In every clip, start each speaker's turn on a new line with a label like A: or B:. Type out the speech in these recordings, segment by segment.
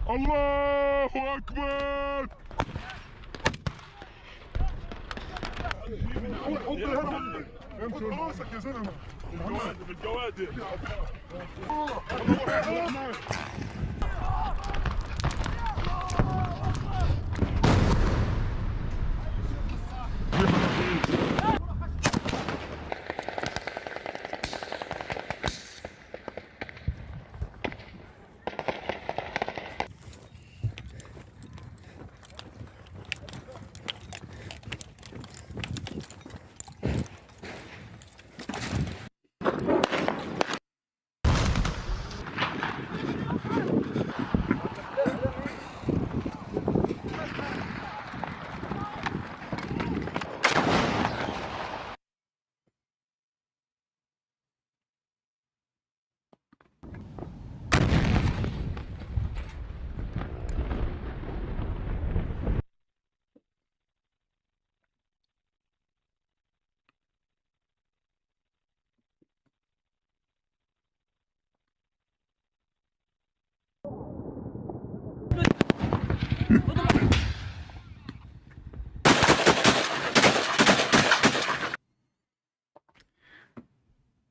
A: الله أكبر. حط الهرم، حط راسك يا زلمة. بالجوادر.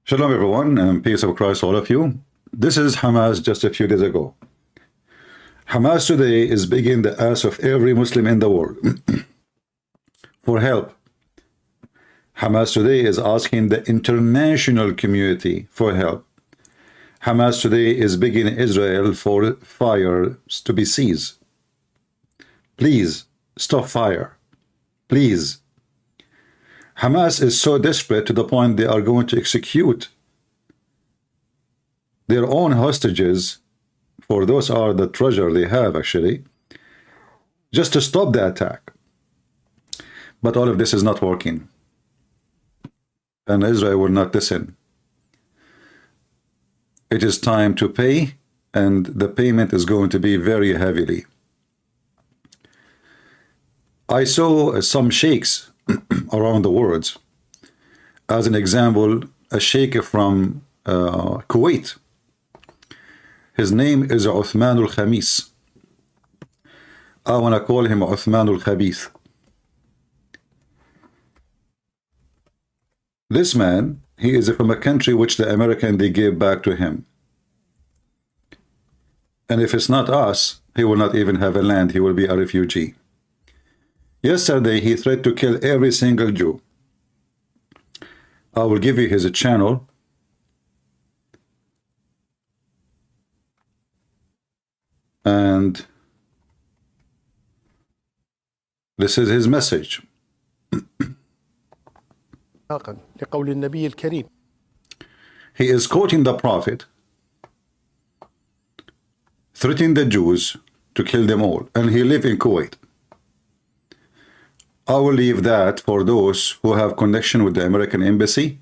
B: Shalom everyone, and peace of Christ all of you. This is Hamas just a few days ago. Hamas today is begging the ass of every Muslim in the world for help. Hamas today is asking the international community for help. Hamas today is begging Israel for fire to be ceased. Please stop fire. Please. Hamas is so desperate to the point they are going to execute their own hostages, for those are the treasure they have actually, just to stop the attack. But all of this is not working, and Israel will not listen. It is time to pay, and the payment is going to be very heavily. I saw some sheikhs around the world. As an example, a sheikh from Kuwait. His name is Uthman al-Khamis. I want to call him Uthman al-Khabith. This man, he is from a country which the American they gave back to him. And if it's not us, he will not even have a land. He will be a refugee. Yesterday, he threatened to kill every single Jew. I will give you his channel. And this is his message. He is quoting the Prophet, threatening the Jews to kill them all. And he lives in Kuwait. I will leave that for those who have connection with the American embassy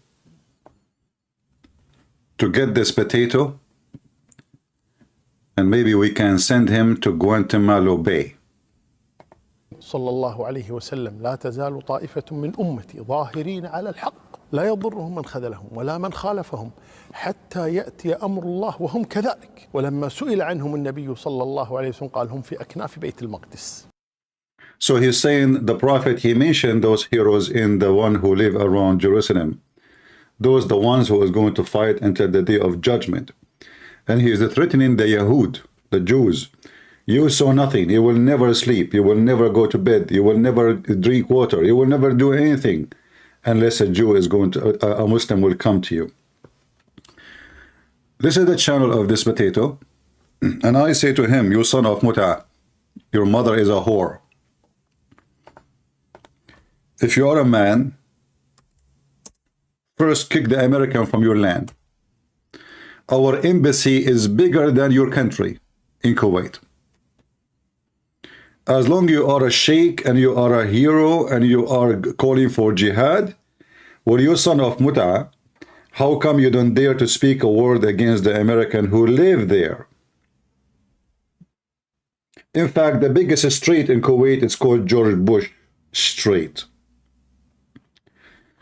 B: to get this potato, and maybe we can send him to Guantanamo Bay.
C: صلى الله عليه وسلم لا تزال طائفة من أمتي ظاهرين على الحق لا يضرهم من خذلهم ولا من خالفهم حتى يأتي أمر الله وهم كذلك. ولما سئل عنهم النبي صلى الله عليه وسلم قال هم في أكناف بيت المقدس.
B: So he's saying the Prophet, he mentioned those heroes in the one who live around Jerusalem. Those the ones who is going to fight until the day of judgment. And he is threatening the Yahud, the Jews. You saw nothing. You will never sleep. You will never go to bed. You will never drink water. You will never do anything unless a Jew is going to, a Muslim will come to you. This is the channel of this potato. And I say to him, you son of Mut'a, your mother is a whore. If you are a man, first kick the American from your land. Our embassy is bigger than your country in Kuwait. As long as you are a sheikh and you are a hero and you are calling for jihad, well, you son of Mut'a, how come you don't dare to speak a word against the American who live there? In fact, the biggest street in Kuwait is called George Bush Street.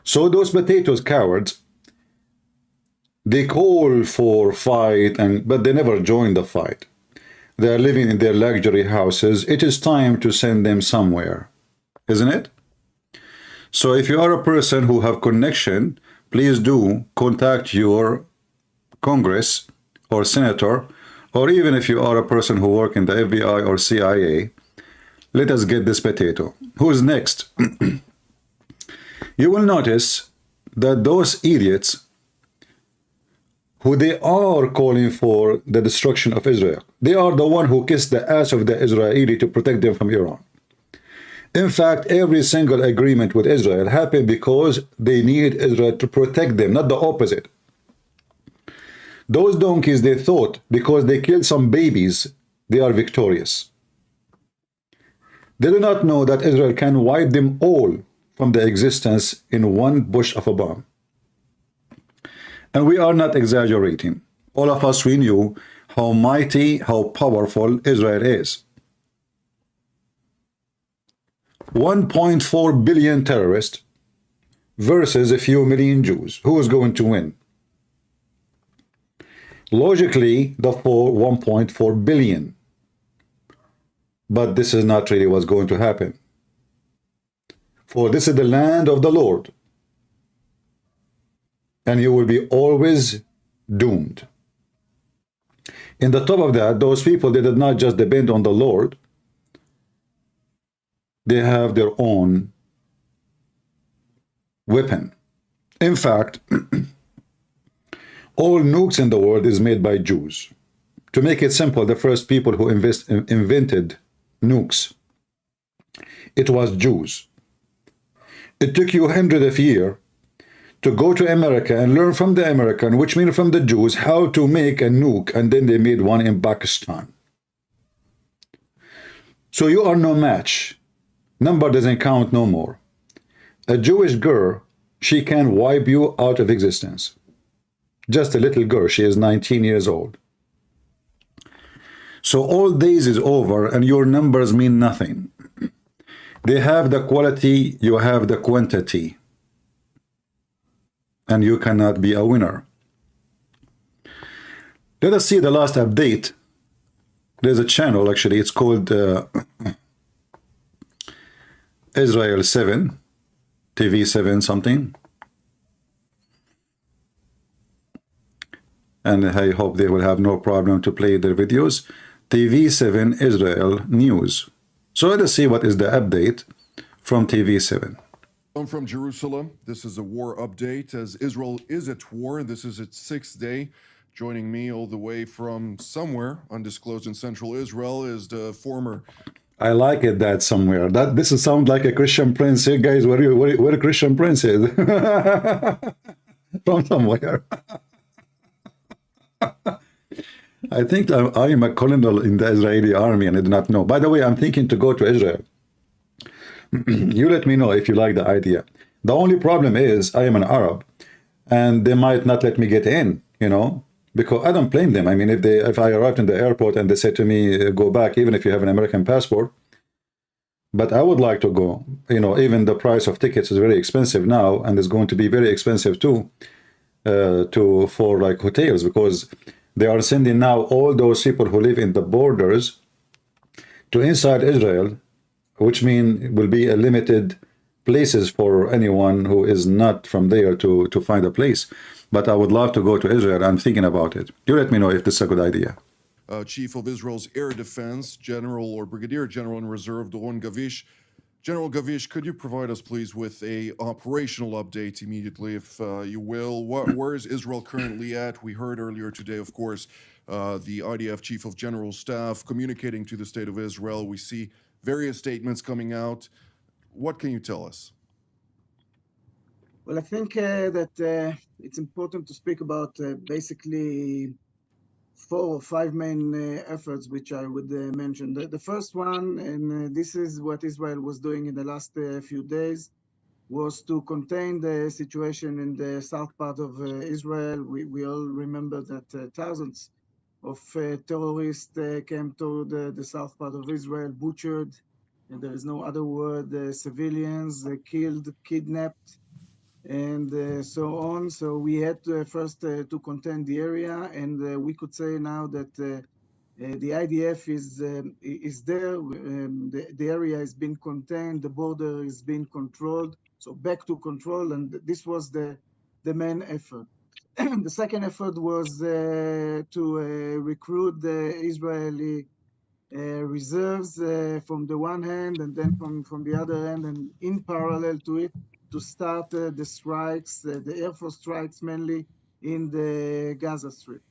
B: So those potatoes, cowards, they call for fight, but they never join the fight. they are living in their luxury houses. It is time to send them somewhere, isn't it? So if you are a person who have connection, please do contact your Congress or senator, or even if you are a person who work in the FBI or CIA, let us get this potato. Who's next? You will notice that those idiots who they are calling for the destruction of Israel, they are the one who kissed the ass of the Israeli to protect them from Iran. In fact, every single agreement with Israel happened because they need Israel to protect them, not the opposite. Those donkeys, they thought because they killed some babies, they are victorious. They do not know that Israel can wipe them all from the existence in one bush of a bomb. And we are not exaggerating. All of us, we knew how mighty, how powerful Israel is. 1.4 billion terrorists versus a few million Jews. Who is going to win? Logically, the 1.4 billion. But this is not really what's going to happen. For this is the land of the Lord. And you will be always doomed. In the top of that, those people, they did not just depend on the Lord. They have their own weapon. In fact, all nukes in the world is made by Jews. To make it simple, the first people who invented nukes, it was Jews. It took you hundreds of years to go to America and learn from the American, which means from the Jews, how to make a nuke, and then they made one in Pakistan. So you are no match. Number doesn't count no more. A Jewish girl, she can wipe you out of existence. Just a little girl, she is 19 years old. So all days is over and your numbers mean nothing. They have the quality, you have the quantity. And you cannot be a winner. Let us see the last update. There's a channel, actually, it's called Israel 7, TV 7 something. And I hope they will have no problem to play their videos. TV 7 Israel News. So let us see what is the update from TV 7.
D: I'm from Jerusalem. This is a war update as Israel is at war. This is its 6th day. Joining me all the way from somewhere undisclosed in central Israel is the former...
B: I like it that somewhere. That this sounds like a Christian prince. Hey guys, where a Christian prince is? From somewhere. I think I am a colonel in the Israeli army and I do not know. By the way, I'm thinking to go to Israel. You let me know if you like the idea. The only problem is I am an Arab and they might not let me get in, you know, because I don't blame them. I mean, if I arrived in the airport and they said to me, go back, even if you have an American passport, but I would like to go, you know, even the price of tickets is very expensive now and it's going to be very expensive too, for like hotels, because they are sending now all those people who live in the borders to inside Israel, which mean will be a limited places for anyone who is not from there to find a place. But I would love to go to Israel. I'm thinking about it. You let me know if this is a good idea.
D: Chief of Israel's Air Defense, General or Brigadier General in Reserve, Doron Gavish. General Gavish, could you provide us, please, with a operational update immediately, if you will? Where is Israel currently at? We heard earlier today, of course, the IDF Chief of General Staff communicating to the State of Israel. We see various statements coming out. What can you tell us?
E: Well, I think that it's important to speak about basically 4 or 5 main efforts, which I would mention. The first one, and this is what Israel was doing in the last few days, was to contain the situation in the south part of Israel. We all remember that thousands of terrorists came to the south part of Israel, butchered, and there is no other word, civilians killed, kidnapped, and so on. So we had to first to contain the area, and we could say now that The IDF is there. The area has been contained. The border is being controlled. So back to control, and this was the main effort. The second effort was to recruit the Israeli reserves from the one hand, and then from the other hand, and in parallel to it, to start the strikes, the Air Force strikes mainly in the Gaza Strip.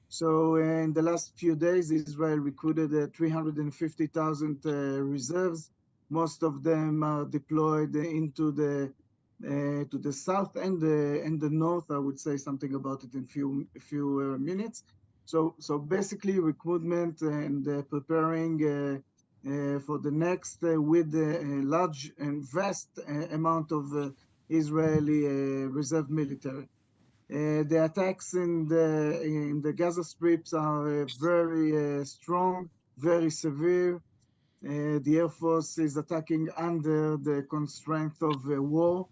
E: So in the last few days, Israel recruited 350,000 reserves. Most of them are deployed into the to the south and the north. I would say something about it in a few minutes. So basically, recruitment and preparing for the next with a large and vast amount of Israeli reserve military. The attacks in the Gaza Strips are very strong, very severe. The Air Force is attacking under the constraint of war,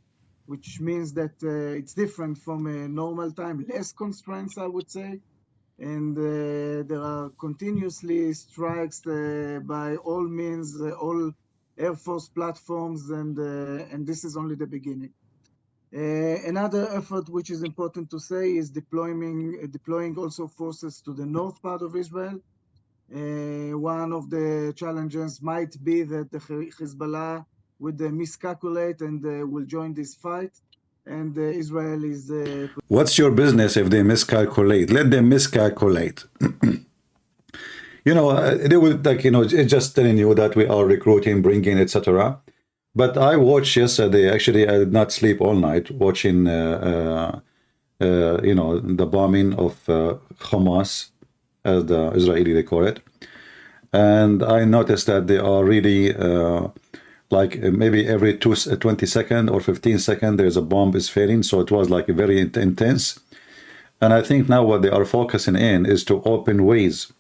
E: which means that it's different from a normal time, less constraints, I would say. And there are continuously strikes by all means, all Air Force platforms, and this is only the beginning. Another effort which is important to say is deploying also forces to the north part of Israel. One of the challenges might be that the Hezbollah would miscalculate and will join this fight, and Israel is...
B: What's your business if they miscalculate? Let them miscalculate. You know, they will, like, you know, it's just telling you that we are recruiting, bringing, etc. But I watched yesterday, actually, I did not sleep all night, watching, you know, the bombing of Hamas, as the Israeli they call it. And I noticed that they are really, like maybe every 20 seconds or 15 seconds, there's a bomb is failing. So it was like very intense. And I think now what they are focusing in is to open ways.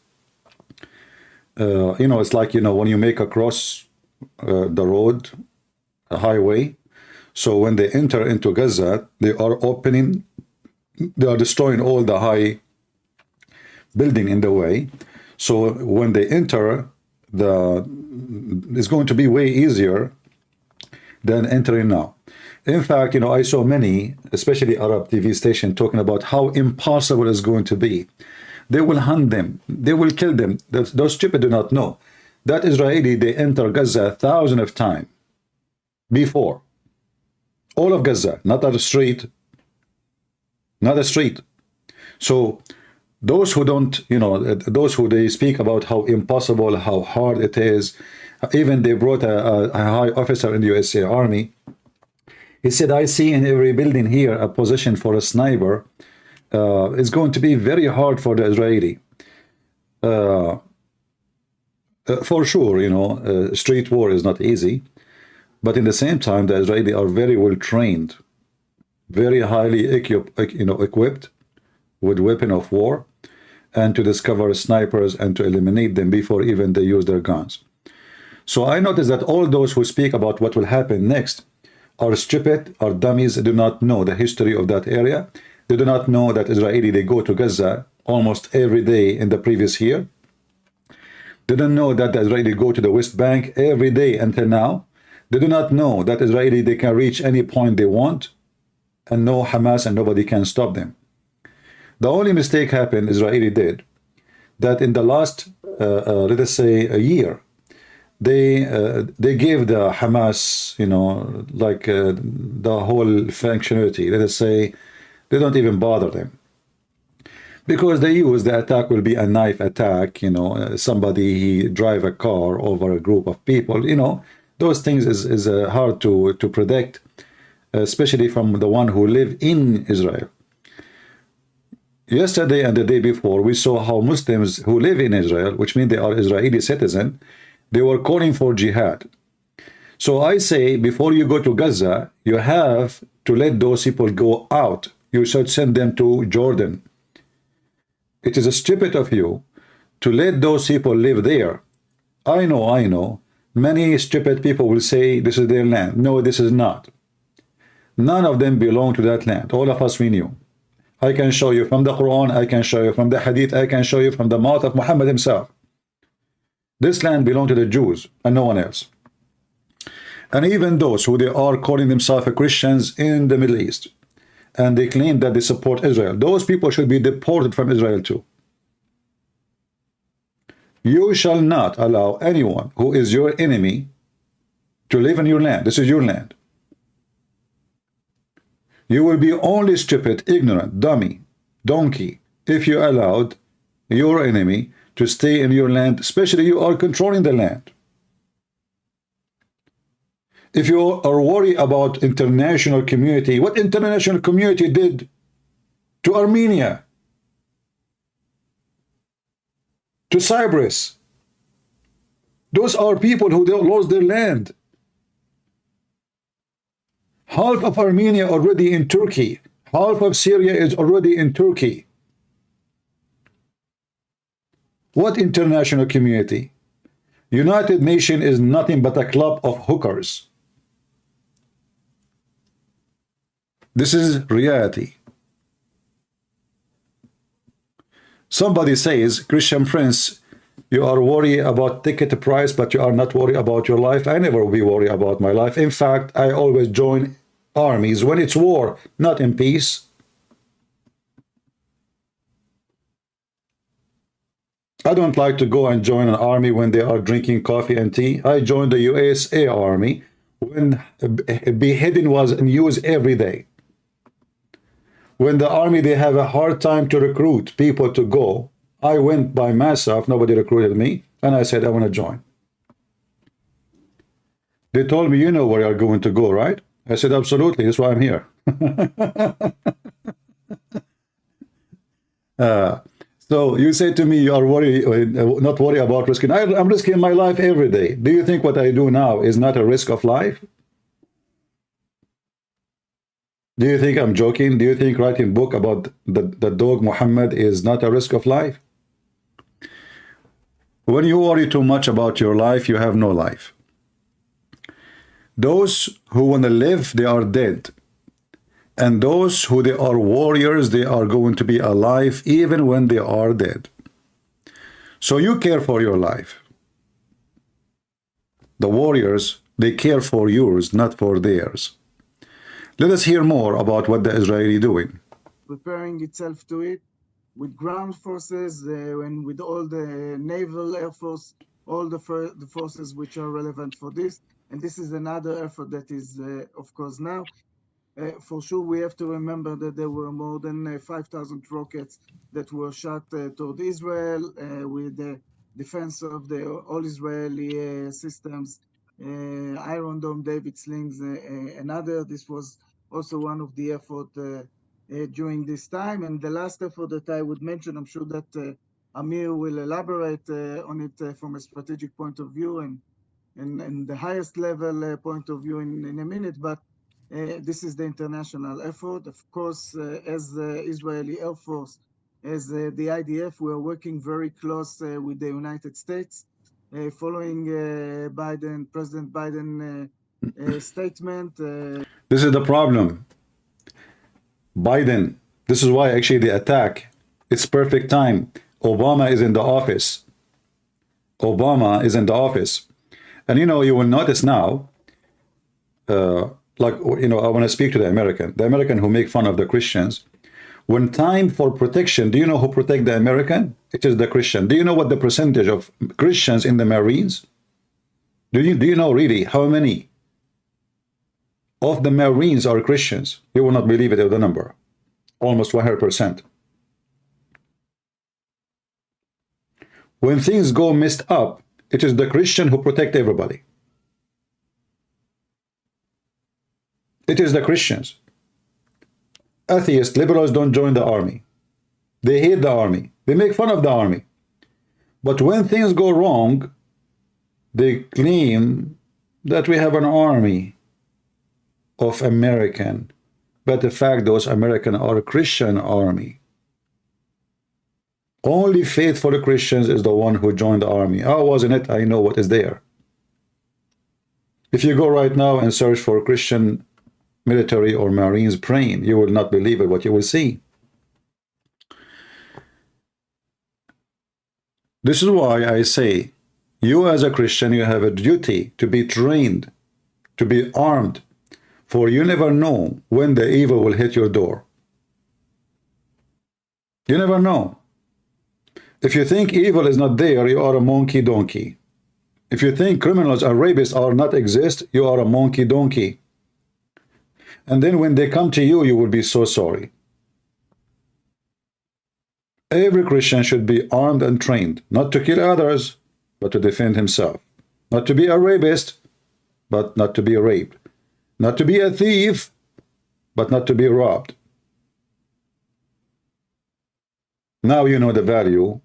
B: You know, it's like, you know, when you make across the road, a highway. So when they enter into Gaza, they are opening, they are destroying all the high building in the way. So when they enter, it's going to be way easier than entering now. In fact, you know, I saw many, especially Arab TV station, talking about how impossible it's going to be. They will hunt them. They will kill them. Those stupid do not know that Israeli, they enter Gaza thousands of times before. All of Gaza, not a street. Not a street. So those who don't, you know, those who they speak about how impossible, how hard it is, even they brought a high officer in the USA Army. He said, I see in every building here a position for a sniper. It's going to be very hard for the Israeli. For sure, you know, street war is not easy. But in the same time, the Israeli are very well trained, very highly equipped with weapon of war, and to discover snipers and to eliminate them before even they use their guns. So I noticed that all those who speak about what will happen next are stupid, are dummies, do not know the history of that area. They do not know that Israeli, they go to Gaza almost every day in the previous year. They don't know that the Israeli go to the West Bank every day until now. They do not know that Israeli, they can reach any point they want, and no Hamas and nobody can stop them. The only mistake happened, Israeli did, that in the last, let us say, a year, they gave the Hamas, you know, like the whole functionality. Let us say, they don't even bother them. Because they use the attack will be a knife attack, you know, somebody, he drive a car over a group of people, you know, those things is hard to predict, especially from the one who live in Israel. Yesterday and the day before, we saw how Muslims who live in Israel, which means they are Israeli citizens, they were calling for jihad. So I say, before you go to Gaza, you have to let those people go out. You should send them to Jordan. It is stupid of you to let those people live there. I know. Many stupid people will say this is their land. No, this is not. None of them belong to that land. All of us we knew. I can show you from the Quran, I can show you from the Hadith, I can show you from the mouth of Muhammad himself. This land belongs to the Jews and no one else. And even those who they are calling themselves Christians in the Middle East, and they claim that they support Israel, those people should be deported from Israel too. You shall not allow anyone who is your enemy to live in your land. This is your land. You will be only stupid, ignorant, dummy, donkey, if you allowed your enemy to stay in your land, especially you are controlling the land. If you are worried about international community, what international community did to Armenia, to Cyprus? Those are people who lost their land. Half of Armenia already in Turkey. Half of Syria is already in Turkey. What international community? United Nations is nothing but a club of hookers. This is reality. Somebody says, Christian Prince, you are worried about ticket price, but you are not worried about your life. I never will be worried about my life. In fact, I always join armies when it's war, not in peace. I don't like to go and join an army when they are drinking coffee and tea. I joined the USA Army when beheading was news every day. When the army, they have a hard time to recruit people to go, I went by myself, nobody recruited me, and I said, I want to join. They told me, you know where you're going to go, right? I said, absolutely, that's why I'm here. So you say to me, you are worried, not worried about risking. I'm risking my life every day. Do you think what I do now is not a risk of life? Do you think I'm joking? Do you think writing a book about the dog Muhammad is not a risk of life? When you worry too much about your life, you have no life. Those who want to live, they are dead. And those who they are warriors, they are going to be alive even when they are dead. So you care for your life. The warriors, they care for yours, not for theirs. Let us hear more about what the Israeli doing.
E: Preparing itself to it with ground forces and with all the naval, air force, all the forces which are relevant for this. And this is another effort that is, of course, now. For sure, we have to remember that there were more than 5,000 rockets that were shot toward Israel with the defense of the all Israeli systems, Iron Dome, David Slings, and other. This was also one of the effort during this time. And the last effort that I would mention, I'm sure that Amir will elaborate on it from a strategic point of view and the highest level point of view in a minute, but this is the international effort. Of course, as the Israeli Air Force, as the IDF, we are working very close with the United States, following President Biden statement.
B: This is the problem. Biden, this is why actually the attack, it's perfect time. Obama is in the office. Obama is in the office. And you know, you will notice now, like, you know, I want to speak to the American who make fun of the Christians. When time for protection, do you know who protect the American? It is the Christian. Do you know what the percentage of Christians in the Marines? Do you know really how many of the Marines are Christians? You will not believe it of the number. Almost 100%. When things go messed up, it is the Christian who protect everybody. It is the Christians. Atheists, liberals don't join the army. They hate the army. They make fun of the army. But when things go wrong, they claim that we have an army of American. But the fact those American are a Christian army. Only faithful Christians is the one who joined the army. I was in it. I know what is there. If you go right now and search for Christian military or Marines praying, you will not believe it, what you will see. This is why I say You as a Christian, you have a duty to be trained, to be armed, for you never know when the evil will hit your door. You never know. If you think evil is not there, you are a monkey donkey. If you think criminals and rapists are not exist, you are a monkey donkey. And then when they come to you, you will be so sorry. Every Christian should be armed and trained, not to kill others, but to defend himself. Not to be a rapist, but not to be raped. Not to be a thief, but not to be robbed. Now you know the value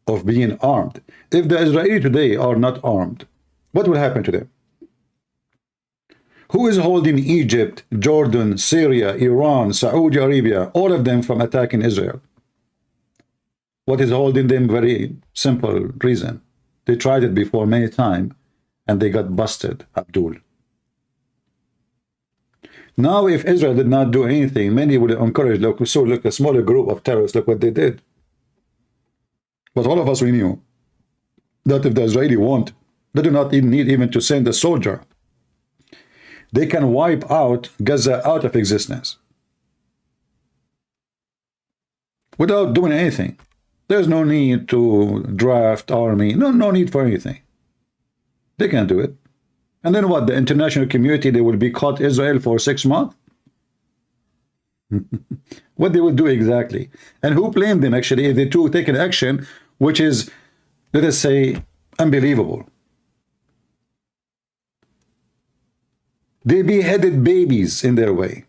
B: of being armed. If the Israelis today are not armed, what will happen to them? Who is holding Egypt, Jordan, Syria, Iran, Saudi Arabia, all of them from attacking Israel? What is holding them? Very simple reason. They tried it before many times and they got busted, Abdul. Now if Israel did not do anything, many would encourage, look, so look, a smaller group of terrorists, look what they did. But all of us, we knew that if the Israeli want, they do not even need even to send a soldier. They can wipe out Gaza out of existence without doing anything. There's no need to draft army, no need for anything. They can do it. And then what? The international community, they will be caught Israel for 6 months? What they will do exactly? And who blamed them actually if they take an action which is, let us say, unbelievable? They beheaded babies in their way.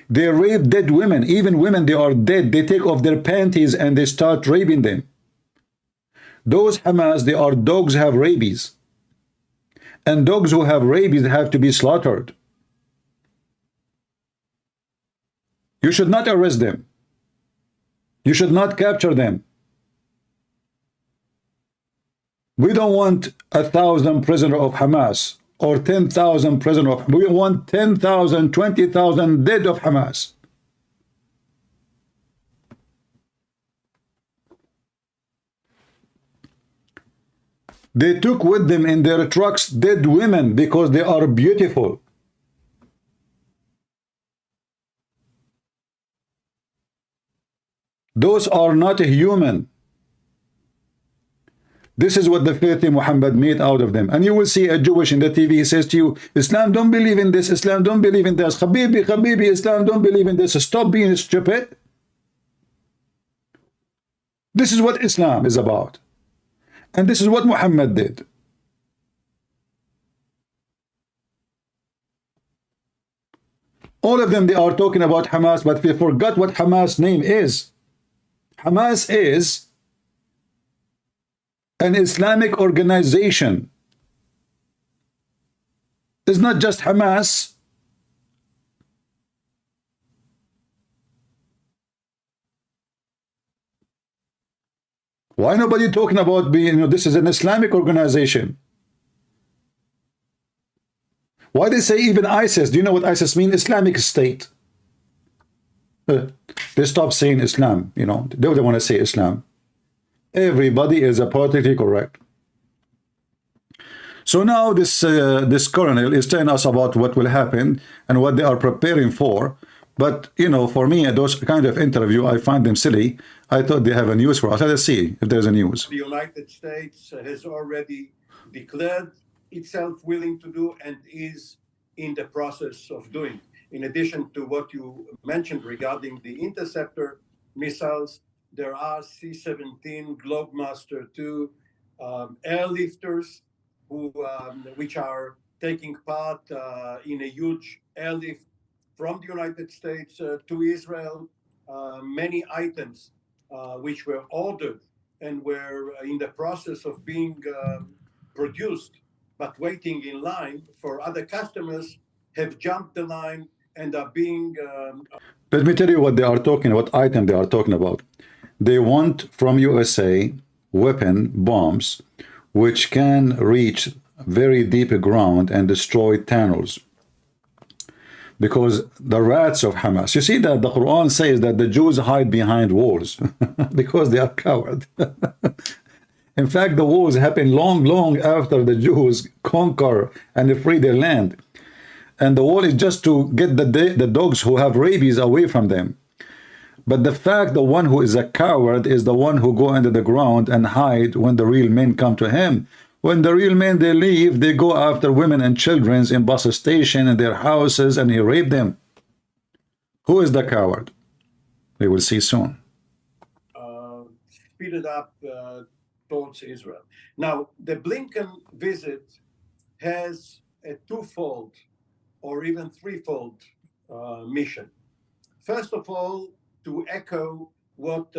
B: They rape dead women. Even women, they are dead. They take off their panties and they start raping them. Those Hamas, they are dogs have rabies. And dogs who have rabies have to be slaughtered. You should not arrest them. You should not capture them. We don't want 1,000 prisoners of Hamas or 10,000 prisoners of, we want 10,000, 20,000 dead of Hamas. They took with them in their trucks dead women because they are beautiful. Those are not human. This is what the filthy Muhammad made out of them. And you will see a Jewish in the TV, he says to you, Islam don't believe in this, Islam don't believe in this, Habibi, Habibi, Islam don't believe in this, stop being stupid. This is what Islam is about. And this is what Muhammad did. All of them, they are talking about Hamas, but they forgot what Hamas' name is. Hamas is an Islamic organization. It's not just Hamas. Why nobody talking about being, this is an Islamic organization? Why they say even ISIS? Do you know what ISIS means? Islamic State. They stop saying Islam, they don't want to say Islam. Everybody is politically correct. So now this colonel is telling us about what will happen and what they are preparing for. But, for me, those kind of interview, I find them silly. I thought they have a news for us. Let's see if there's a news.
F: The United States has already declared itself willing to do and is in the process of doing. In addition to what you mentioned regarding the interceptor missiles, there are C-17 Globemaster II airlifters which are taking part in a huge airlift from the United States to Israel. Many items which were ordered and were in the process of being produced, but waiting in line for other customers, have jumped the line and are being...
B: Let me tell you what they are talking, what item they are talking about. They want from USA weapon bombs which can reach very deep ground and destroy tunnels. because the rats of Hamas. You see that the Quran says that the Jews hide behind walls because they are coward. In fact, the wars happen long after the Jews conquer and free their land. And the wall is just to get the dogs who have rabies away from them. But the fact the one who is a coward is the one who go under the ground and hide when the real men come to him. When the real men, they leave, they go after women and children in bus station and their houses, and he rape them. Who is the coward? We will see soon.
F: Speed it up towards Israel. Now, the Blinken visit has a twofold or even threefold mission. First of all, to echo what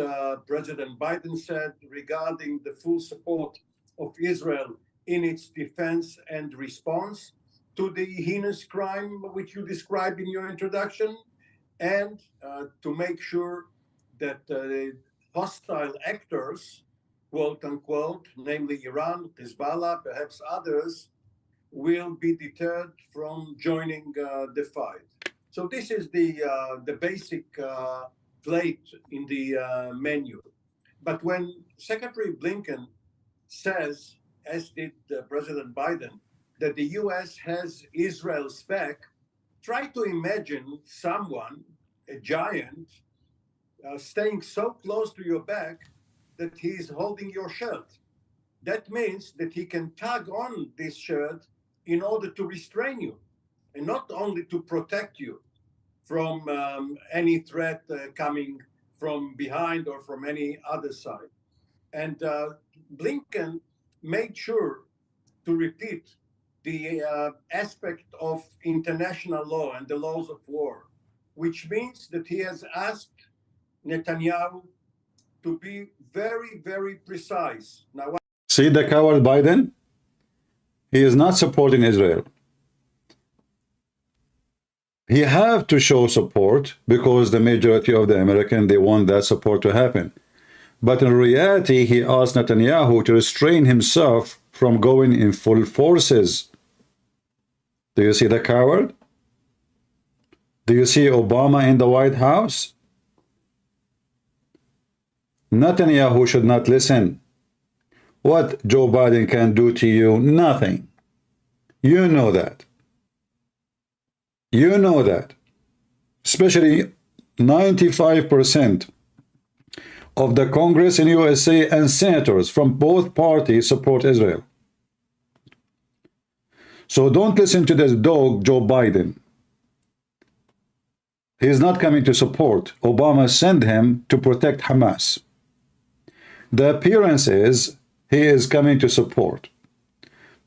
F: President Biden said regarding the full support of Israel in its defense and response to the heinous crime which you described in your introduction, and to make sure that hostile actors, quote unquote, namely Iran, Hezbollah, perhaps others, will be deterred from joining the fight. So this is the basic plate in the menu. But when Secretary Blinken says, as did President Biden, that the US has Israel's back, try to imagine someone, a giant, staying so close to your back that he's holding your shirt. That means that he can tug on this shirt in order to restrain you, and not only to protect you from any threat coming from behind or from any other side. And Blinken made sure to repeat the aspect of international law and the laws of war, which means that he has asked Netanyahu to be very, very precise. Now,
B: see the coward Biden? He is not supporting Israel. He have to show support because the majority of the Americans, they want that support to happen. But in reality, he asked Netanyahu to restrain himself from going in full forces. Do you see the coward? Do you see Obama in the White House? Netanyahu should not listen. What Joe Biden can do to you? Nothing. You know that. You know that. Especially 95% of the Congress in USA and senators from both parties support Israel. So don't listen to this dog, Joe Biden. He is not coming to support. Obama sent him to protect Hamas. The appearance is he is coming to support.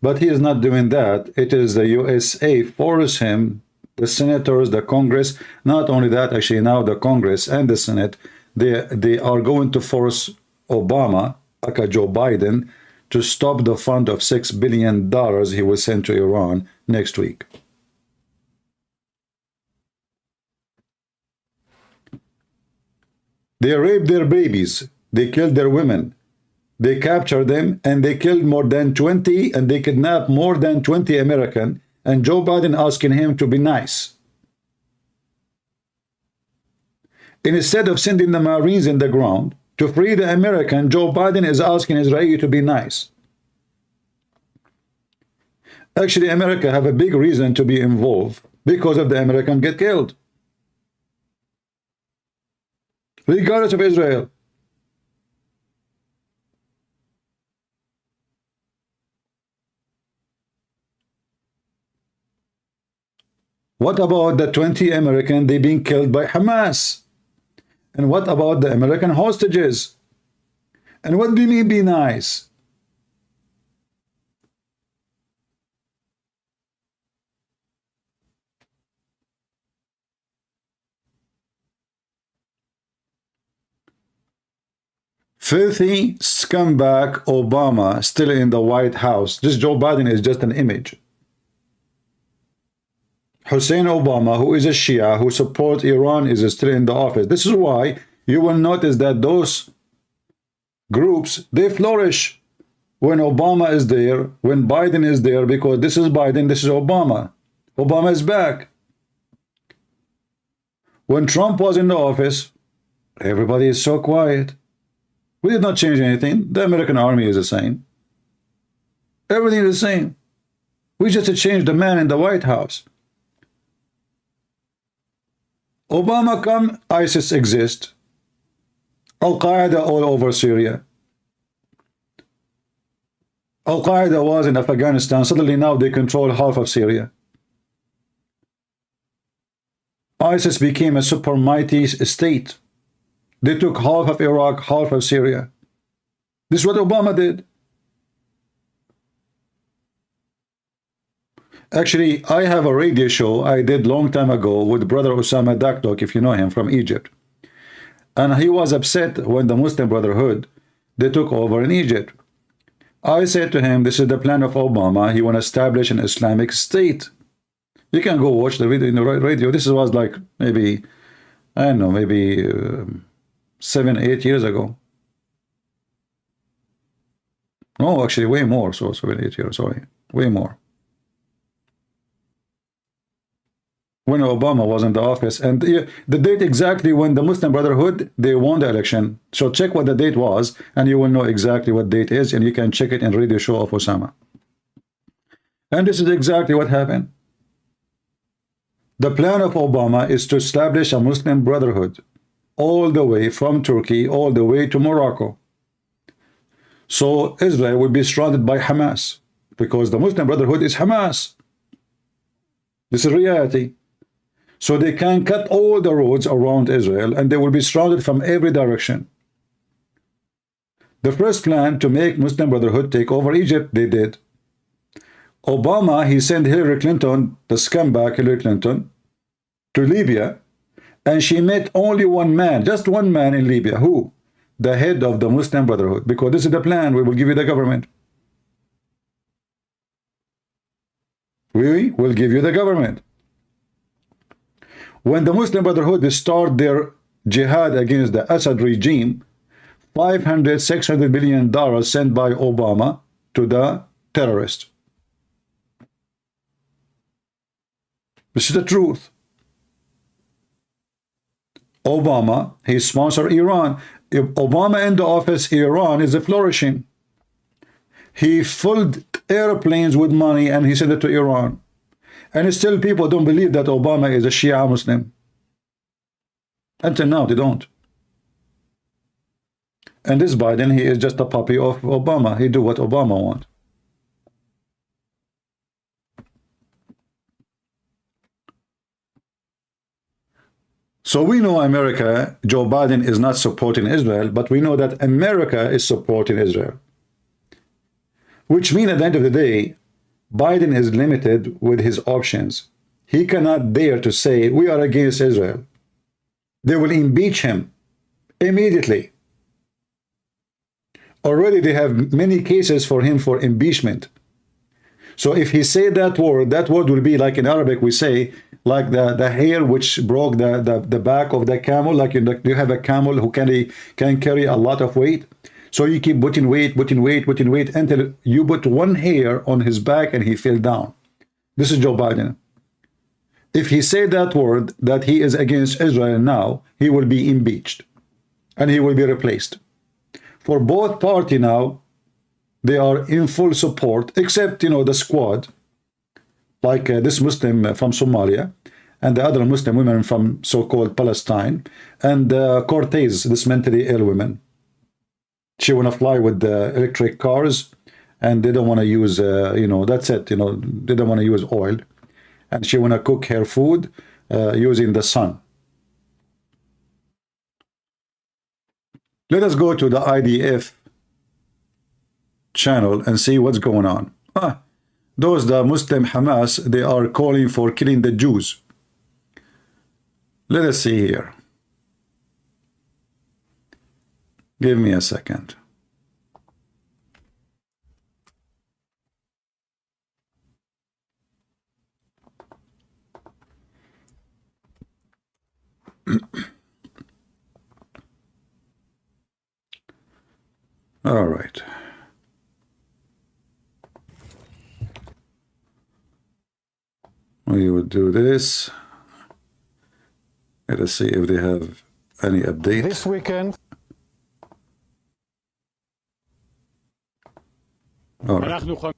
B: But he is not doing that. It is the USA force him, the senators, the Congress, not only that, actually now the Congress and the Senate, they are going to force Obama, aka Joe Biden, to stop the fund of $6 billion he will send to Iran next week. They raped their babies. They killed their women. They captured them, and they killed more than 20, and they kidnapped more than 20 Americans, and Joe Biden asking him to be nice. Instead of sending the Marines in the ground to free the American, Joe Biden is asking Israel to be nice. Actually, America have a big reason to be involved because of the American get killed. Regardless of Israel. What about the 20 Americans they being killed by Hamas? And what about the American hostages? And what do you mean be nice? Filthy scumbag Obama still in the White House. This Joe Biden is just an image. Hussein Obama, who is a Shia, who supports Iran, is still in the office. This is why you will notice that those groups, they flourish when Obama is there, when Biden is there, because this is Biden, this is Obama. Obama is back. When Trump was in the office, everybody is so quiet. We did not change anything. The American army is the same. Everything is the same. We just changed the man in the White House. Obama come, ISIS exist. Al-Qaeda all over Syria. Al-Qaeda was in Afghanistan. Suddenly now they control half of Syria. ISIS became a super mighty state. They took half of Iraq, half of Syria. This is what Obama did. Actually, I have a radio show I did long time ago with brother Osama Dakdok, if you know him, from Egypt. And he was upset when the Muslim Brotherhood, they took over in Egypt. I said to him, this is the plan of Obama. He want to establish an Islamic state. You can go watch the video in the radio. This was like maybe, I don't know, maybe 7, 8 years ago. No, actually way more. So 7, 8 years, sorry. Way more. When Obama was in the office, and the date exactly when the Muslim Brotherhood, they won the election. So check what the date was, and you will know exactly what date is, and you can check it in radio show of Osama. And this is exactly what happened. The plan of Obama is to establish a Muslim Brotherhood all the way from Turkey, all the way to Morocco. So Israel will be surrounded by Hamas, because the Muslim Brotherhood is Hamas. This is reality. So they can cut all the roads around Israel, and they will be surrounded from every direction. The first plan to make Muslim Brotherhood take over Egypt, they did. Obama, he sent Hillary Clinton, the scumbag Hillary Clinton, to Libya, and she met only one man, just one man in Libya. Who? The head of the Muslim Brotherhood, because this is the plan. We will give you the government. We will give you the government. When the Muslim Brotherhood start their jihad against the Assad regime, $500–600 million sent by Obama to the terrorists. This is the truth. Obama, he sponsored Iran. If Obama in the office, Iran is flourishing. He filled airplanes with money and he sent it to Iran. And still people don't believe that Obama is a Shia Muslim. Until now, they don't. And this Biden, he is just a puppy of Obama. He do what Obama wants. So we know America, Joe Biden is not supporting Israel, but we know that America is supporting Israel. Which means at the end of the day, Biden is limited with his options. He cannot dare to say, we are against Israel. They will impeach him immediately. Already they have many cases for him for impeachment. So if he say that word will be like in Arabic we say, like the hair which broke the back of the camel, like you have a camel who can carry a lot of weight. So you keep putting weight until you put one hair on his back and he fell down. This is Joe Biden. If he said that word, that he is against Israel now, he will be impeached and he will be replaced. For both parties now, they are in full support, except, the squad, like this Muslim from Somalia, and the other Muslim women from so-called Palestine, and Cortez, this mentally ill woman. She want to fly with the electric cars, and they don't want to use, that's it, they don't want to use oil. And she want to cook her food using the sun. Let us go to the IDF channel and see what's going on. The Muslim Hamas, they are calling for killing the Jews. Let us see here. Give me a second. All right. We would do this. Let us see if they have any update.
G: This weekend,
B: All right.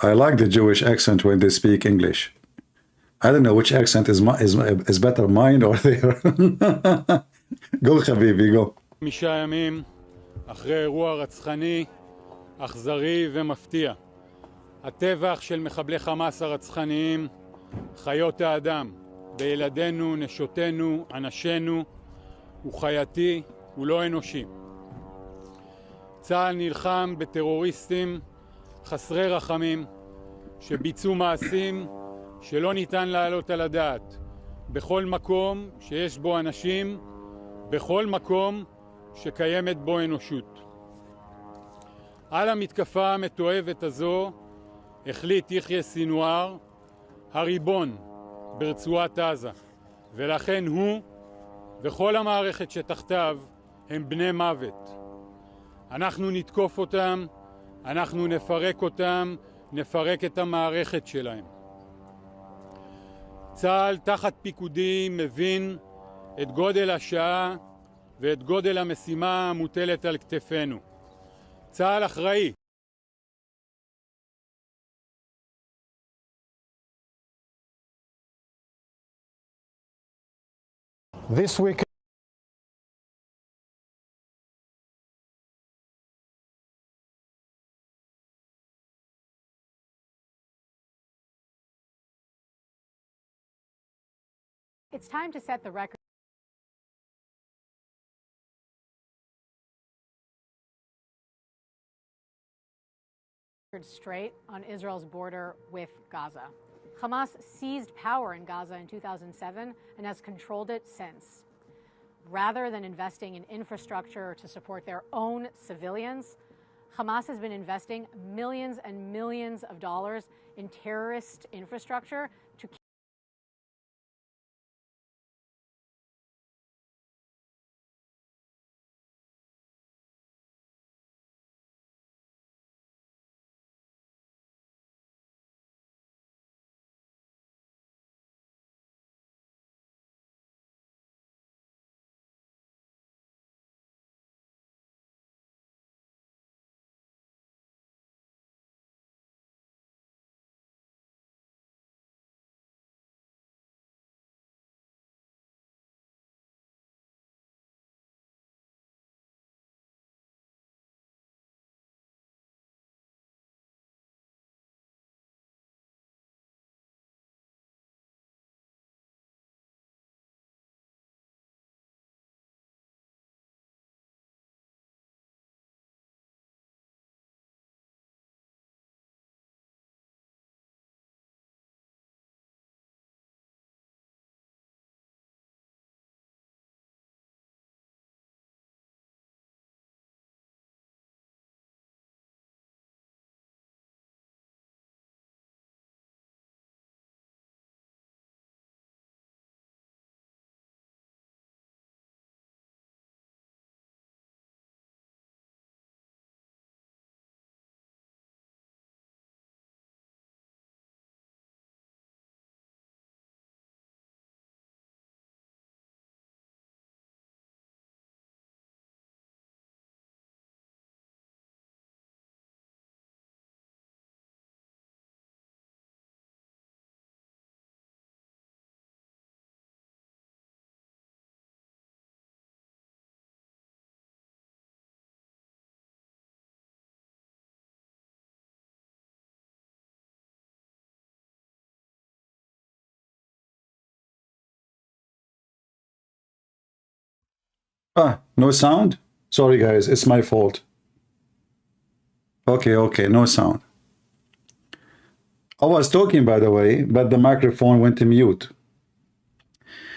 B: I like the Jewish accent when they speak English. I don't know which accent is better, mine or theirs. Go, Habibi, go.
H: 5 ימים אחרי אירוע רצחני, אכזרי ומפתיע. הטבח של מחבלי חמאס הרצחניים, חיות האדם, בילדינו, נשותינו, אנשינו, הוא חייתי, הוא לא אנושי. צה"ל נלחם בטרוריסטים חסרי רחמים, שביצעו מעשים שלא ניתן להעלות על הדעת. בכל מקום שיש בו אנשים, בכל מקום שקיימת בו אנושות. על המתקפה המתועבת הזו החליט יחיא סינואר, הריבון ברצועת עזה, ולכן הוא וכל המערכת שתחתיו הם בני מוות. אנחנו נתקוף אותם, אנחנו נפרק אותם, נפרק את המערכת שלהם. צה"ל תחת פיקודי מבין את גודל השעה ואת גודל המשימה המוטלת על כתפינו. צה"ל אחראי.
G: this weekend,
I: It's time to set the record straight on Israel's border with Gaza. Hamas seized power in Gaza in 2007 and has controlled it since. Rather than investing in infrastructure to support their own civilians, Hamas has been investing millions and millions of dollars in terrorist infrastructure to
B: No sound? Sorry guys, it's my fault. Okay, no sound. I was talking, by the way, but the microphone went to mute.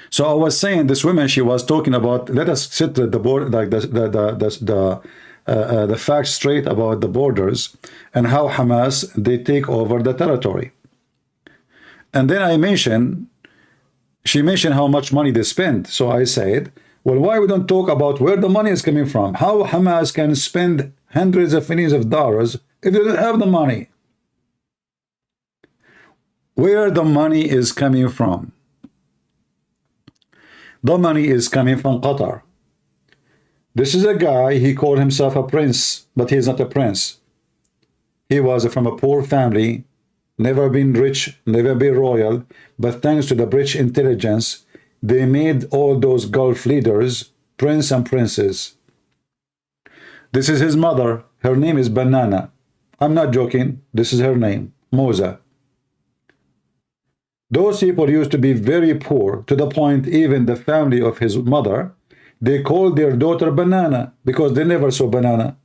B: So I was saying this woman, she was talking about, let us set the board, like the facts straight about the borders and how Hamas, they take over the territory. And then she mentioned how much money they spend. So I said, well, why we don't talk about where the money is coming from? How Hamas can spend hundreds of millions of dollars if they don't have the money? where the money is coming from. The money is coming from Qatar. This is a guy, he called himself a prince, but he's not a prince. He was from a poor family, never been rich, never been royal, but thanks to the British intelligence, they made all those Gulf leaders prince and princess. This is his mother. Her name is Banana. I'm not joking. This is her name, Moza. Those people used to be very poor, to the point even the family of his mother, they called their daughter Banana because they never saw banana.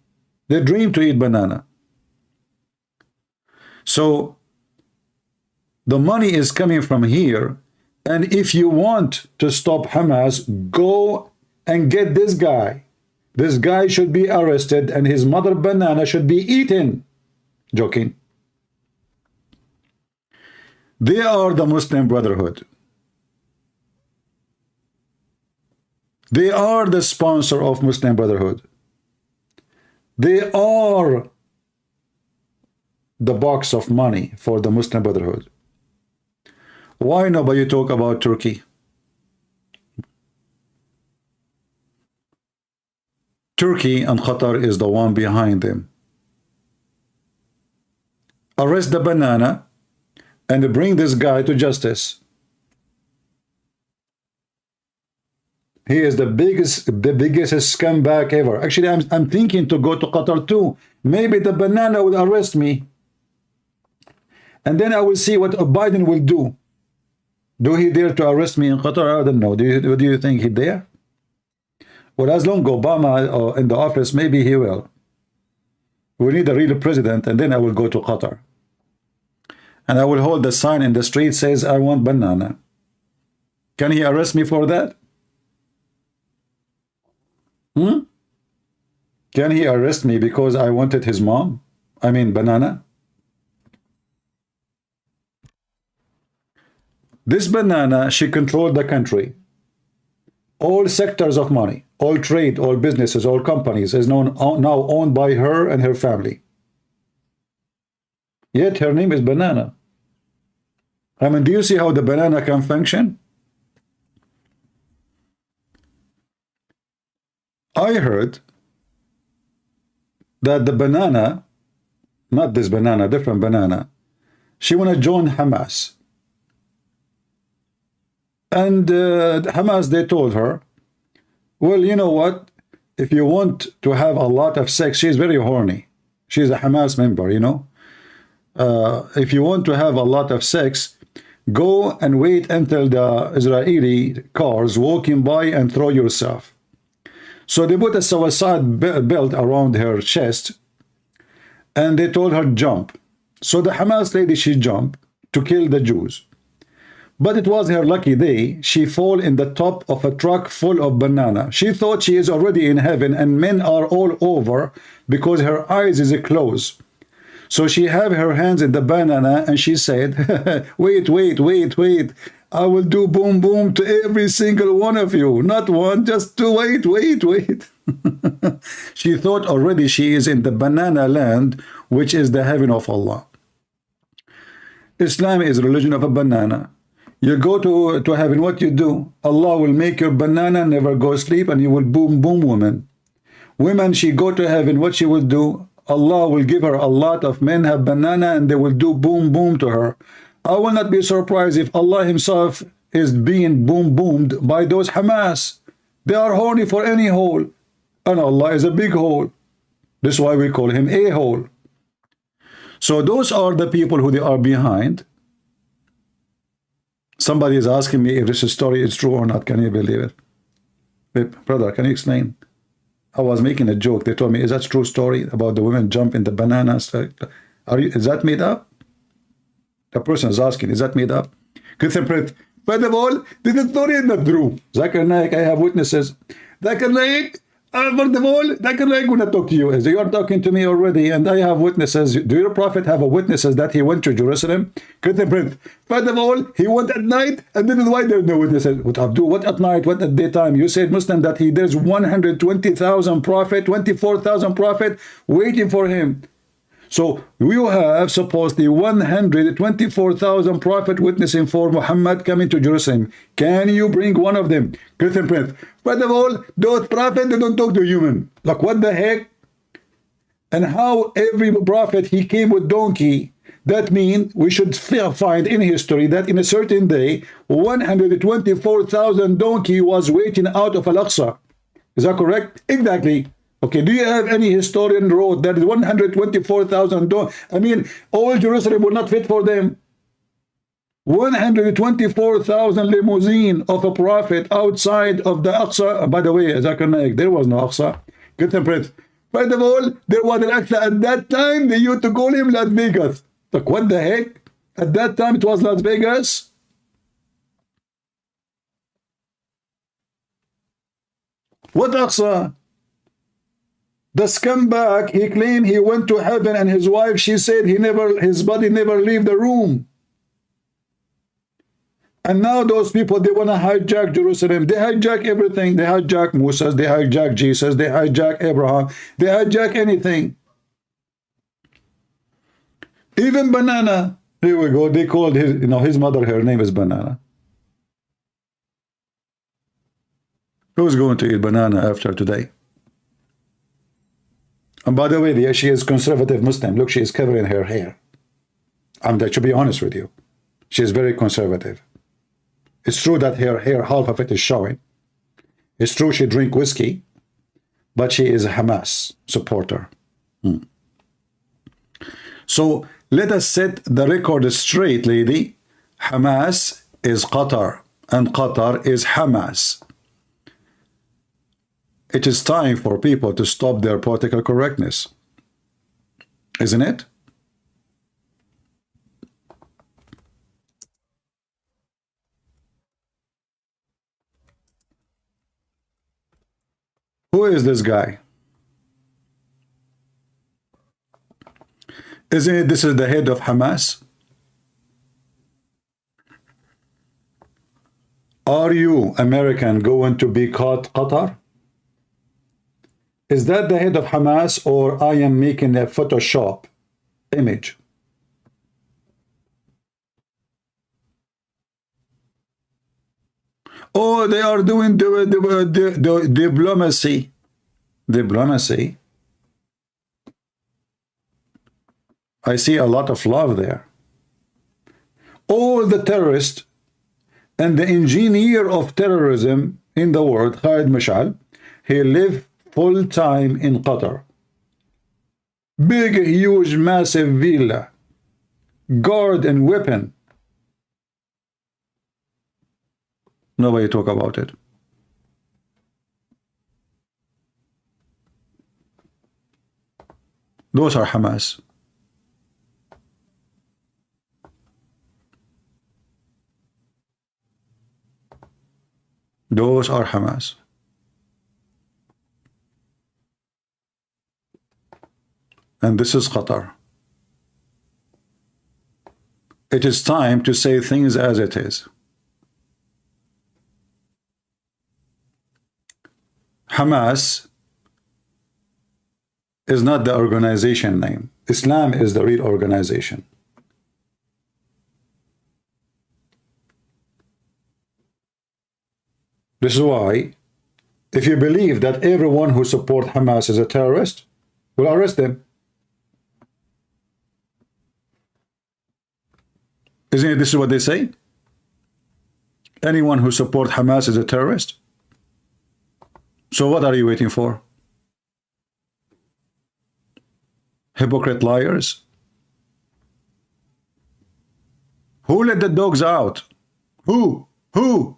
B: They dreamed to eat banana. So the money is coming from here, and if you want to stop Hamas, go and get this guy. This guy should be arrested and his mother Banana should be eaten. Joking. They are the Muslim Brotherhood. They are the sponsor of Muslim Brotherhood. They are the box of money for the Muslim Brotherhood. Why nobody talk about Turkey? Turkey and Qatar is the one behind them. Arrest the Banana and bring this guy to justice. He is the biggest scumbag ever. Actually, I'm thinking to go to Qatar too. Maybe the Banana will arrest me. And then I will see what Biden will do. Do he dare to arrest me in Qatar? I don't know. Do you think he dare? Well, as long as Obama in the office, maybe he will. We need a real president, and then I will go to Qatar. And I will hold the sign in the street says, I want Banana. Can he arrest me for that? Can he arrest me because I wanted his mom? I mean, Banana? This Banana, she controlled the country. All sectors of money, all trade, all businesses, all companies is now owned by her and her family. Yet her name is Banana. I mean, do you see how the Banana can function? I heard that the Banana, not this Banana, different Banana, she want to join Hamas. And Hamas, they told her, well, you know what? If you want to have a lot of sex, she's very horny. She's a Hamas member, you know. If you want to have a lot of sex, go and wait until the Israeli cars walking by and throw yourself. So they put a suicide belt around her chest and they told her jump. So the Hamas lady, she jumped to kill the Jews. But it was her lucky day. She fell in the top of a truck full of banana. She thought she is already in heaven and men are all over because her eyes is closed. So she have her hands in the banana and she said, wait, wait, wait, wait. I will do boom, boom to every single one of you. Not one, just two. Wait, wait, wait. She thought already she is in the banana land, which is the heaven of Allah. Islam is religion of a banana. You go to heaven, what you do? Allah will make your banana never go sleep and you will boom, boom women. Women, she go to heaven, what she will do? Allah will give her a lot of men have banana and they will do boom, boom to her. I will not be surprised if Allah himself is being boom, boomed by those Hamas. They are horny for any hole. And Allah is a big hole. This is why we call him a hole. So those are the people who they are behind. Somebody is asking me if this story is true or not. Can you believe it? Hey, brother, can you explain? I was making a joke. They told me, is that a true story about the women jump in the banana? Is that made up? The person is asking, is that made up? First of all, this story is not true. Zakir Naik, I have witnesses. Zakir Naik, first of all, Zakir Naik will not talk to you. As you are talking to me already, and I have witnesses. Do your prophet have a witnesses that he went to Jerusalem? First of all, he went at night, and this is why there are no witnesses. What Abdu? What at night? What at daytime? You said, Muslim, that there's 120,000 prophet, 24,000 prophet waiting for him. So you have supposedly 124,000 prophet witnessing for Muhammad coming to Jerusalem. Can you bring one of them? Christian Prince. First of all, those prophets, they don't talk to human. Like what the heck? And how every prophet he came with donkey. That means we should find in history that in a certain day 124,000 donkey was waiting out of Al-Aqsa. Is that correct? Exactly. Okay, do you have any historian wrote that 124,000 donkey? I mean, all Jerusalem will not fit for them. 124,000 limousine of a prophet outside of the Aqsa. By the way, there was no Aqsa. Get them Prince. First of all, there was an Aqsa at that time. They used to call him Las Vegas. Like, what the heck? At that time, it was Las Vegas. What Aqsa? The scumbag, he claimed he went to heaven, and his wife, she said his body never leave the room. And now those people, they want to hijack Jerusalem. They hijack everything. They hijack Moses. They hijack Jesus. They hijack Abraham. They hijack anything. Even Banana. Here we go. They called his mother, her name is Banana. Who's going to eat banana after today? And by the way, she is conservative Muslim. Look, she is covering her hair. To be honest with you, she is very conservative. It's true that her hair, half of it is showing. It's true she drinks whiskey, but she is a Hamas supporter. So let us set the record straight, lady. Hamas is Qatar, and Qatar is Hamas. It is time for people to stop their political correctness, isn't it? Who is this guy? Isn't it this is the head of Hamas? Are you, American, going to be caught Qatar? Is that the head of Hamas, or I am making a Photoshop image? Oh, they are doing the diplomacy. Diplomacy. I see a lot of love there. All the terrorists and the engineer of terrorism in the world, Khalid Mashal, he lived full-time in Qatar. Big, huge, massive villa, guard and weapon. Nobody talk about it. Those are Hamas. Those are Hamas. And this is Qatar. It is time to say things as it is. Hamas is not the organization name. Islam is the real organization. This is why, if you believe that everyone who supports Hamas is a terrorist, we'll arrest them. Isn't it this is what they say? Anyone who supports Hamas is a terrorist. So what are you waiting for? Hypocrite liars. Who let the dogs out? Who? Who?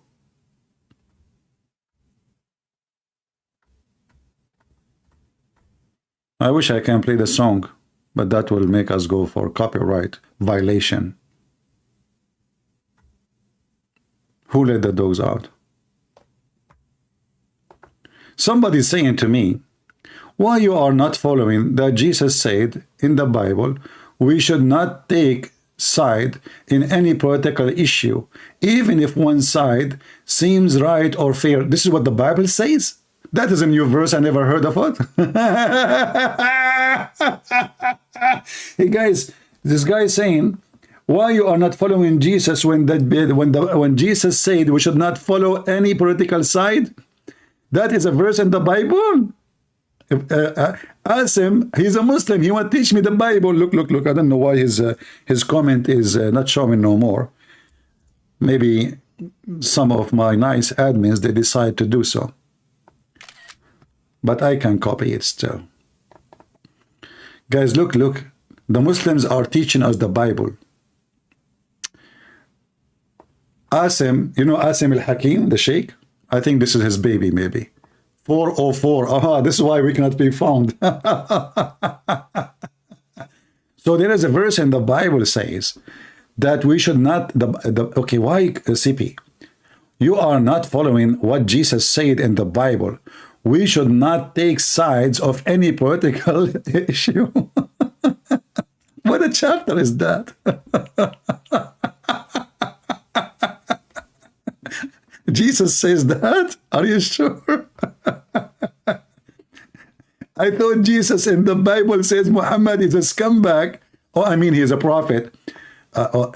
B: I wish I can play the song, but that will make us go for copyright violation. Who let the dogs out? Somebody saying to me, why you are not following that Jesus said in the Bible, we should not take side in any political issue, even if one side seems right or fair. This is what the Bible says. That is a new verse I never heard of it. Hey guys, this guy is saying, why you are not following Jesus when Jesus said we should not follow any political side? That is a verse in the Bible. Ask him, he's a Muslim, he want to teach me the Bible. Look, I don't know why his comment is not showing no more. Maybe some of my nice admins, they decide to do so. But I can copy it still. Guys, look, the Muslims are teaching us the Bible. Asim, you know Asim al-Hakim, the Sheikh? I think this is his baby, maybe. 404. Aha, this is why we cannot be found. So there is a verse in the Bible says that we should not, okay, why CP? You are not following what Jesus said in the Bible. We should not take sides of any political issue. What a chapter is that? Jesus says that? Are you sure? I thought Jesus in the Bible says Muhammad is a scumbag. Oh, I mean, he's a prophet.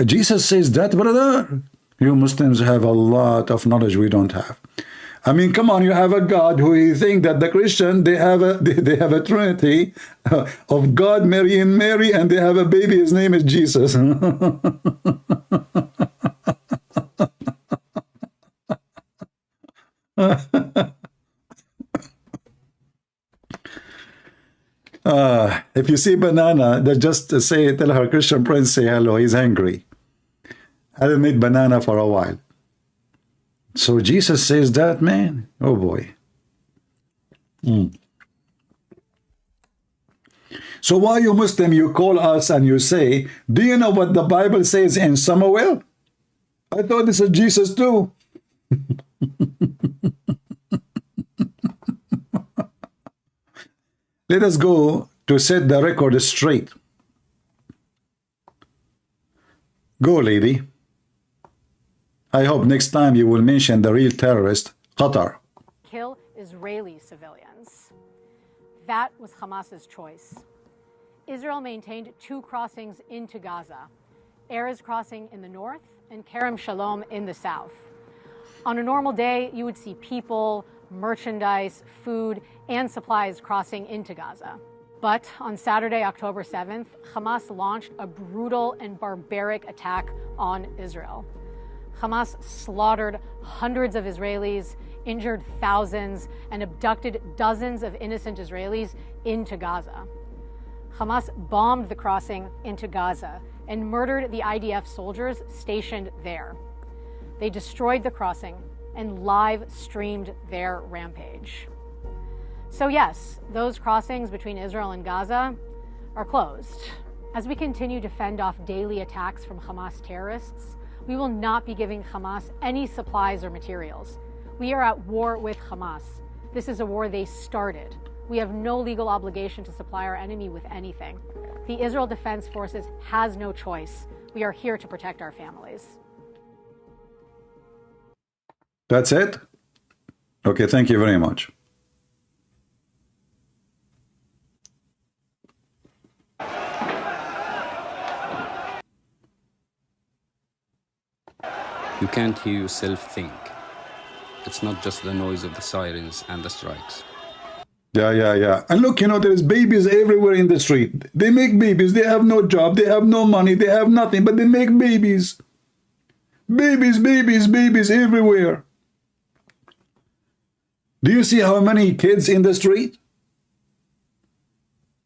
B: Jesus says that, brother. You Muslims have a lot of knowledge we don't have. I mean, come on, you have a God who you think that the Christian, they have a trinity of God, Mary and Mary, and they have a baby, his name is Jesus. If you see Banana, just say, tell her Christian friend, say hello, he's angry. I haven't made Banana for a while. So Jesus says that, man. Oh boy. So why you Muslim, you call us and you say, do you know what the Bible says in Samuel? I thought this is Jesus too. Let us go to set the record straight. Go, lady. I hope next time you will mention the real terrorist, Qatar.
I: Kill Israeli civilians. That was Hamas's choice. Israel maintained two crossings into Gaza, Erez crossing in the north and Kerem Shalom in the south. On a normal day, you would see people, merchandise, food, and supplies crossing into Gaza. But on Saturday, October 7th, Hamas launched a brutal and barbaric attack on Israel. Hamas slaughtered hundreds of Israelis, injured thousands, and abducted dozens of innocent Israelis into Gaza. Hamas bombed the crossing into Gaza and murdered the IDF soldiers stationed there. They destroyed the crossing and live streamed their rampage. So yes, those crossings between Israel and Gaza are closed. As we continue to fend off daily attacks from Hamas terrorists, we will not be giving Hamas any supplies or materials. We are at war with Hamas. This is a war they started. We have no legal obligation to supply our enemy with anything. The Israel Defense Forces has no choice. We are here to protect our families.
B: That's it? Okay, thank you very much.
J: You can't hear yourself think. It's not just the noise of the sirens and the strikes.
B: Yeah. And look, you know, there's babies everywhere in the street. They make babies. They have no job. They have no money. They have nothing, but they make babies. Babies everywhere. Do you see how many kids in the street?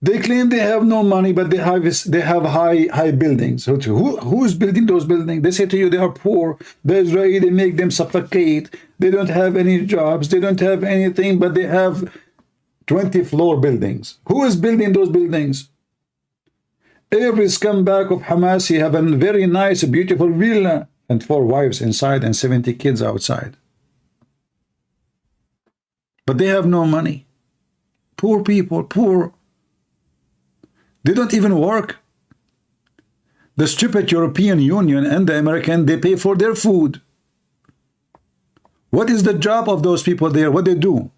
B: They claim they have no money, but they have high buildings. So who's building those buildings? They say to you they are poor. The Israeli, they make them suffocate. They don't have any jobs. They don't have anything, but they have 20-floor buildings. Who is building those buildings? Every scumbag of Hamas, he have a very nice, beautiful villa and 4 wives inside and 70 kids outside. But they have no money. Poor people, poor. They don't even work. The stupid European Union and the American, they pay for their food. What is the job of those people there? What they do?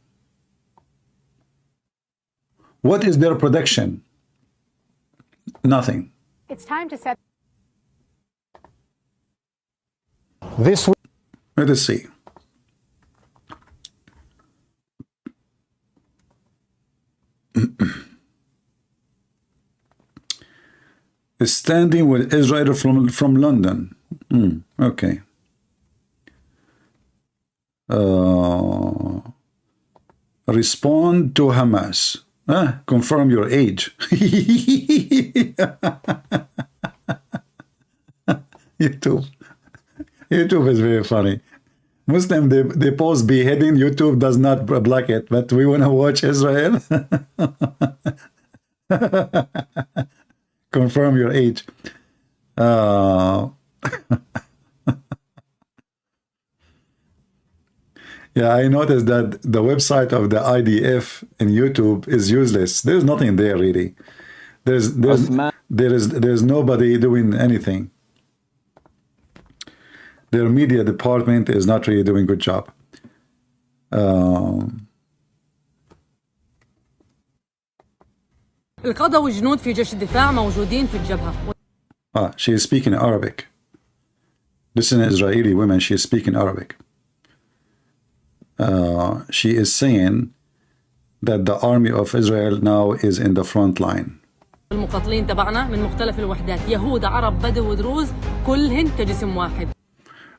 B: What is their production? Nothing.
I: It's time to set
G: This week,
B: Let us see. Standing with Israel from London. Okay. Respond to Hamas. Confirm your age. YouTube is very funny. Muslim, they post beheading. YouTube does not block it, but we want to watch Israel. Confirm your age. Yeah, I noticed that the website of the IDF in YouTube is useless. There's nothing there really. There's nobody doing anything. Their media department is not really doing a good job.
K: القادة والجنود في جيش الدفاع موجودين في الجبهة.
B: She is speaking Arabic. This is an Israeli woman. She is speaking Arabic. She is saying that the army of Israel now is in the front line.
K: المقاتلين تبعنا من مختلف الوحدات، يهود، عرب، بدو ودروز، كلهن كجسم واحد.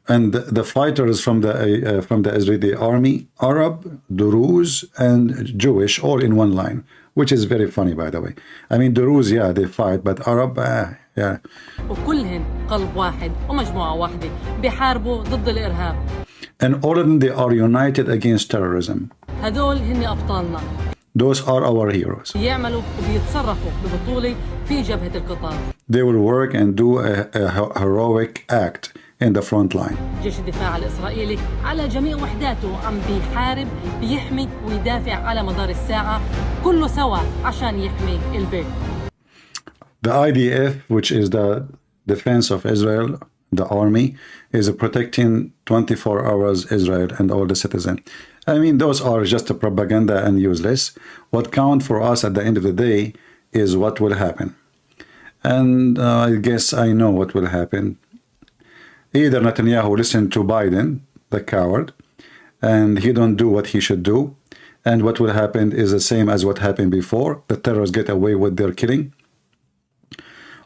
B: And the fighters from the Israeli army, Arab, Druze, and Jewish, all in one line, which is very funny, by the way. I mean, Druze, yeah, they fight, but Arab, yeah.
K: وكلهن قلب واحد ومجموعة واحدة بيحاربوا ضد الإرهاب.
B: And all of them, they are united against terrorism.
K: هذول هن أبطالنا.
B: Those are our heroes.
K: يعملوا وبيتصرفوا ببطولة في جبهة القطار.
B: They will work and do a heroic act in the front line.
K: جيش الدفاع الإسرائيلي على جميع وحداته عم بيحارب بيحمي ويدافع على مدار الساعة كله سوا عشان يحمي البيت.
B: The IDF, which is the defense of Israel, the army, is protecting 24 hours Israel and all the citizens. I mean, those are just a propaganda and useless. What counts for us at the end of the day is what will happen. And I guess I know what will happen. Either Netanyahu listened to Biden, the coward, and he don't do what he should do. And what will happen is the same as what happened before. The terrorists get away with their killing.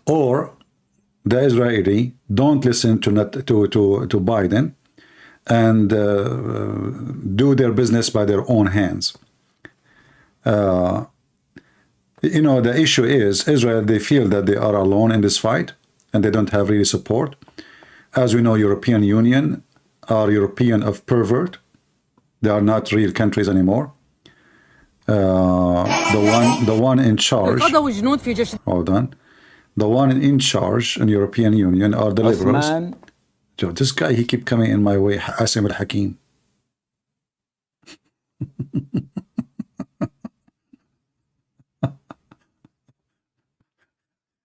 B: Or the Israeli don't listen to Biden and do their business by their own hands. You know, the issue is Israel, they feel that they are alone in this fight and they don't have really support. As we know, European Union are European of pervert. They are not real countries anymore. The one in charge, hold on. The one in charge in European Union are the liberals. Joe, this guy, he keep coming in my way. Asim al-Hakim.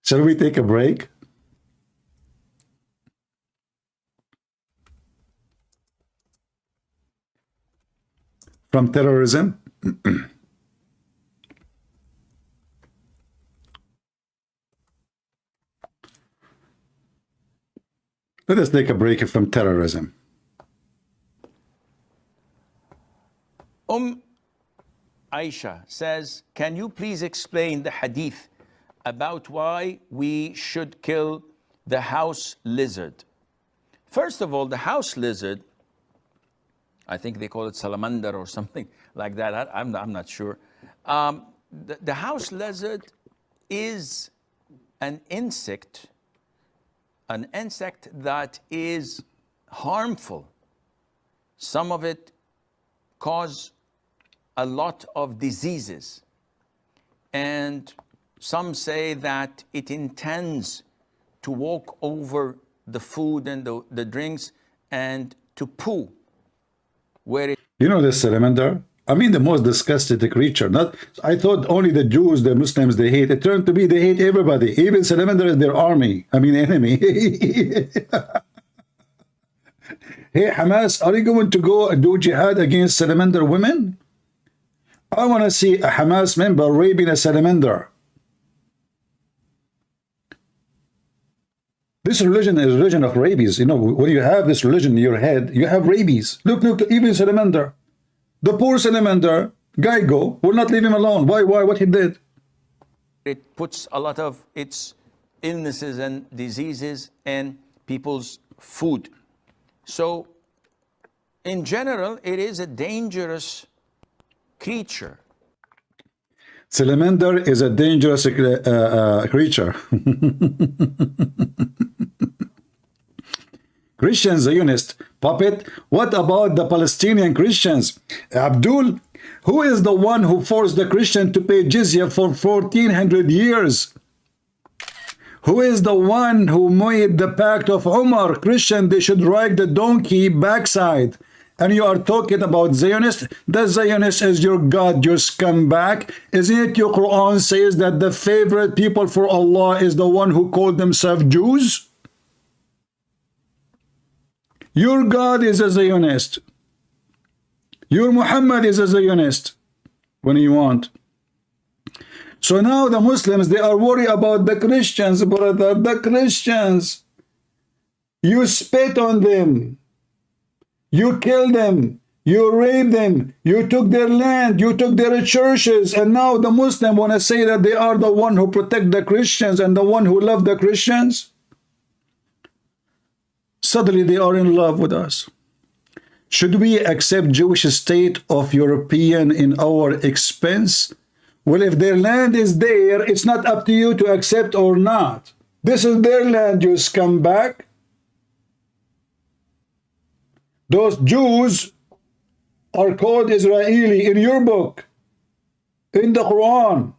B: Shall we take a break? From terrorism? Let us take a break from terrorism.
L: Aisha says, can you please explain the hadith about why we should kill the house lizard? First of all, the house lizard, I think they call it salamander or something like that. I'm not sure. The house lizard is an insect that is harmful. Some of it cause a lot of diseases. And some say that it intends to walk over the food and the drinks and to poo where it...
B: You know this salamander? I mean, the most disgusting creature. Not, I thought only the Jews, the Muslims, they hate. It turned to be they hate everybody. Even salamander is their army. I mean, enemy. Hey, Hamas, are you going to go and do jihad against salamander women? I want to see a Hamas member raping a salamander. This religion is a religion of rabies. You know, when you have this religion in your head, you have rabies. Look, even Salamander. The poor Salamander, Geigo, will not leave him alone. Why? What he did?
L: It puts a lot of its illnesses and diseases in people's food. So, in general, it is a dangerous creature.
B: Salamander is a dangerous creature. Christian Zionist puppet. What about the Palestinian Christians? Abdul, who is the one who forced the Christian to pay jizya for 1400 years? Who is the one who made the pact of Umar? Christian, they should ride the donkey backside. And you are talking about Zionist? The Zionist is your God, your scumbag. Isn't it your Quran says that the favorite people for Allah is the one who called themselves Jews? Your God is a Zionist. Your Muhammad is a Zionist when you want. So now the Muslims, they are worried about the Christians, brother. The Christians. You spit on them. You killed them. You raped them. You took their land. You took their churches. And now the Muslims want to say that they are the one who protect the Christians and the one who love the Christians. Suddenly they are in love with us. Should we accept Jewish state of European in our expense? Well, if their land is there, it's not up to you to accept or not. This is their land, you scumbag. Those Jews are called Israeli in your book, in the Quran.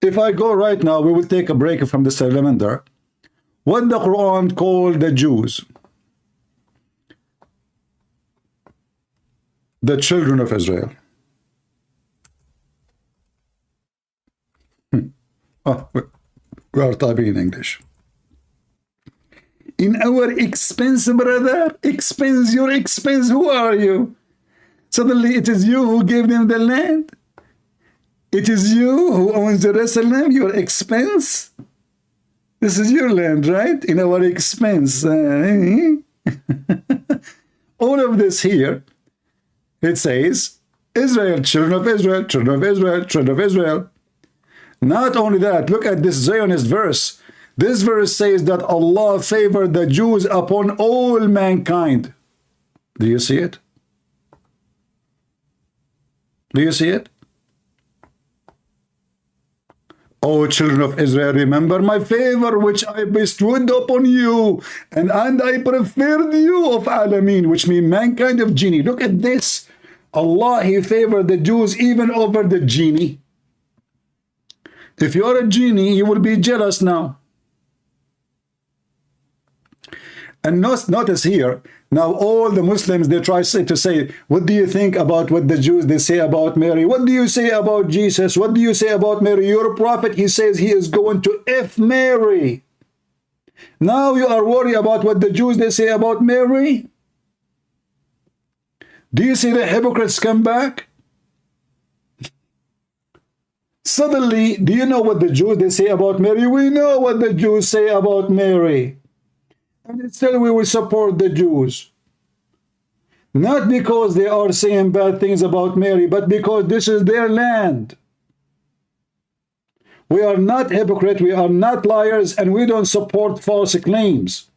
B: If I go right now, we will take a break from the Salamander. What the Quran called the Jews? The children of Israel. Oh, we are typing in English. In our expense, brother, expense, your expense, who are you? Suddenly it is you who gave them the land. It is you who owns Jerusalem, your expense. This is your land, right? In our expense. All of this here, it says, Israel, children of Israel, children of Israel, children of Israel. Not only that, look at this Zionist verse. This verse says that Allah favored the Jews upon all mankind. Do you see it? Do you see it? O children of Israel, remember my favor which I bestowed upon you, and I preferred you of Alameen, which means mankind of genie. Look at this. Allah, He favored the Jews even over the genie. If you are a genie, you will be jealous now. And notice here, now all the Muslims, they try to say, what do you think about what the Jews, they say about Mary? What do you say about Jesus? What do you say about Mary? Your prophet, he says he is going to F Mary. Now you are worried about what the Jews, they say about Mary? Do you see the hypocrites come back? Suddenly, do you know what the Jews, they say about Mary? We know what the Jews say about Mary. And still we will support the Jews. Not because they are saying bad things about Mary, but because this is their land. We are not hypocrites, we are not liars, and we don't support false claims.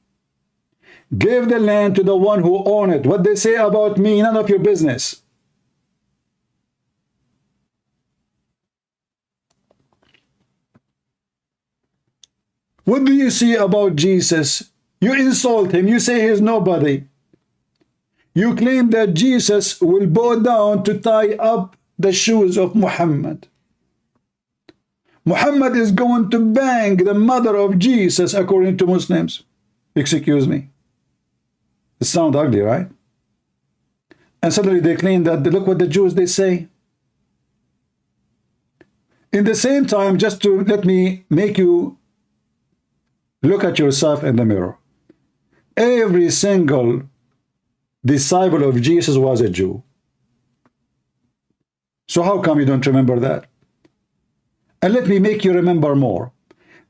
B: Give the land to the one who owns it. What they say about me, none of your business. What do you see about Jesus? You insult him. You say he is nobody. You claim that Jesus will bow down to tie up the shoes of Muhammad. Muhammad is going to bang the mother of Jesus according to Muslims. Excuse me. It sounds ugly, right? And suddenly they claim that, look what the Jews, they say. In the same time, just to let me make you look at yourself in the mirror. Every single disciple of Jesus was a Jew. So how come you don't remember that? And let me make you remember more.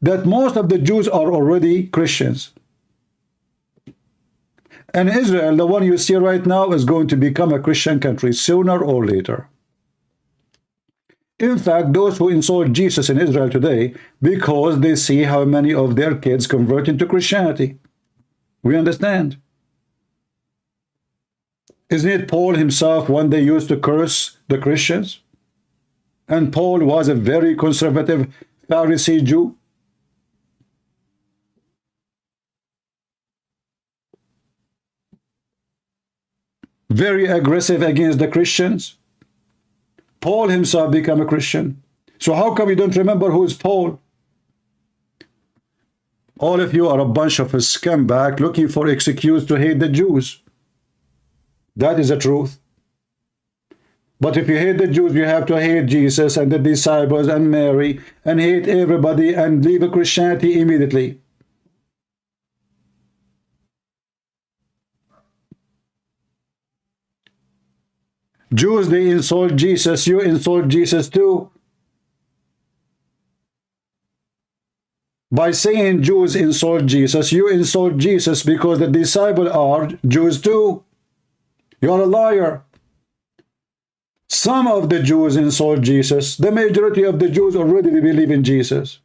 B: that most of the Jews are already Christians. And Israel, the one you see right now, is going to become a Christian country sooner or later. In fact, those who insult Jesus in Israel today, because they see how many of their kids convert into Christianity. We understand. Isn't it Paul himself one day used to curse the Christians? And Paul was a very conservative Pharisee Jew. Very aggressive against the Christians. Paul himself became a Christian. So how come you don't remember who is Paul? All of you are a bunch of scumbags looking for excuse to hate the Jews. That is the truth. But if you hate the Jews, you have to hate Jesus and the disciples and Mary and hate everybody and leave Christianity immediately. Jews, they insult Jesus. You insult Jesus too. By saying Jews insult Jesus, you insult Jesus because the disciples are Jews too. You are a liar. Some of the Jews insult Jesus. The majority of the Jews already believe in Jesus.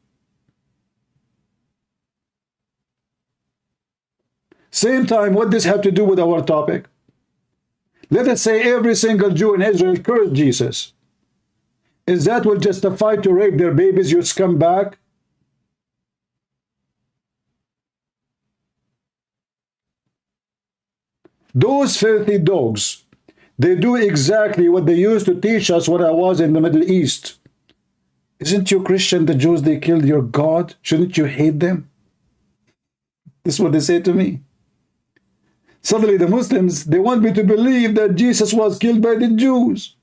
B: Same time, what does this have to do with our topic? Let us say every single Jew in Israel cursed Jesus. Is that will justify to rape their babies, you scumbag? Those filthy dogs, they do exactly what they used to teach us when I was in the Middle East. Isn't you Christian, the Jews, they killed your God? Shouldn't you hate them? This is what they say to me. Suddenly the Muslims, they want me to believe that Jesus was killed by the Jews.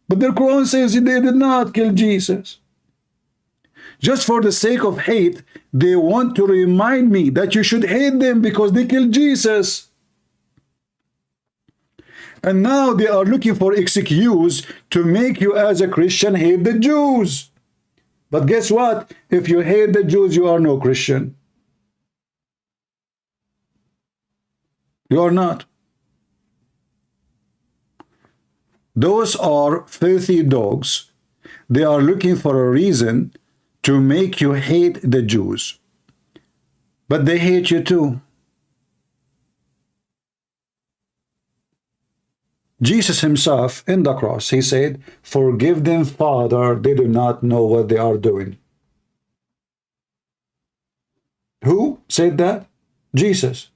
B: But the Quran says they did not kill Jesus. Just for the sake of hate, they want to remind me that you should hate them because they killed Jesus. And now they are looking for excuse to make you as a Christian hate the Jews. But guess what? If you hate the Jews, you are no Christian. You are not. Those are filthy dogs. They are looking for a reason to make you hate the Jews. But they hate you too. Jesus himself in the cross, he said, "Forgive them, Father, they do not know what they are doing." Who said that? Jesus.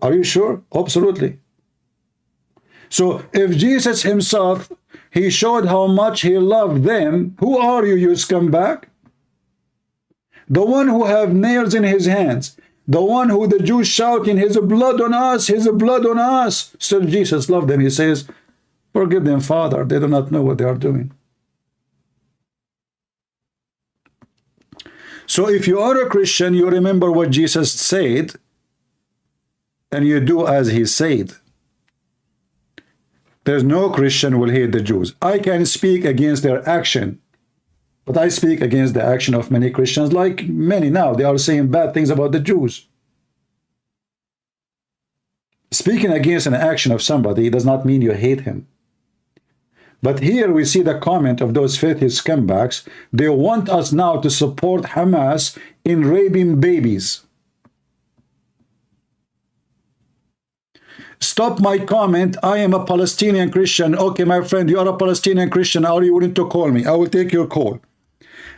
B: Are you sure? Absolutely. So if Jesus himself, he showed how much he loved them, who are you, you scumbag? The one who have nails in his hands, the one who the Jews shouting, his blood on us, his blood on us. Still Jesus loved them. He says, "Forgive them, Father, they do not know what they are doing." So if you are a Christian, you remember what Jesus said, and you do as he said. There's no Christian will hate the Jews. I can speak against their action, but I speak against the action of many Christians, like many now. They are saying bad things about the Jews. Speaking against an action of somebody does not mean you hate him. But here we see the comment of those filthy scumbags. They want us now to support Hamas in raping babies. Stop my comment. I am a Palestinian Christian. Okay, my friend, you are a Palestinian Christian. Are you willing to call me? I will take your call.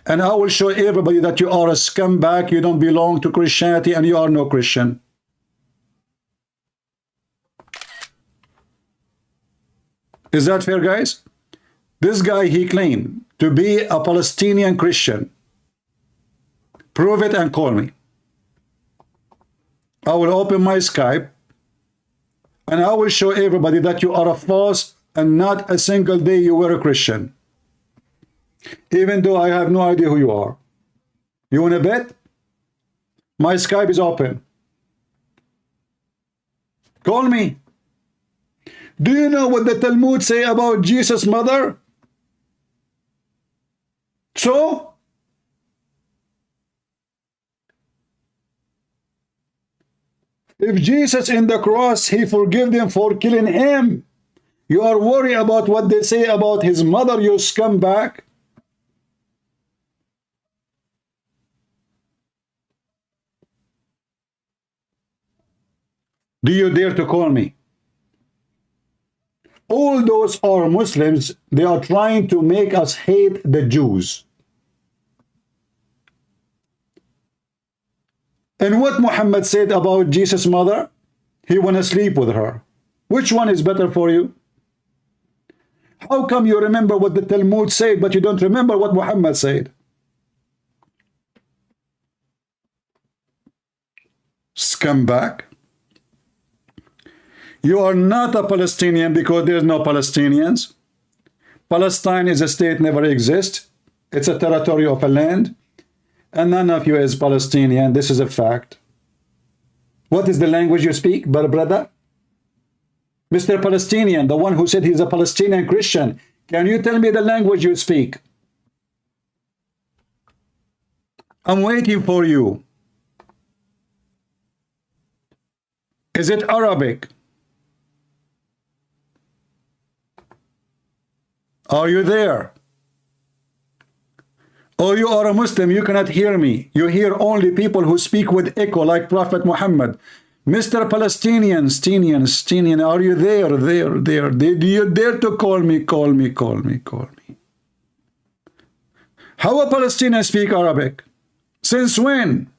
B: And I will show everybody that you are a scumbag. You don't belong to Christianity and you are no Christian. Is that fair, guys? This guy, he claimed to be a Palestinian Christian. Prove it and call me. I will open my Skype and I will show everybody that you are a false and not a single day you were a Christian. Even though I have no idea who you are. You want to bet? My Skype is open. Call me. Do you know what the Talmud say about Jesus' mother? So if Jesus in the cross, he forgave them for killing him, you are worried about what they say about his mother, you scumbag. Do you dare to call me? All those are Muslims. They are trying to make us hate the Jews. And what Muhammad said about Jesus' mother? He want to sleep with her. Which one is better for you? How come you remember what the Talmud said, but you don't remember what Muhammad said? Scumbag. You are not a Palestinian because there's no Palestinians. Palestine is a state, never exists. It's a territory of a land. And none of you is Palestinian. This is a fact. What is the language you speak, brother? Mr. Palestinian, the one who said he's a Palestinian Christian, can you tell me the language you speak? I'm waiting for you. Is it Arabic? Are you there? Oh, you are a Muslim, you cannot hear me. You hear only people who speak with echo like Prophet Muhammad. Mr. Palestinians, are you there? Did you dare to call me? How a Palestinian speak Arabic? Since when?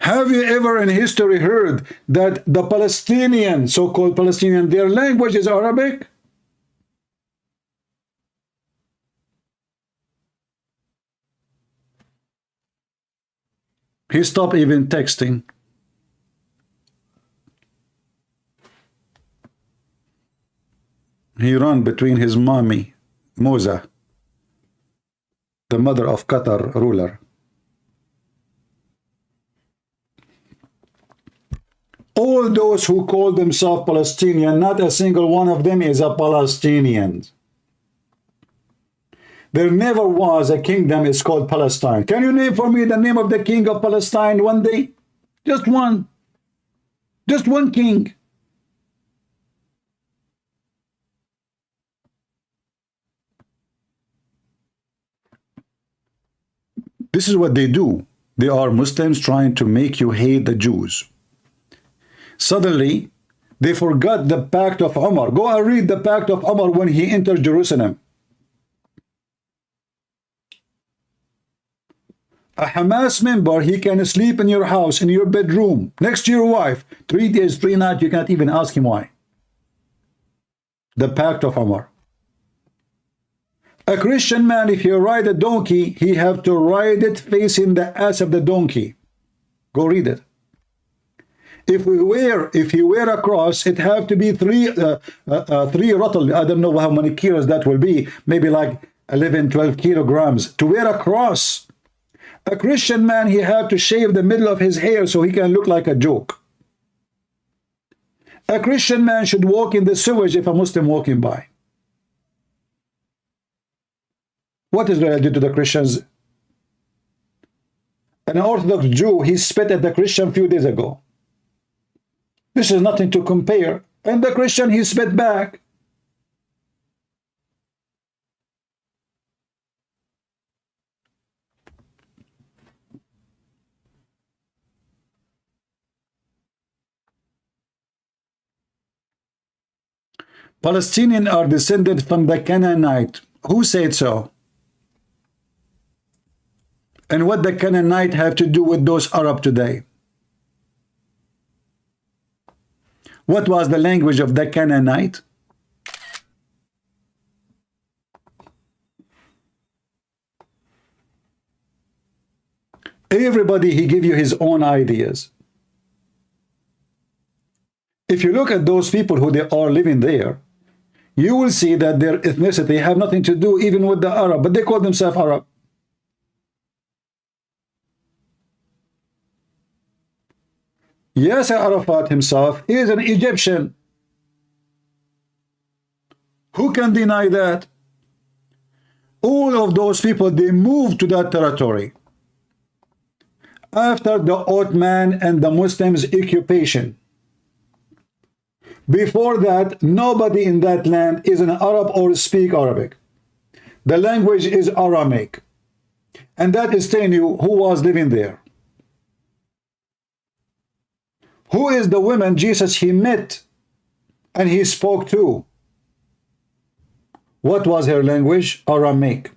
B: Have you ever in history heard that the Palestinian, so-called Palestinian, their language is Arabic? He stopped even texting. He ran between his mommy, Moza, the mother of Qatar ruler. All those who call themselves Palestinian, not a single one of them is a Palestinian. There never was a kingdom is called Palestine. Can you name for me the name of the king of Palestine one day? Just one. Just one king. This is what they do. They are Muslims trying to make you hate the Jews. Suddenly, they forgot the Pact of Umar. Go and read the Pact of Umar when he entered Jerusalem. A Hamas member, he can sleep in your house, in your bedroom, next to your wife. 3 days, 3 nights, you can't even ask him why. The Pact of Umar. A Christian man, if he ride a donkey, he have to ride it facing the ass of the donkey. Go read it. If he wear a cross, it have to be three rattle. I don't know how many kilos that will be. Maybe like 11, 12 kilograms to wear a cross. A Christian man, he have to shave the middle of his hair so he can look like a joke. A Christian man should walk in the sewage if a Muslim walking by. What is related to the Christians? An Orthodox Jew, he spit at the Christian a few days ago. This is nothing to compare. And the Christian, he spit back. Palestinians are descended from the Canaanite. Who said so? And what the Canaanite have to do with those Arab today? What was the language of the Canaanite? Everybody, he give you his own ideas. If you look at those people who they are living there, you will see that their ethnicity have nothing to do even with the Arab, but they call themselves Arab. Yasser Arafat himself is an Egyptian. Who can deny that? All of those people, they moved to that territory after the Ottoman and the Muslims' occupation. Before that, nobody in that land is an Arab or speak Arabic. The language is Aramaic. And that is telling you who was living there. Who is the woman Jesus he met and he spoke to? What was her language? Aramaic.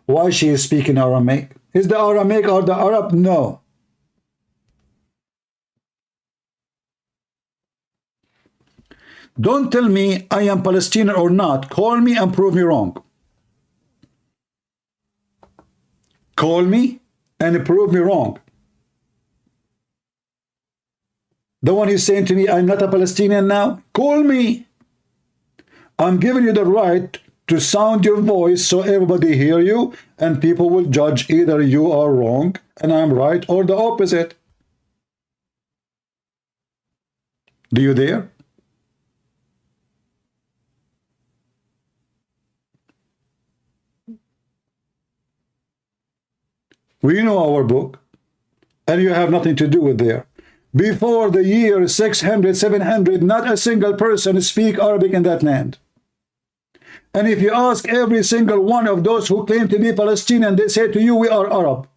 B: Why she is speaking Aramaic? Is the Aramaic or the Arab? No. Don't tell me I am Palestinian or not. Call me and prove me wrong. Call me and prove me wrong. The one who's saying to me, I'm not a Palestinian now, call me. I'm giving you the right to sound your voice so everybody hear you and people will judge either you are wrong and I'm right or the opposite. Do you dare? We know our book and you have nothing to do with there. Before the year 600, 700, not a single person speak Arabic in that land. And if you ask every single one of those who claim to be Palestinian, they say to you, we are Arab.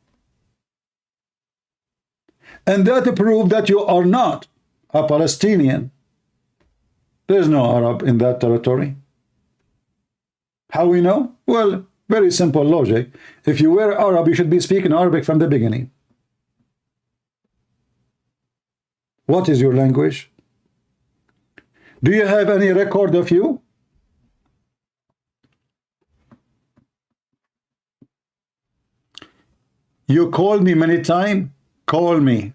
B: And that proves that you are not a Palestinian. There's no Arab in that territory. How we know? Well, very simple logic. If you were Arab, you should be speaking Arabic from the beginning. What is your language? Do you have any record of you? You called me many times. Call me.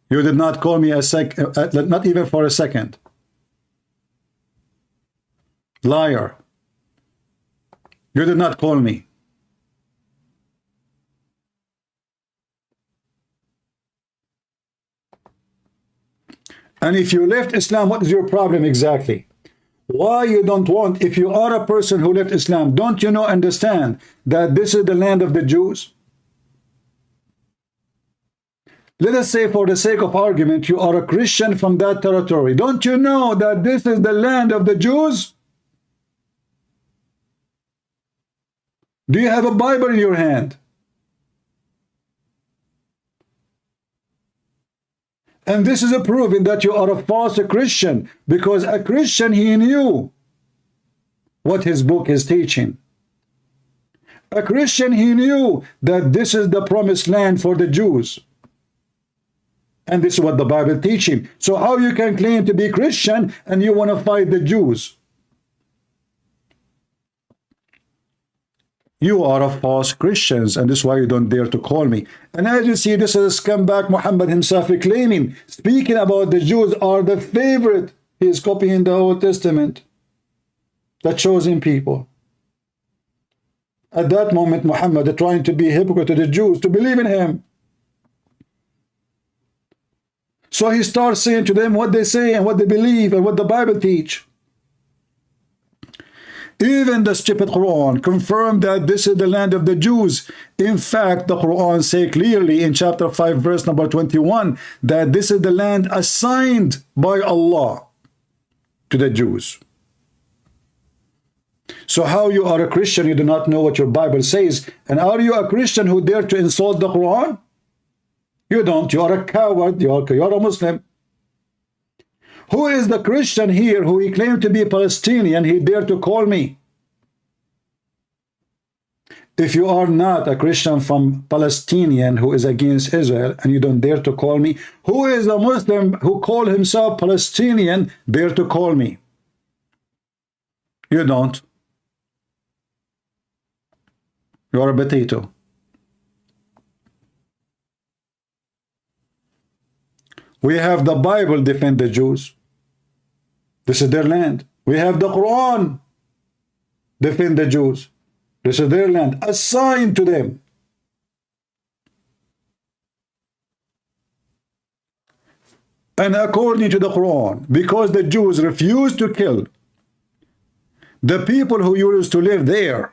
B: You did not call me not even for a second. Liar. You did not call me. And if you left Islam, what is your problem exactly? Why you don't want, if you are a person who left Islam, don't you know, understand that this is the land of the Jews? Let us say, for the sake of argument, you are a Christian from that territory. Don't you know that this is the land of the Jews? Do you have a Bible in your hand? And this is a proving that you are a false Christian, because a Christian, he knew what his book is teaching. A Christian, he knew that this is the promised land for the Jews. And this is what the Bible teaching. So how you can claim to be Christian and you want to fight the Jews? You are a false Christians, and this is why you don't dare to call me. And as you see, this is a scumbag Muhammad himself claiming, speaking about the Jews are the favorite. He is copying the Old Testament, the chosen people. At that moment, Muhammad trying to be a hypocrite to the Jews, to believe in him. So he starts saying to them what they say and what they believe and what the Bible teach. Even the stupid Quran confirmed that this is the land of the Jews. In fact, the Quran say clearly in chapter 5, verse number 21, that this is the land assigned by Allah to the Jews. So how you are a Christian, you do not know what your Bible says, and are you a Christian who dare to insult the Quran? You don't. You are a coward. You are a Muslim. Who is the Christian here who he claimed to be Palestinian? He dared to call me. If you are not a Christian from Palestinian who is against Israel and you don't dare to call me, who is a Muslim who call himself Palestinian dare to call me? You don't. You are a potato. We have the Bible defend the Jews. This is their land. We have the Quran defend the Jews. This is their land, assigned to them. And according to the Quran, because the Jews refused to kill The people who used to live there,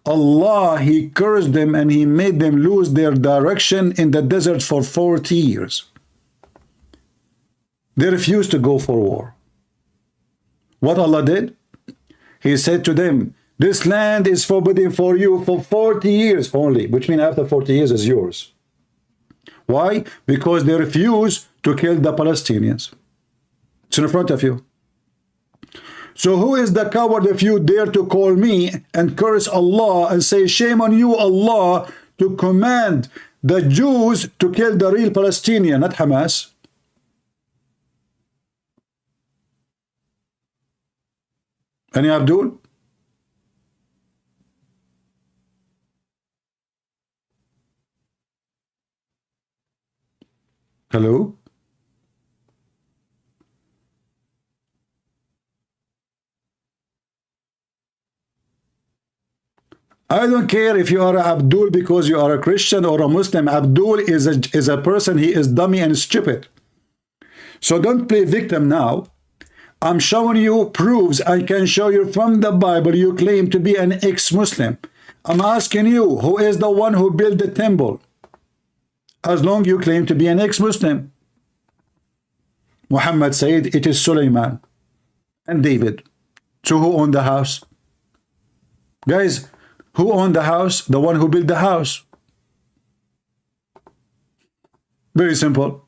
B: Allah, He cursed them and He made them lose their direction in the desert for 40 years. They refused to go for war. What Allah did? He said to them, this land is forbidden for you for 40 years only, which means after 40 years is yours. Why? Because they refuse to kill the Palestinians. It's in front of you. So who is the coward if you dare to call me and curse Allah and say, shame on you, Allah, to command the Jews to kill the real Palestinian, not Hamas? Any Abdul? Hello? I don't care if you are Abdul because you are a Christian or a Muslim. Abdul is a person, he is dummy and stupid. So don't play victim now. I'm showing you proofs. I can show you from the Bible you claim to be an ex-Muslim. I'm asking you, who is the one who built the temple? As long you claim to be an ex-Muslim. Muhammad said it is Sulaiman and David. So who owned the house? Guys, who owned the house? The one who built the house. Very simple.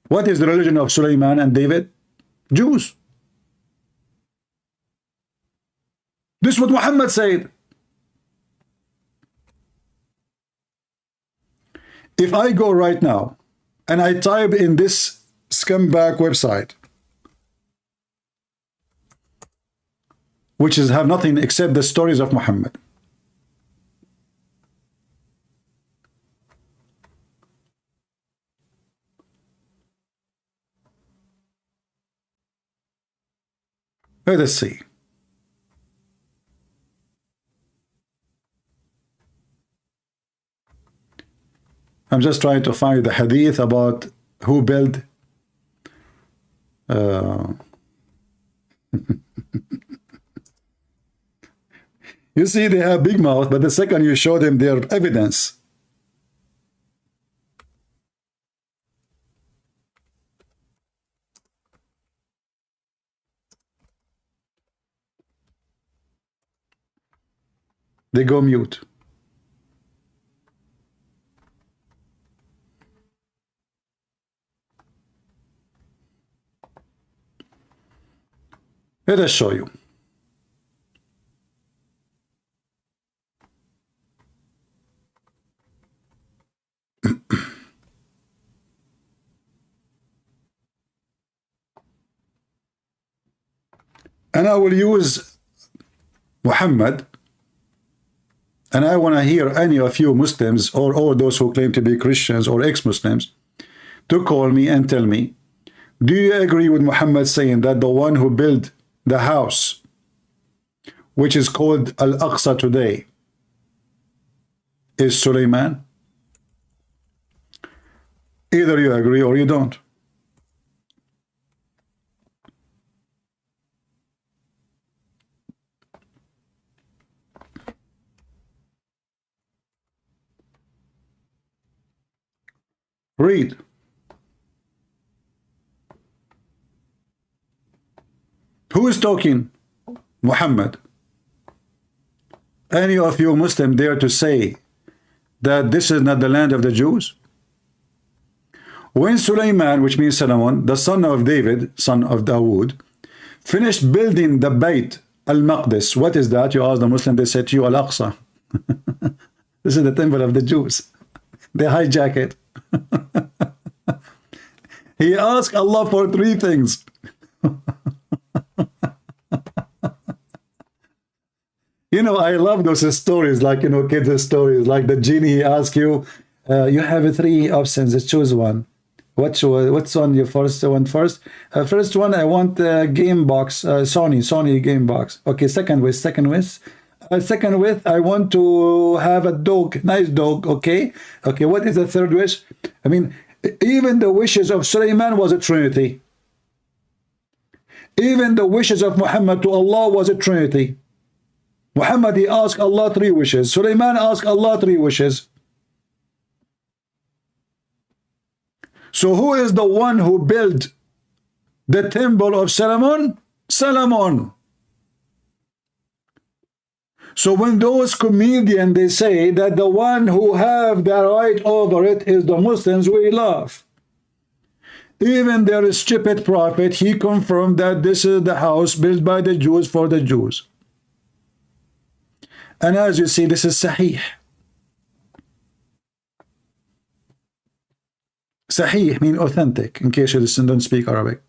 B: What is the religion of Sulaiman and David? Jews. This is what Muhammad said. If I go right now and I type in this scumbag website, which is have nothing except the stories of Muhammad, let us see. I'm just trying to find the hadith about who built you see, they have big mouth, but the second you show them their evidence, they go mute. Let us show you. And I will use Muhammad, and I want to hear any of you Muslims or all those who claim to be Christians or ex-Muslims to call me and tell me, do you agree with Muhammad saying that the one who built the house, which is called Al-Aqsa today, is Sulaiman? Either you agree or you don't. Read. Who is talking? Muhammad. Any of you Muslim dare to say that this is not the land of the Jews? When Sulaiman, which means Solomon, the son of David, son of Dawood, finished building the Bayt al-Maqdis, what is that? You ask the Muslim, they say to you, Al-Aqsa. This is the temple of the Jews. They hijack it. He asked Allah for three things. You know, I love those stories, like, you know, kids' stories, like the genie, he asks you, you have three options, choose one. What's on your first one first? First one, I want game box, Sony game box. Okay, second wish. Second, I want to have a dog, nice dog. Okay, what is the third wish? I mean, even the wishes of Sulaiman was a trinity. Even the wishes of Muhammad to Allah was a trinity. Muhammad, he asked Allah 3 wishes. Sulaiman asked Allah 3 wishes. So who is the one who built the temple of Solomon? Solomon. So when those comedians, they say that the one who have the right over it is the Muslims, we laugh. Even their stupid prophet, he confirmed that this is the house built by the Jews for the Jews. And as you see, this is Sahih. Sahih means authentic, in case you don't speak Arabic.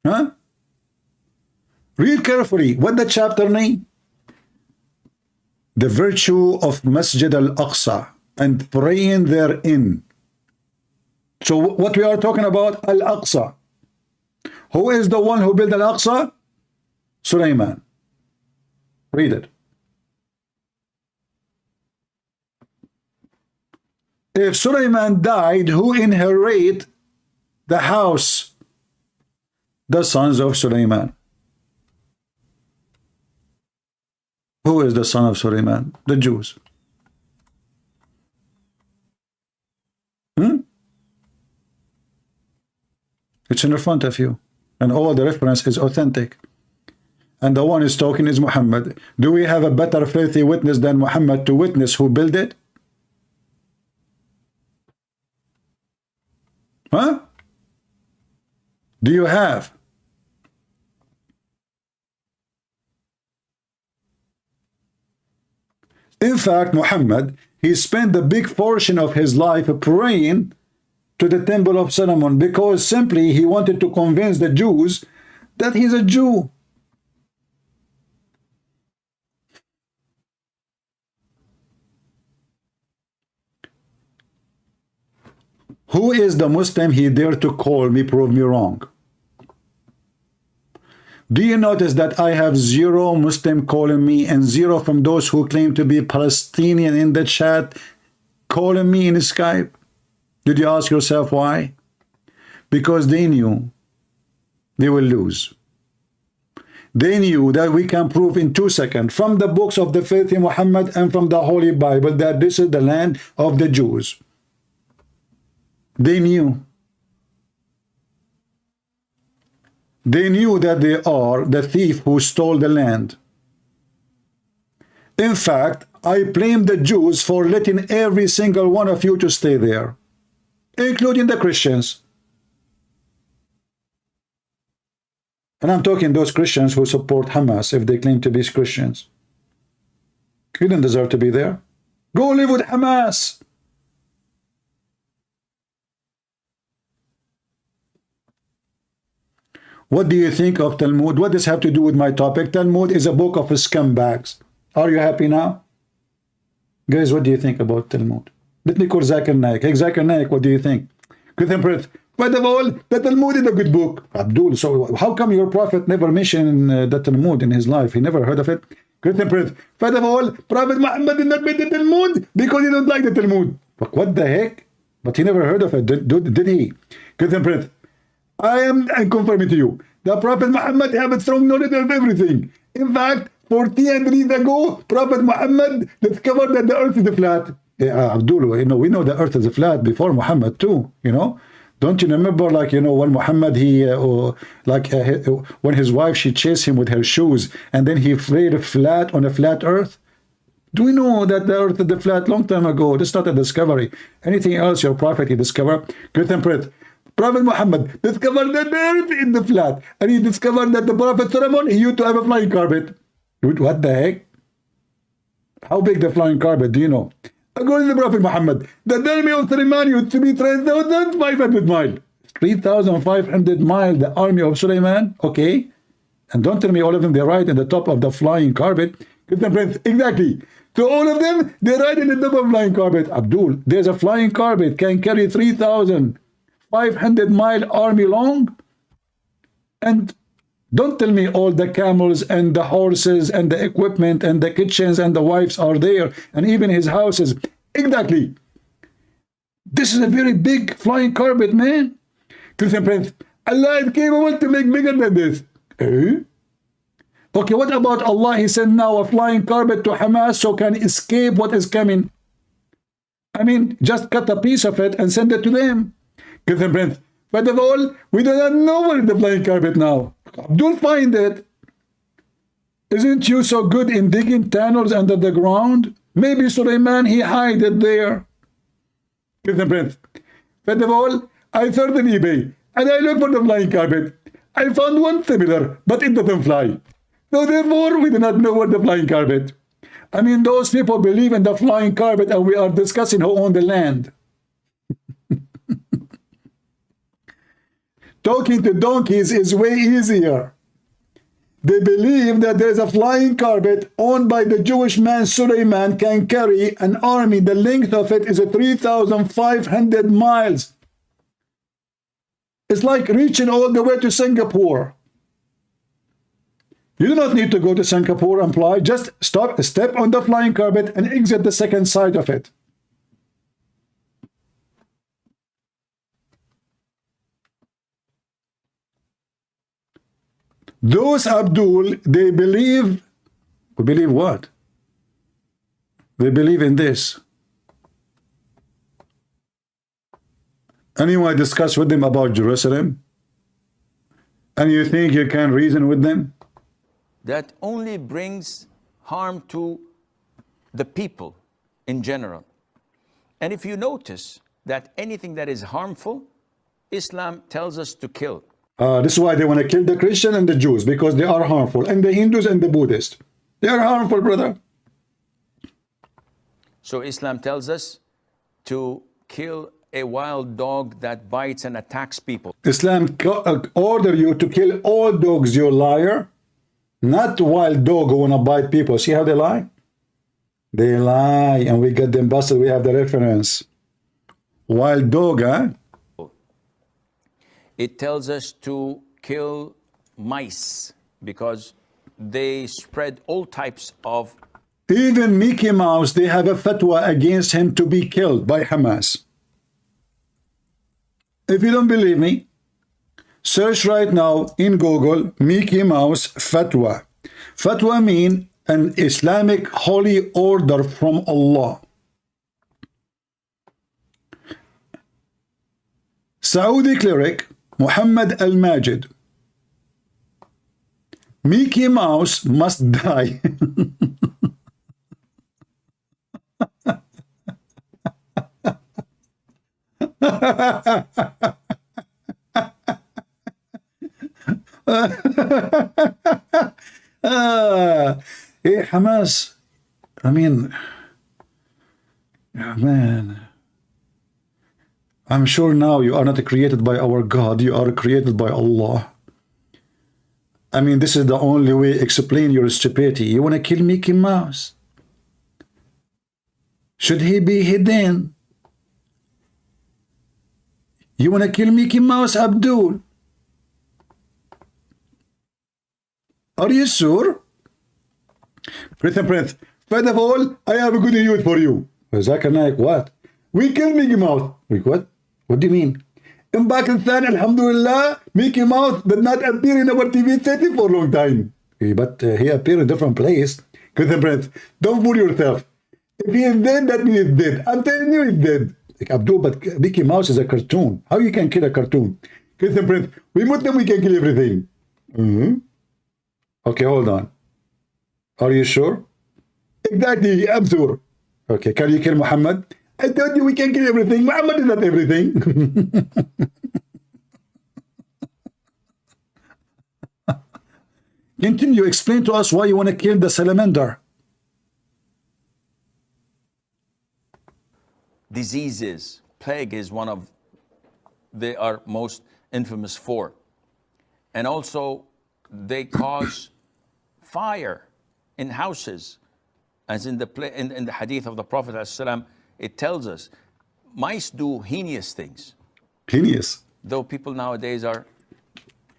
B: Huh? Read carefully. What the chapter name? The virtue of Masjid al-Aqsa and praying therein. So what we are talking about, Al-Aqsa. Who is the one who built Al-Aqsa? Sulaiman. Read it. If Sulaiman died, who inherit the house? The sons of Sulaiman. Who is the son of Sulaiman? The Jews. It's in front of you. And all the reference is authentic. And the one is talking is Muhammad. Do we have a better faithful witness than Muhammad to witness who built it? Huh? Do you have? In fact, Muhammad, he spent a big portion of his life praying to the Temple of Solomon because simply he wanted to convince the Jews that he's a Jew. Who is the Muslim he dared to call me, prove me wrong? Do you notice that I have 0 Muslim calling me and 0 from those who claim to be Palestinian in the chat calling me in Skype? Did you ask yourself why? Because they knew they will lose. They knew that we can prove in 2 seconds from the books of the faith in Muhammad and from the Holy Bible that this is the land of the Jews. They knew. They knew that they are the thief who stole the land. In fact, I blame the Jews for letting every single one of you to stay there, including the Christians. And I'm talking those Christians who support Hamas if they claim to be Christians. You didn't deserve to be there. Go live with Hamas. What do you think of Talmud? What does this have to do with my topic? Talmud is a book of scumbags. Are you happy now? Guys, what do you think about Talmud? Let me call Zakir Naik. Hey, Zakir Naik, what do you think? First of all, the Talmud is a good book. Abdul, so how come your prophet never mentioned the Talmud in his life? He never heard of it? First of all, Prophet Muhammad did not make the Talmud because he don't like the Talmud. But what the heck? But he never heard of it, did he? I am confirming to you, the Prophet Muhammad have a strong knowledge of everything. In fact, 1400 years ago, Prophet Muhammad discovered that the earth is flat. Abdul, you know, we know the earth is flat before Muhammad too, you know. Don't you remember, like, you know, when Muhammad, when his wife, she chased him with her shoes, and then he laid flat on a flat earth? Do we know that the earth is flat long time ago? That's not a discovery. Anything else your prophet he discovered? Prophet Muhammad discovered that the earth is the flat, and he discovered that the Prophet Solomon, he used to have a flying carpet. What the heck? How big the flying carpet, do you know? According to the Prophet Muhammad, the army of Sulaiman used to be 3,500 miles. 3,500 miles, the army of Sulaiman, okay? And don't tell me all of them, they ride in the top of the flying carpet. Exactly. So all of them, they ride in the top of the flying carpet. Abdul, there's a flying carpet, can carry 3,500-mile army long? And don't tell me all the camels and the horses and the equipment and the kitchens and the wives are there, and even his houses. Exactly. This is a very big flying carpet, man. Christian Prince, Allah is capable to make bigger than this. Eh? Okay, what about Allah? He sent now a flying carpet to Hamas so can escape what is coming. I mean, just cut a piece of it and send it to them. Christian Prince, first of all, we do not know where is the flying carpet now. Don't find it. Isn't you so good in digging tunnels under the ground? Maybe Suleiman, he hide it there. Christian Prince, first of all, I searched on eBay and I looked for the flying carpet. I found one similar, but it doesn't fly. So therefore, we do not know where the flying carpet. I mean, those people believe in the flying carpet and we are discussing who owns the land. Talking to donkeys is way easier. They believe that there is a flying carpet owned by the Jewish man Suleiman can carry an army. The length of it is 3,500 miles. It's like reaching all the way to Singapore. You do not need to go to Singapore and fly. Just step on the flying carpet and exit the second side of it. Those Abdul, they believe what? They believe in this. Anyone discuss with them about Jerusalem? And you think you can reason with them?
L: That only brings harm to the people in general. And if you notice that anything that is harmful, Islam tells us to kill.
B: This is why they want to kill the Christian and the Jews, because they are harmful, and the Hindus and the Buddhists. They are harmful, brother.
L: So Islam tells us to kill a wild dog that bites and attacks people.
B: Islam order you to kill all dogs, you liar. Not wild dog who want to bite people. See how they lie? They lie, and we get them busted. We have the reference. Wild dog, huh?
L: It tells us to kill mice because they spread all types of...
B: Even Mickey Mouse, they have a fatwa against him to be killed by Hamas. If you don't believe me, search right now in Google, Mickey Mouse fatwa. Fatwa means an Islamic holy order from Allah. Saudi cleric Muhammad al-Majid. Mickey Mouse must die. Hey, Hamas. I mean, man. I'm sure now you are not created by our God. You are created by Allah. I mean, this is the only way to explain your stupidity. You want to kill Mickey Mouse? Should he be hidden? You want to kill Mickey Mouse, Abdul? Are you sure? Christian Prince, first of all, I have a good news for you. Zakir Naik, what? We killed Mickey Mouse. Wait, what? What do you mean? In Pakistan, Alhamdulillah, Mickey Mouse did not appear in our TV setting for a long time. But he appeared in a different place. Christian Prince, don't fool yourself. If he is dead, that means he's dead. I'm telling you he's dead. Like, Abdul, but Mickey Mouse is a cartoon. How you can kill a cartoon? Christian Prince, we Muslim, we can kill everything. Okay, hold on. Are you sure? Exactly, I'm sure. Okay, can you kill Muhammad? I told you we can kill everything. Muhammad is not everything. Can you explain to us why you want to kill the salamander?
L: Diseases. Plague is one of they are most infamous for. And also they cause fire in houses. As in the hadith of the Prophet ﷺ, it tells us mice do heinous things.
B: Heinous.
L: Though people nowadays are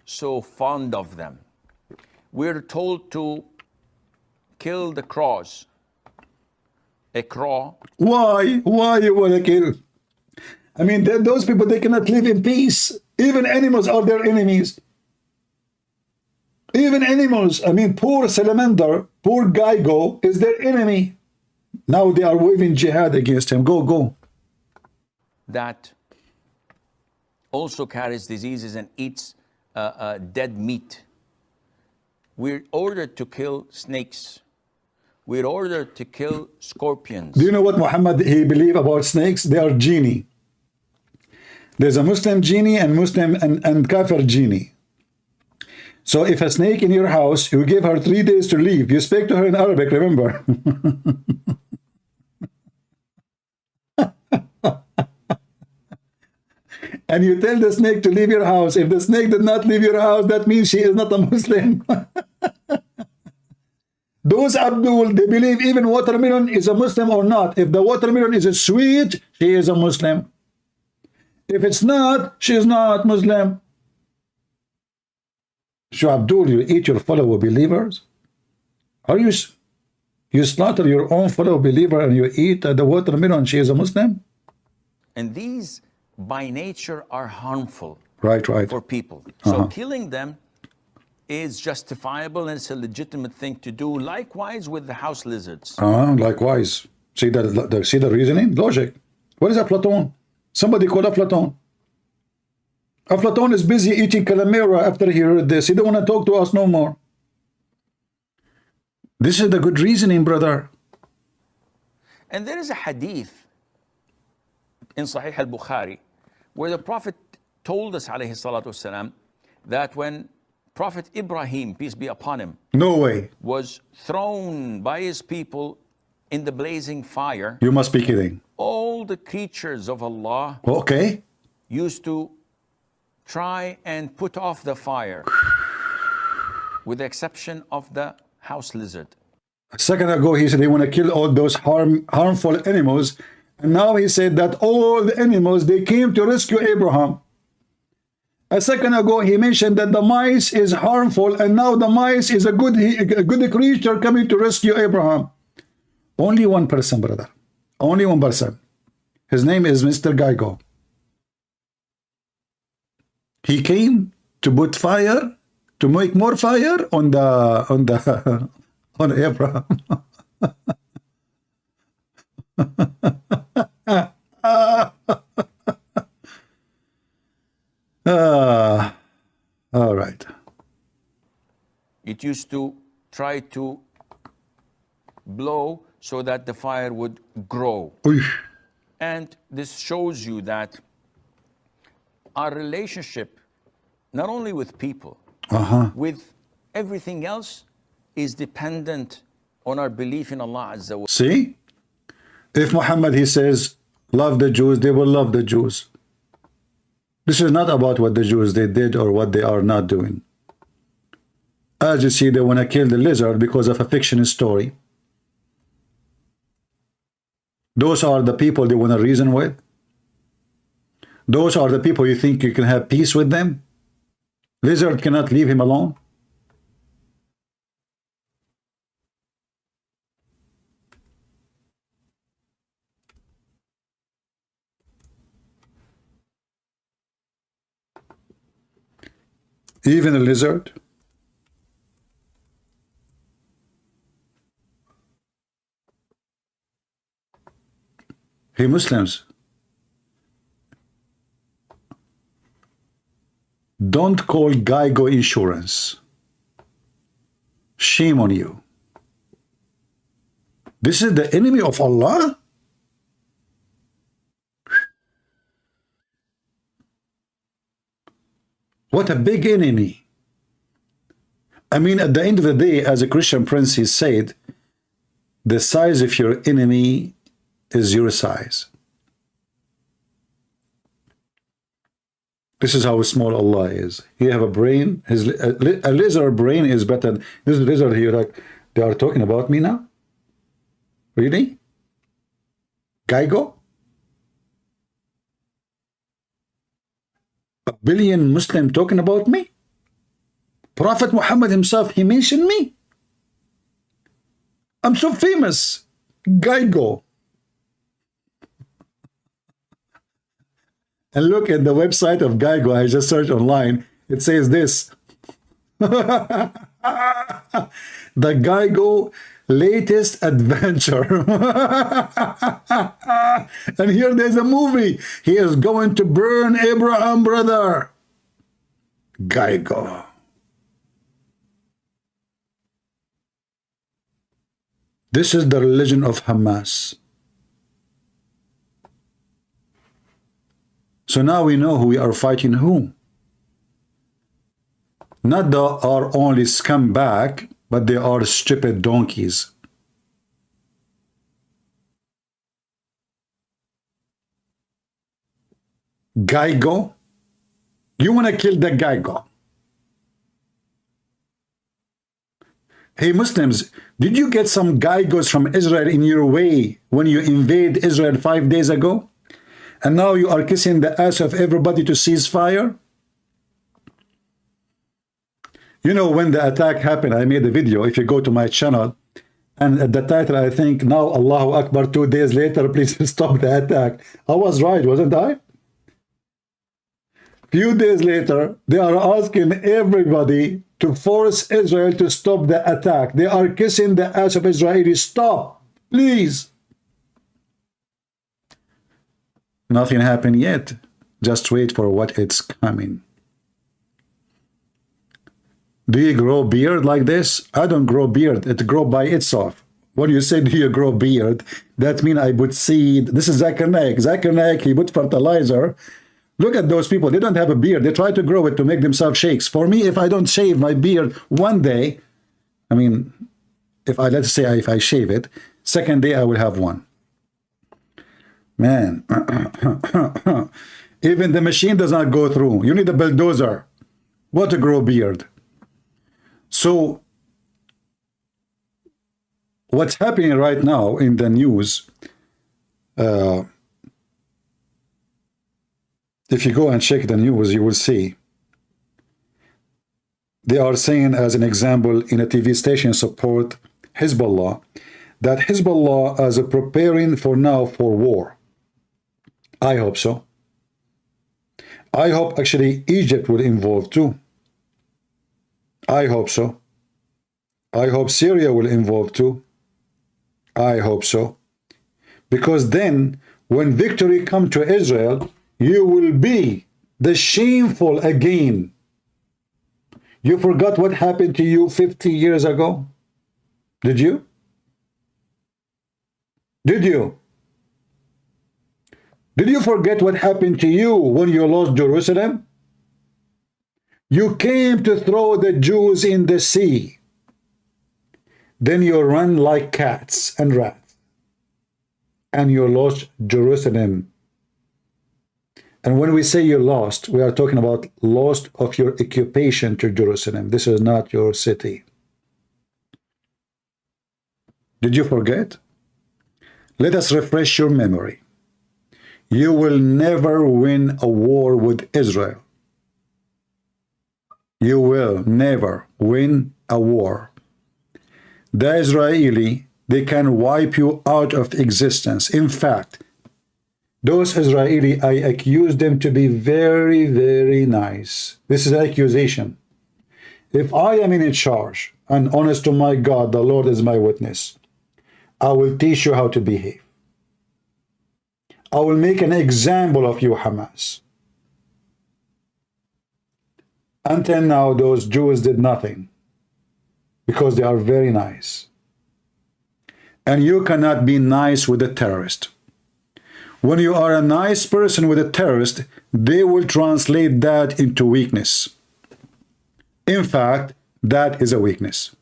L: so fond of them. We're told to kill the crows. A crow.
B: Why? Why you want to kill? I mean, those people, they cannot live in peace. Even animals are their enemies. Even animals, I mean, poor salamander, poor Geigo is their enemy. Now they are waving jihad against him. Go.
L: That also carries diseases and eats dead meat. We're ordered to kill snakes. We're ordered to kill scorpions.
B: Do you know what Muhammad he believe about snakes? They are genie. There's a Muslim genie and Muslim and Kafir genie. So if a snake in your house, you give her 3 days to leave. You speak to her in Arabic, remember? And you tell the snake to leave your house. If the snake did not leave your house, that means she is not a Muslim. Those Abdul, they believe even watermelon is a Muslim or not. If the watermelon is sweet, she is a Muslim. If it's not, she is not Muslim. So Abdul, you eat your fellow believers? Are you slaughter your own fellow believer and you eat the watermelon, she is a Muslim?
L: And these by nature are harmful for people. So killing them is justifiable and it's a legitimate thing to do. Likewise with the house lizards.
B: Likewise. See the reasoning? Logic. What is Platon? Somebody call Platon. Platon is busy eating calamera after he heard this. He don't want to talk to us no more. This is the good reasoning, brother.
L: And there is a hadith in Sahih al-Bukhari where the Prophet told us, alayhi salatu wasalam, that when Prophet Ibrahim, peace be upon him, was thrown by his people in the blazing fire.
B: You must be kidding.
L: All the creatures of Allah used to try and put off the fire, with the exception of the house lizard.
B: A second ago, he said they want to kill all those harmful animals. And now he said that all the animals, they came to rescue Abraham. A second ago, he mentioned that the mice is harmful, and now the mice is a good creature coming to rescue Abraham. Only one person, brother. Only one person. His name is Mr. Geigo. He came to put fire, to make more fire on Abraham. All right.
L: It used to try to blow so that the fire would grow. And this shows you that our relationship, not only with people, with everything else, is dependent on our belief in Allah Azza wa.
B: See? If Muhammad, he says, love the Jews, they will love the Jews. This is not about what the Jews they did or what they are not doing. As you see, they want to kill the lizard because of a fiction story. Those are the people they want to reason with. Those are the people you think you can have peace with them. Lizard cannot leave him alone. Even a lizard. Hey, Muslims, don't call Geigo insurance. Shame on you. This is the enemy of Allah? What a big enemy. I mean, at the end of the day, as a Christian prince, he said, the size of your enemy is your size. This is how small Allah is. He have a brain. A lizard brain is better. This lizard here, like, they are talking about me now? Really? Geigo? A billion Muslim talking about me? Prophet Muhammad himself, he mentioned me? I'm so famous. Geigo. and look at the website of Geico. I just searched online. It says this. The Geico latest adventure. And here there's a movie. He is going to burn Abraham, brother. Geico. This is the religion of Hamas. So now we know who we are fighting who. Not the are only scumbag, but they are stupid donkeys. Geico? You want to kill the Geico? Hey Muslims, did you get some Geigos from Israel in your way when you invade Israel 5 days ago? And now you are kissing the ass of everybody to cease fire? You know, when the attack happened, I made a video. If you go to my channel, and at the title, I think, now Allahu Akbar, 2 days later, please stop the attack. I was right, wasn't I? Few days later, they are asking everybody to force Israel to stop the attack. They are kissing the ass of Israelis. Stop, please. Nothing happened yet. Just wait for what it's coming. Do you grow beard like this? I don't grow beard. It grows by itself. When you say, do you grow beard? That means I put seed. This is Zakir Naik. Zakir Naik, he put fertilizer. Look at those people. They don't have a beard. They try to grow it to make themselves sheikhs. For me, if I don't shave my beard one day, I mean, let's say if I shave it, second day I will have one. Man, even the machine does not go through. You need a bulldozer. What to grow beard? So, what's happening right now in the news, if you go and check the news, you will see they are saying, as an example, in a TV station support Hezbollah, that Hezbollah is preparing for now for war. I hope so. I hope actually Egypt will involve too. I hope so. I hope Syria will involve too. I hope so. Because then, when victory comes to Israel, you will be the shameful again. You forgot what happened to you 50 years ago? Did you? Did you? Did you forget what happened to you when you lost Jerusalem? You came to throw the Jews in the sea. Then you run like cats and rats. And you lost Jerusalem. And when we say you lost, we are talking about lost of your occupation to Jerusalem. This is not your city. Did you forget? Let us refresh your memory. You will never win a war with Israel. You will never win a war. The Israeli, they can wipe you out of existence. In fact, those Israeli, I accuse them to be very, very nice. This is an accusation. If I am in charge, and honest to my God, the Lord is my witness, I will teach you how to behave. I will make an example of you, Hamas. Until now, those Jews did nothing because they are very nice. And you cannot be nice with a terrorist. When you are a nice person with a terrorist, they will translate that into weakness. In fact, that is a weakness.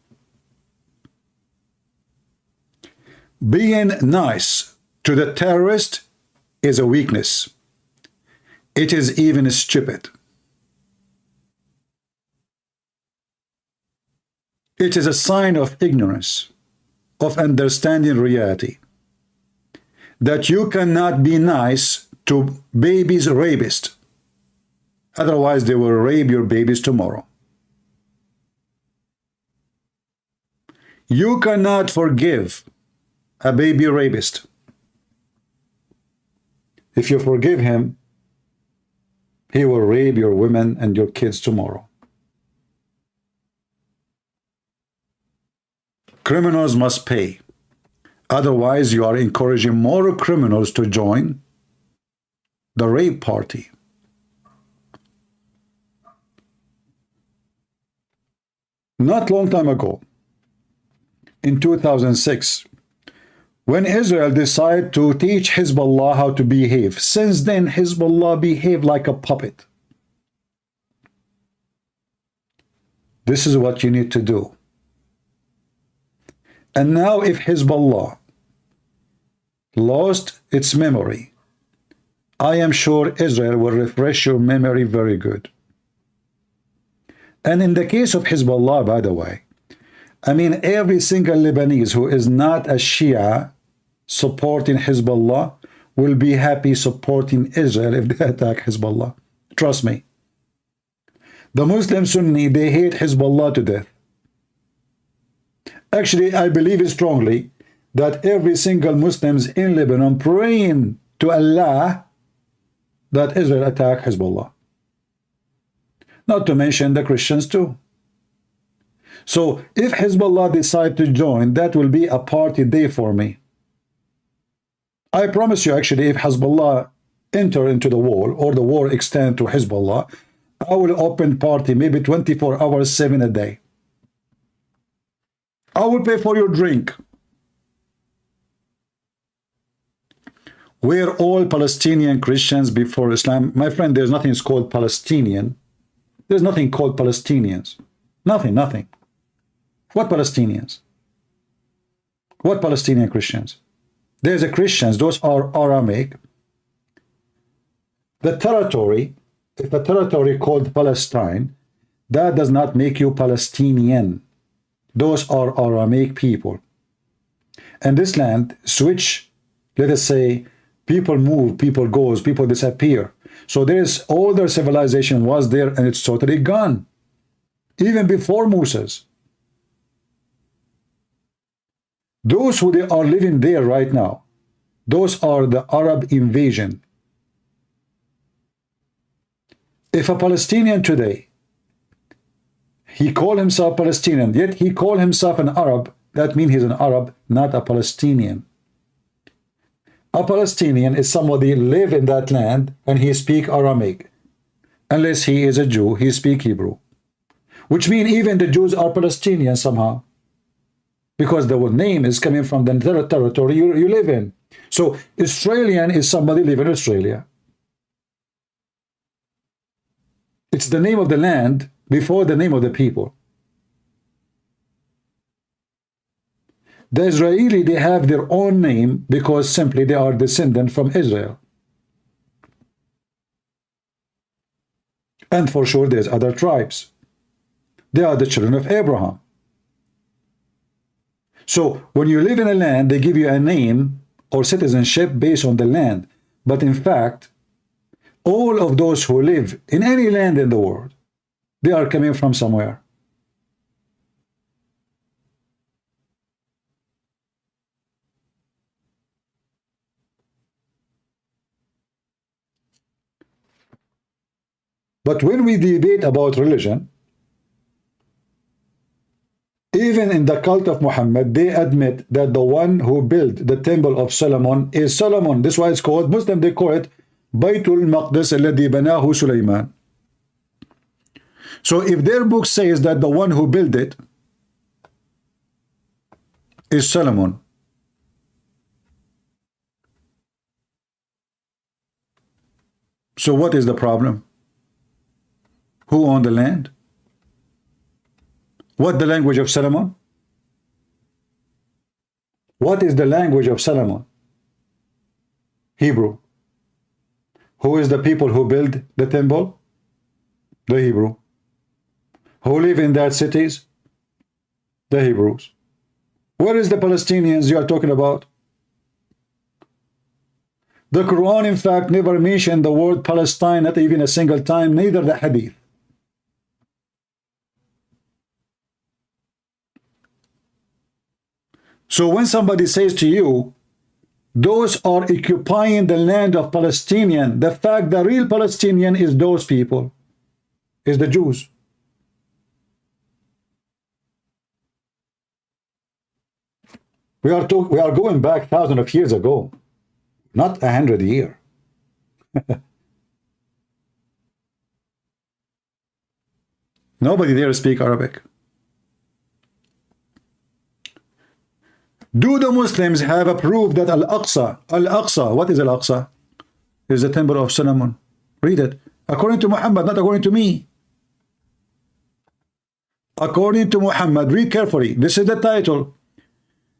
B: Being nice to the terrorist is a weakness. It is even stupid. It is a sign of ignorance, of understanding reality, that you cannot be nice to babies' rapists. Otherwise, they will rape your babies tomorrow. You cannot forgive a baby rapist. If you forgive him, He will rape your women and your kids tomorrow. Criminals must pay. Otherwise, you are encouraging more criminals to join the rape party. Not long time ago, in 2006, when Israel decided to teach Hezbollah how to behave, since then Hezbollah behaved like a puppet. This is what you need to do. And now if Hezbollah lost its memory, I am sure Israel will refresh your memory very good. And in the case of Hezbollah, by the way, I mean every single Lebanese who is not a Shia supporting Hezbollah will be happy supporting Israel if they attack Hezbollah. Trust me. The Muslim Sunni, they hate Hezbollah to death. Actually, I believe strongly that every single Muslims in Lebanon praying to Allah that Israel attack Hezbollah. Not to mention the Christians too. So if Hezbollah decide to join, that will be a party day for me. I promise you, actually, if Hezbollah enter into the war or the war extend to Hezbollah, I will open party maybe 24 hours, 7 a day. I will pay for your drink. We're all Palestinian Christians before Islam. My friend, there's nothing called Palestinian. There's nothing called Palestinians. Nothing, nothing. What Palestinians? What Palestinian Christians? There's a Christians, those are Aramaic. The territory, if a territory called Palestine, that does not make you Palestinian. Those are Aramaic people. And this land switch, let us say, people move, people goes, people disappear. So there's all their civilization was there and it's totally gone. Even before Moses. Those who they are living there right now, those are the Arab invasion. If a Palestinian today, he call himself Palestinian, yet he call himself an Arab, that means he's an Arab, not a Palestinian. A Palestinian is somebody live in that land and he speak Aramaic. Unless he is a Jew, he speak Hebrew. Which means even the Jews are Palestinian somehow. Because the name is coming from the territory you live in. So Australian is somebody live in Australia. It's the name of the land before the name of the people. The Israeli, they have their own name because simply they are descendant from Israel. And for sure there's other tribes. They are the children of Abraham. So when you live in a land, they give you a name or citizenship based on the land. But in fact, all of those who live in any land in the world, they are coming from somewhere. But when we debate about religion, even in the cult of Muhammad, they admit that the one who built the temple of Solomon is Solomon. That's why it's called, Muslim, they call it Baytul Maqdis alladhi banahu Sulaiman. So if their book says that the one who built it is Solomon, so what is the problem? Who owned the land? What the language of Solomon? What is the language of Solomon? Hebrew. Who is the people who build the temple? The Hebrew. Who live in that cities? The Hebrews. Where is the Palestinians you are talking about? The Quran, in fact, never mentioned the word Palestine, not even a single time, neither the Hadith. So when somebody says to you Those are occupying the land of Palestinian. The fact the real Palestinian is those people, is the Jews. We are going back thousands of years ago, not 100 years. Nobody there speak Arabic. Do the Muslims have a proof that Al-Aqsa, what is Al-Aqsa? Is the temple of Solomon. Read it. According to Muhammad, not according to me. According to Muhammad, read carefully. This is the title.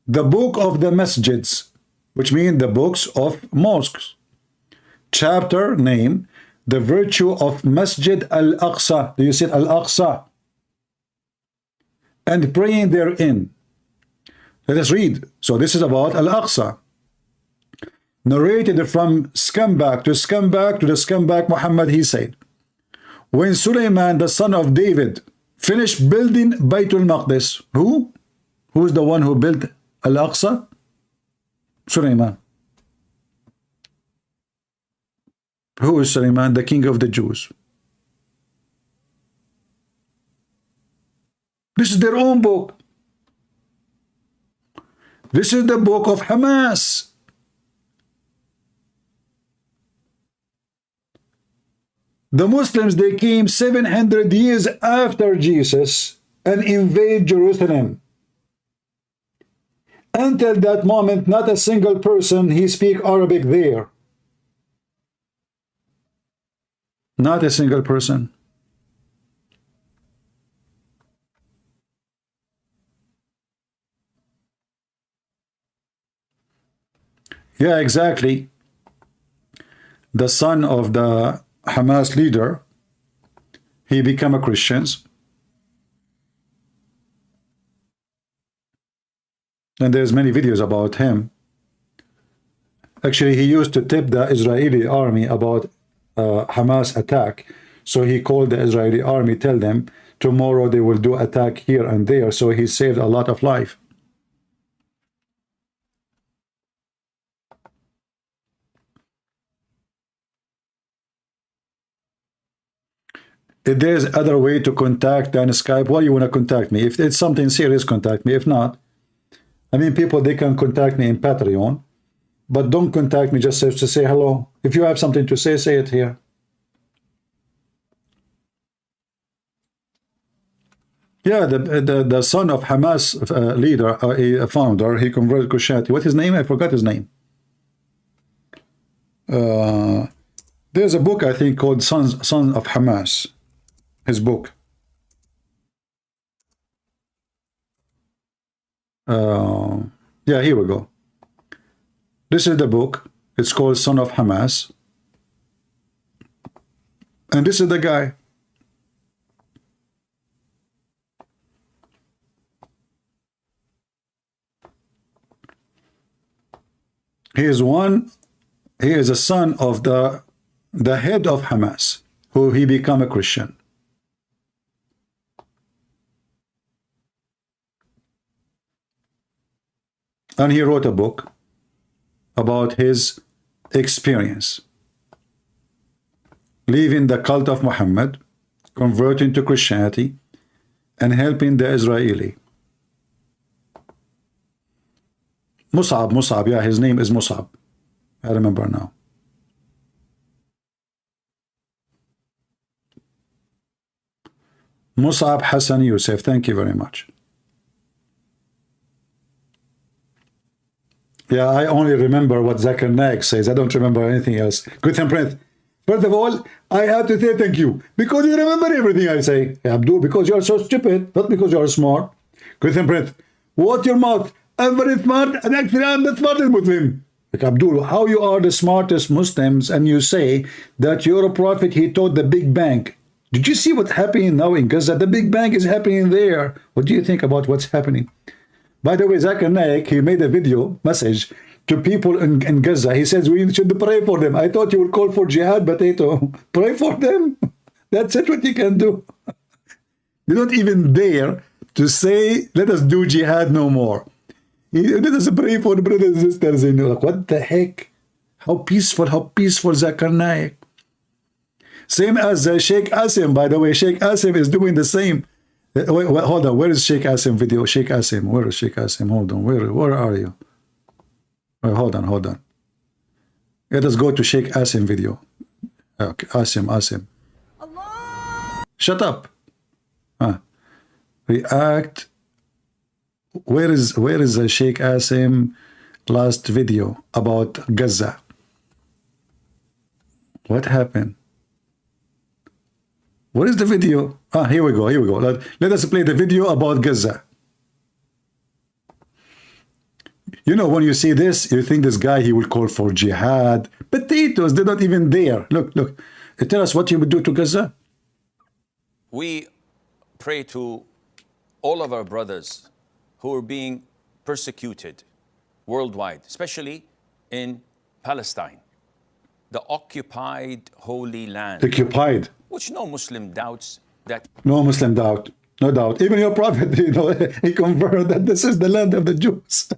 B: The Book of the Masjids, which means the books of mosques. Chapter name, the virtue of Masjid Al-Aqsa. Do you see Al-Aqsa? And praying therein. Let us read. So this is about Al-Aqsa. Narrated from scumbag to scumbag to the scumbag Muhammad, he said, when Sulaiman, the son of David, finished building Baytul Maqdis, who is the one who built Al-Aqsa? Sulaiman. Who is Sulaiman? The king of the Jews. This is their own book. This is the book of Hamas. The Muslims, they came 700 years after Jesus and invade Jerusalem. Until that moment, not a single person, he speak Arabic there. Not a single person. Yeah, exactly. The son of the Hamas leader, he became a Christian. And there's many videos about him. Actually, he used to tip the Israeli army about Hamas attack. So he called the Israeli army, tell them tomorrow they will do attack here and there. So he saved a lot of life. If there's other way to contact than Skype, why you want to contact me? If it's something serious, contact me. If not, I mean, people, they can contact me in Patreon, but don't contact me just to say hello. If you have something to say it here. Yeah, the son of Hamas leader, a founder, he converted Christianity. What's his name? I forgot his name. There's a book, I think, called Son of Hamas. His book. Yeah, here we go. This is the book. It's called Son of Hamas. And this is the guy. He is a son of the head of Hamas, who he became a Christian. And he wrote a book about his experience leaving the cult of Muhammad, converting to Christianity, and helping the Israeli. Musab, yeah, his name is Musab. I remember now. Musab Hassan Youssef, thank you very much. Yeah, I only remember what Zakir Naik says. I don't remember anything else. Good and Prince. First of all, I have to say thank you because you remember everything I say. Yeah, Abdul, because you are so stupid, not because you are smart. Good and Prince. Watch your mouth. I'm very smart, and actually I'm the smartest Muslim. Like Abdul, how you are the smartest Muslims, and you say that your prophet, he taught the Big Bang. Did you see what's happening now in Gaza? The Big Bang is happening there. What do you think about what's happening? By the way, Zakir Naik, he made a video message to people in Gaza. He says we should pray for them. I thought you would call for jihad, potato. Pray for them. That's it, what you can do. You don't even dare to say, let us do jihad no more. Let us pray for brothers and sisters. And you're like, what the heck? How peaceful Zakir Naik. Same as Sheikh Asim, by the way. Sheikh Asim is doing the same. Wait, hold on. Where is Sheikh Asim video? Sheikh Asim. Where is Sheikh Asim? Hold on. Where are you? Wait, hold on. Let us go to Sheikh Asim video. Okay, Asim. Allah. Shut up. React. Where is Sheikh Asim last video about Gaza? What happened? What is the video? Here we go. Let us play the video about Gaza. You know, when you see this, you think this guy, he will call for jihad. Potatoes, they're not even there. Look. Tell us what you would do to Gaza.
L: We pray to all of our brothers who are being persecuted worldwide, especially in Palestine, the occupied Holy Land.
B: Occupied.
L: Which no Muslim doubts that.
B: No Muslim doubt. No doubt. Even your prophet, he confirmed that this is the land of the Jews.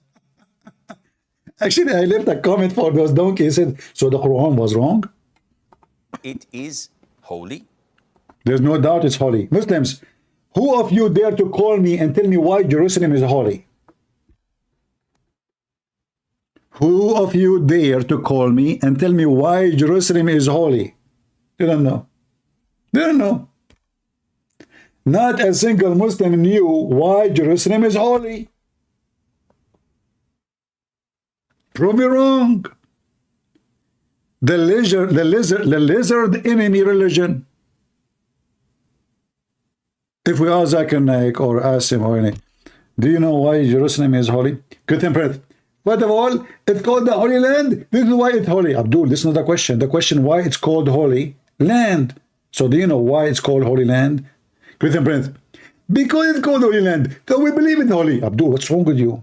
B: Actually, I left a comment for those donkeys. Said, so the Quran was wrong?
L: It is holy.
B: There's no doubt it's holy. Muslims, who of you dare to call me and tell me why Jerusalem is holy? Who of you dare to call me and tell me why Jerusalem is holy? You don't know. They don't know. Not a single Muslim knew why Jerusalem is holy. Prove me wrong. The lizard enemy religion. If we ask Zakir Naik or ask him or any, do you know why Jerusalem is holy? Good temperate. First of all, it's called the Holy Land. This is why it's holy. Abdul, this is not the question. The question why it's called Holy Land. So do you know why it's called Holy Land? Christian Prince. Because it's called Holy Land. So we believe it's holy. Abdul, what's wrong with you?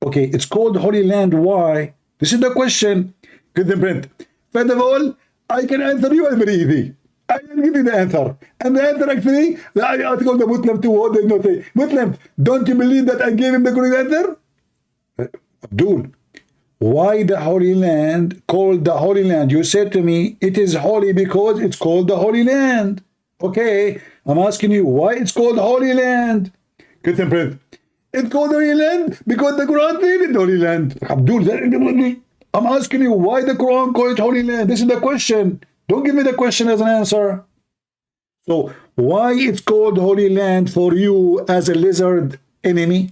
B: Okay, it's called Holy Land. Why? This is the question. Christian Prince. First of all, I can answer you very easy. I can give you the answer. And the answer actually, I asked the Muslim to what they not say. Muslim, don't you believe that I gave him the correct answer? Abdul, why the Holy Land called the Holy Land? You said to me, it is holy because it's called the Holy Land. Okay, I'm asking you, why it's called Holy Land? Christian Prince, it's called Holy Land because the Quran said it Holy Land. Abdul, I'm asking you, why the Quran called it Holy Land? This is the question. Don't give me the question as an answer. So, why it's called Holy Land for you as a lizard enemy?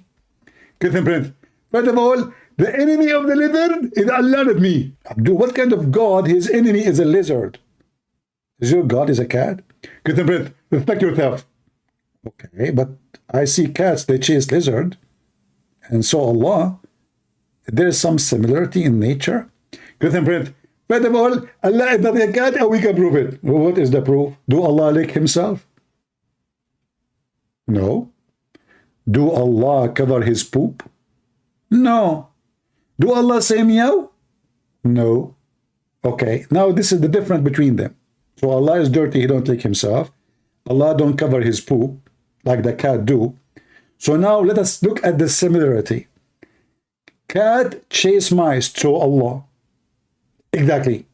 B: Christian Prince, first of all, the enemy of the lizard is Allah, not me. Abdul, what kind of God, his enemy is a lizard? Is your God is a cat? Christian Prince, respect yourself. Okay, but I see cats, they chase lizard. And so Allah, there is some similarity in nature. Christian Prince, first of all, Allah is not a cat and we can prove it. Well, what is the proof? Do Allah lick himself? No. Do Allah cover his poop? No. Do Allah say meow? No. Okay, now this is the difference between them. So Allah is dirty, he don't lick himself. Allah don't cover his poop like the cat do. So now let us look at the similarity. Cat chase mice to Allah. Exactly.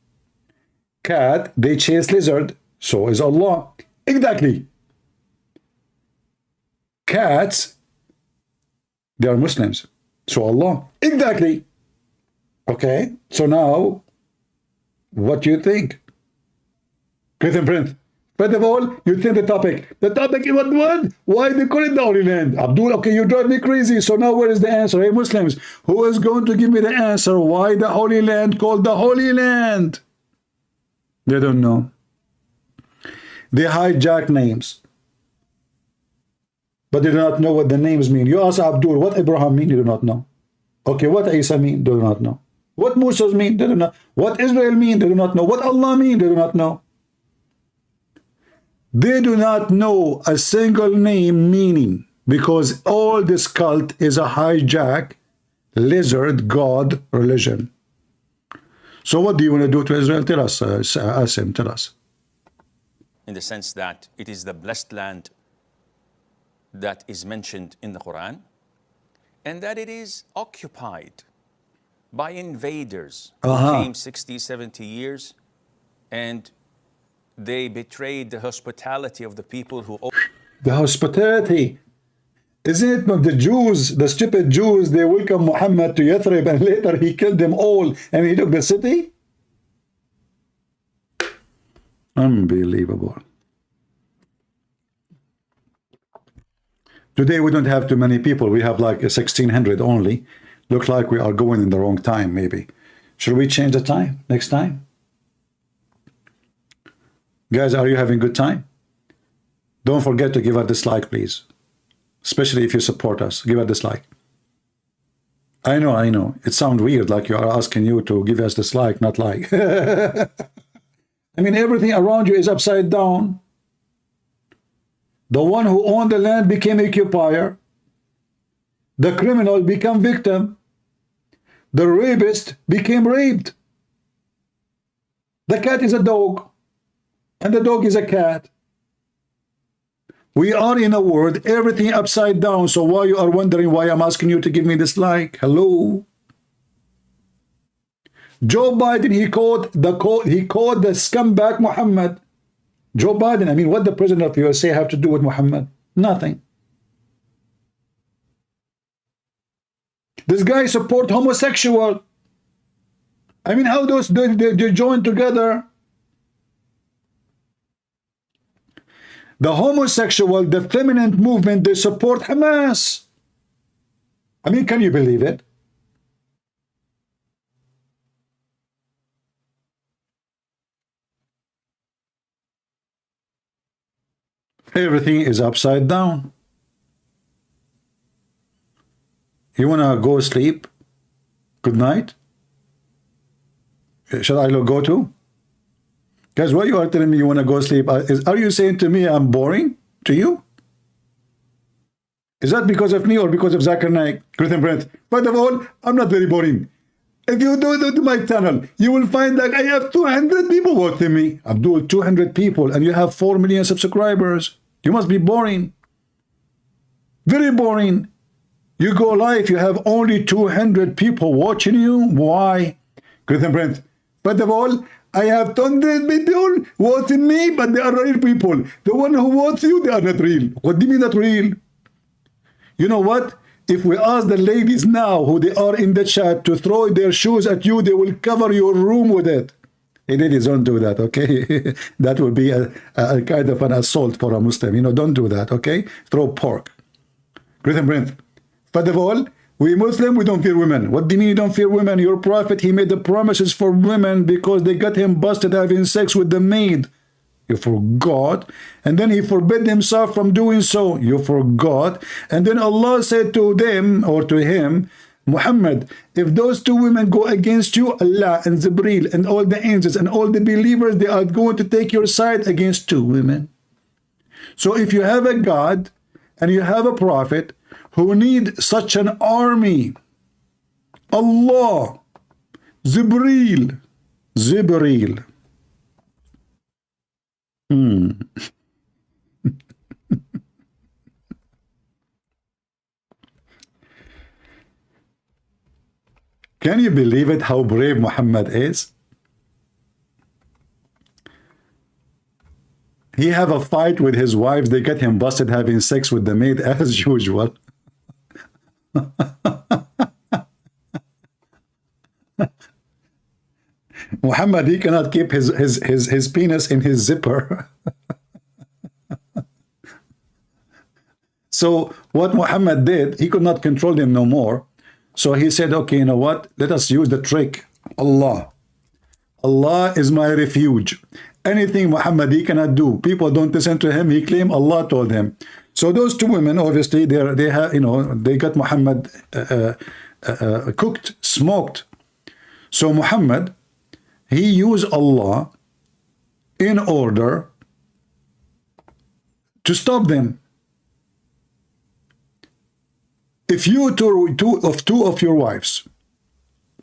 B: Cat, they chase lizard. So is Allah. Exactly. Cats, they are Muslims. So Allah. Exactly. Okay. So now, what do you think? Christian Prince. First of all, you think the topic. The topic is what word? Why they call it the Holy Land? Abdul, okay, you drive me crazy. So now where is the answer? Hey, Muslims, who is going to give me the answer? Why the Holy Land called the Holy Land? They don't know. They hijack names. But they do not know what the names mean. You ask Abdul, what Abraham mean? You do not know. Okay, what Isa mean? They do not know. What Musa mean? They do not know. What Israel mean? They do not know. What Allah mean? They do not know. They do not know a single name meaning because all this cult is a hijack, lizard, God religion. So what do you want to do to Israel? Tell us, Asim, tell us.
L: In the sense that it is the blessed land that is mentioned in the Quran. and that it is occupied by invaders who came 60, 70 years, and they betrayed the hospitality of the people who...
B: The hospitality. Isn't it not the Jews, the stupid Jews, they welcome Muhammad to Yathrib and later he killed them all and he took the city? Unbelievable. Today we don't have too many people. We have like 1,600 only. Look like we are going in the wrong time, maybe. Should we change the time next time? Guys, are you having good time? Don't forget to give us a dislike, please. Especially if you support us. Give us a dislike. I know. It sounds weird, like you are asking you to give us dislike, not like. I mean, everything around you is upside down. The one who owned the land became occupier. The criminal became victim. The rapist became raped. The cat is a dog. And the dog is a cat. We are in a world, everything upside down. So why you are wondering why I'm asking you to give me dislike? Hello? Joe Biden, he called the scumbag Muhammad. Joe Biden, I mean, what the president of the USA have to do with Muhammad? Nothing. This guy support homosexual. I mean, how those they join together? The homosexual, the feminine movement, they support Hamas. I mean, can you believe it? Everything is upside down. You want to go sleep? Good night? Shall I go too? Guys, why you are telling me you want to go sleep? Are you saying to me I'm boring to you? Is that because of me or because of Zakir Naik? Christian Prince. First of all, I'm not very boring. If you go to my channel, you will find that I have 200 people watching me. I'm doing 200 people and you have 4 million subscribers. You must be boring. Very boring. You go live, you have only 200 people watching you. Why? Christian Prince. First of all, I have 200 people watching me, but they are real people. The one who watch you, they are not real. What do you mean not real? You know what? If we ask the ladies now who they are in the chat to throw their shoes at you, they will cover your room with it. Hey, ladies, don't do that, okay? That would be a kind of an assault for a Muslim. You know, don't do that, okay? Throw pork. Christian Prince. First of all, we Muslim, we don't fear women. What do you mean you don't fear women? Your prophet, he made the promises for women because they got him busted having sex with the maid. You forgot. And then he forbid himself from doing so. You forgot. And then Allah said to them, or to him, Muhammad, if those 2 women go against you, Allah and Jibreel and all the angels and all the believers, they are going to take your side against 2 women. So if you have a God and you have a prophet who need such an army, Allah, Jibreel. Can you believe it, how brave Muhammad is? He have a fight with his wives, they get him busted having sex with the maid as usual. Muhammad, he cannot keep his penis in his zipper. So what Muhammad did, he could not control them no more. So he said, okay, you know what? Let us use the trick. Allah. Allah is my refuge. Anything Muhammad he cannot do. People don't listen to him. He claimed Allah told him. So those 2 women, obviously, they have, you know, they got Muhammad cooked, smoked. So Muhammad, he used Allah in order to stop them. If you two of your wives,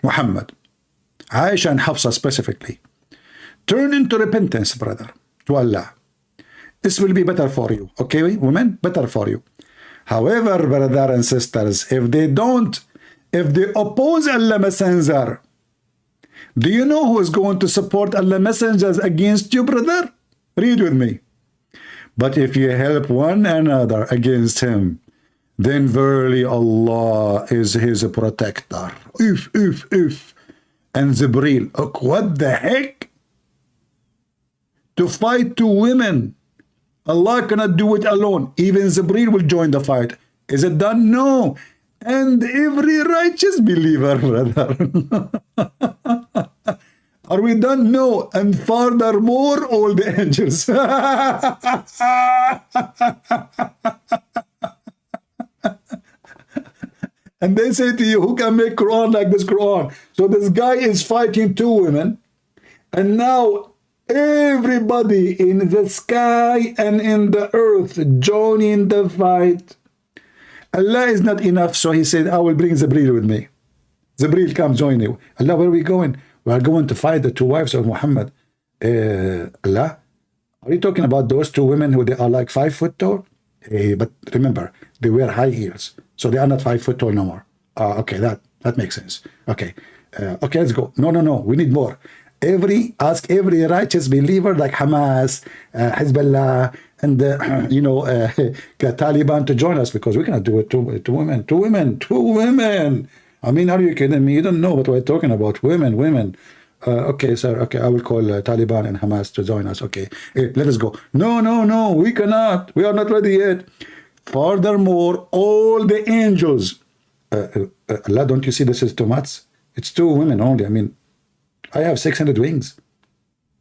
B: Muhammad, Aisha and Hafsa specifically, turn into repentance, brother, to Allah, this will be better for you. Okay, women, better for you. However, brother and sisters, if they oppose Allah Messenger, do you know who is going to support Allah Messengers against you, brother? Read with me. But if you help one another against him, then verily Allah is his protector. If. And Jibreel, what the heck? To fight two women. Allah cannot do it alone. Even Jibreel will join the fight. Is it done? No. And every righteous believer, brother. Are we done? No. And furthermore, all the angels. And they say to you, who can make Quran like this Quran? So this guy is fighting two women. And now everybody in the sky and in the earth joining the fight. Allah is not enough. So he said, I will bring Jibreel with me. Jibreel, come join you. Allah, where are we going? We are going to fight the two wives of Muhammad. Allah, are you talking about those two women who they are like 5 foot tall? But remember, they wear high heels. So they are not 5 foot tall no more. Okay, that makes sense. Okay, okay, let's go. No, we need more. Ask every righteous believer like Hamas, Hezbollah, and Taliban to join us, because we cannot do it. Two women. I mean, are you kidding me? You don't know what we're talking about. Women. Okay, sir. Okay, I will call Taliban and Hamas to join us. Okay, hey, let us go. No, we cannot. We are not ready yet. Furthermore, all the angels. Allah, don't you see this is too much? It's two women only. I mean, I have 600 wings.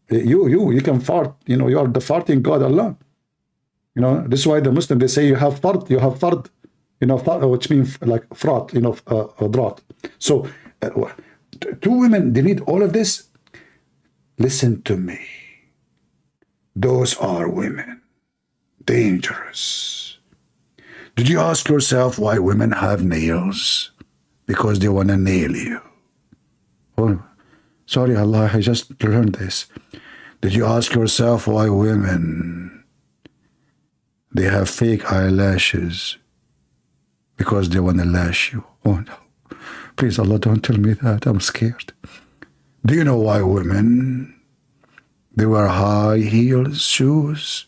B: You can fart. You know, you are the farting God, Allah. You know, this is why the Muslim, they say you have fart. You know, fart, which means like frat, you know, drought. So, two women, they need all of this. Listen to me. Those are women. Dangerous. Did you ask yourself why women have nails? Because they want to nail you. Oh, sorry, Allah, I just learned this. Did you ask yourself why women, they have fake eyelashes? Because they want to lash you. Oh no. Please, Allah, don't tell me that. I'm scared. Do you know why women, they wear high heels shoes?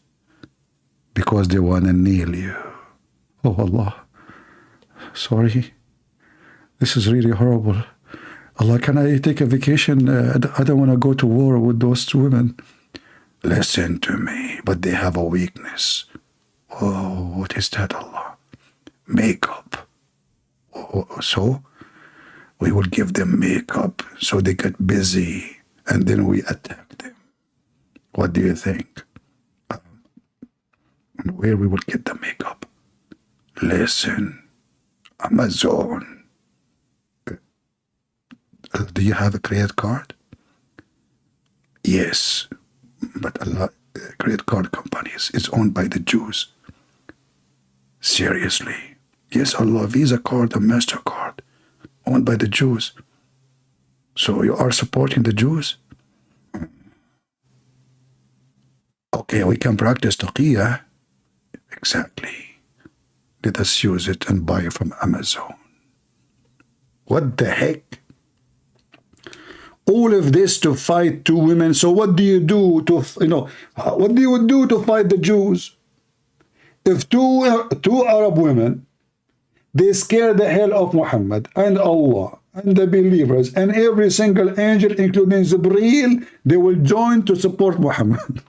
B: Because they want to nail you. Oh Allah. Sorry. This is really horrible. Allah, can I take a vacation? I don't want to go to war with those two women. Listen to me. But they have a weakness. Oh, what is that, Allah? Makeup. Oh, so we will give them makeup so they get busy, and then we attack them. What do you think? Where we will get the makeup? Listen, Amazon. Do you have a credit card? Yes, but a lot credit card companies is owned by the Jews. Seriously? Yes, Allah, Visa card and MasterCard owned by the Jews. So you are supporting the Jews? Okay, we can practice taqiyya. Exactly. Let us use it and buy it from Amazon. What the heck? All of this to fight two women. So what do you do to, what do you do to fight the Jews? If two Arab women, they scare the hell of Muhammad and Allah and the believers and every single angel, including Jibreel, they will join to support Muhammad.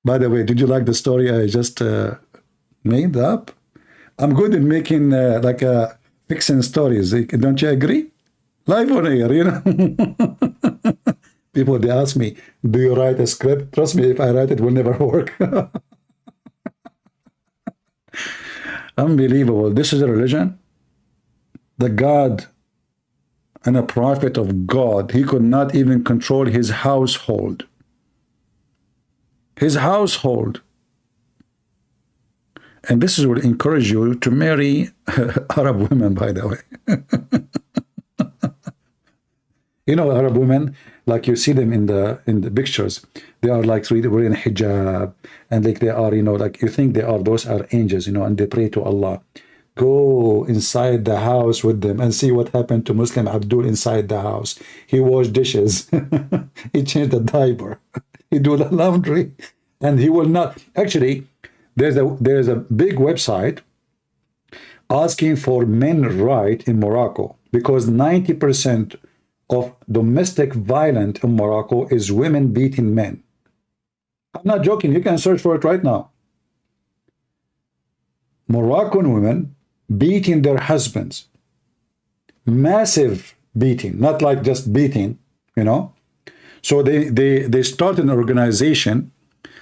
B: By the way, did you like the story I just made up? I'm good in making fiction stories. Don't you agree? Live on air, you know. People, they ask me, do you write a script? Trust me, if I write it, will never work. Unbelievable. This is a religion. The God and a prophet of God, he could not even control his household. His household. And this will encourage you to marry Arab women, by the way. You know, Arab women, like you see them in the pictures. They are like really wearing hijab, and like they are, you know, like you think those are angels, you know, and they pray to Allah. Go inside the house with them and see what happened to Muslim Abdul inside the house. He washed dishes. He changed the diaper. He do the laundry, and he will not. Actually, there's a big website asking for men's right in Morocco, because 90% of domestic violence in Morocco is women beating men. I'm not joking. You can search for it right now. Moroccan women beating their husbands. Massive beating, not like just beating, you know. So they start an organization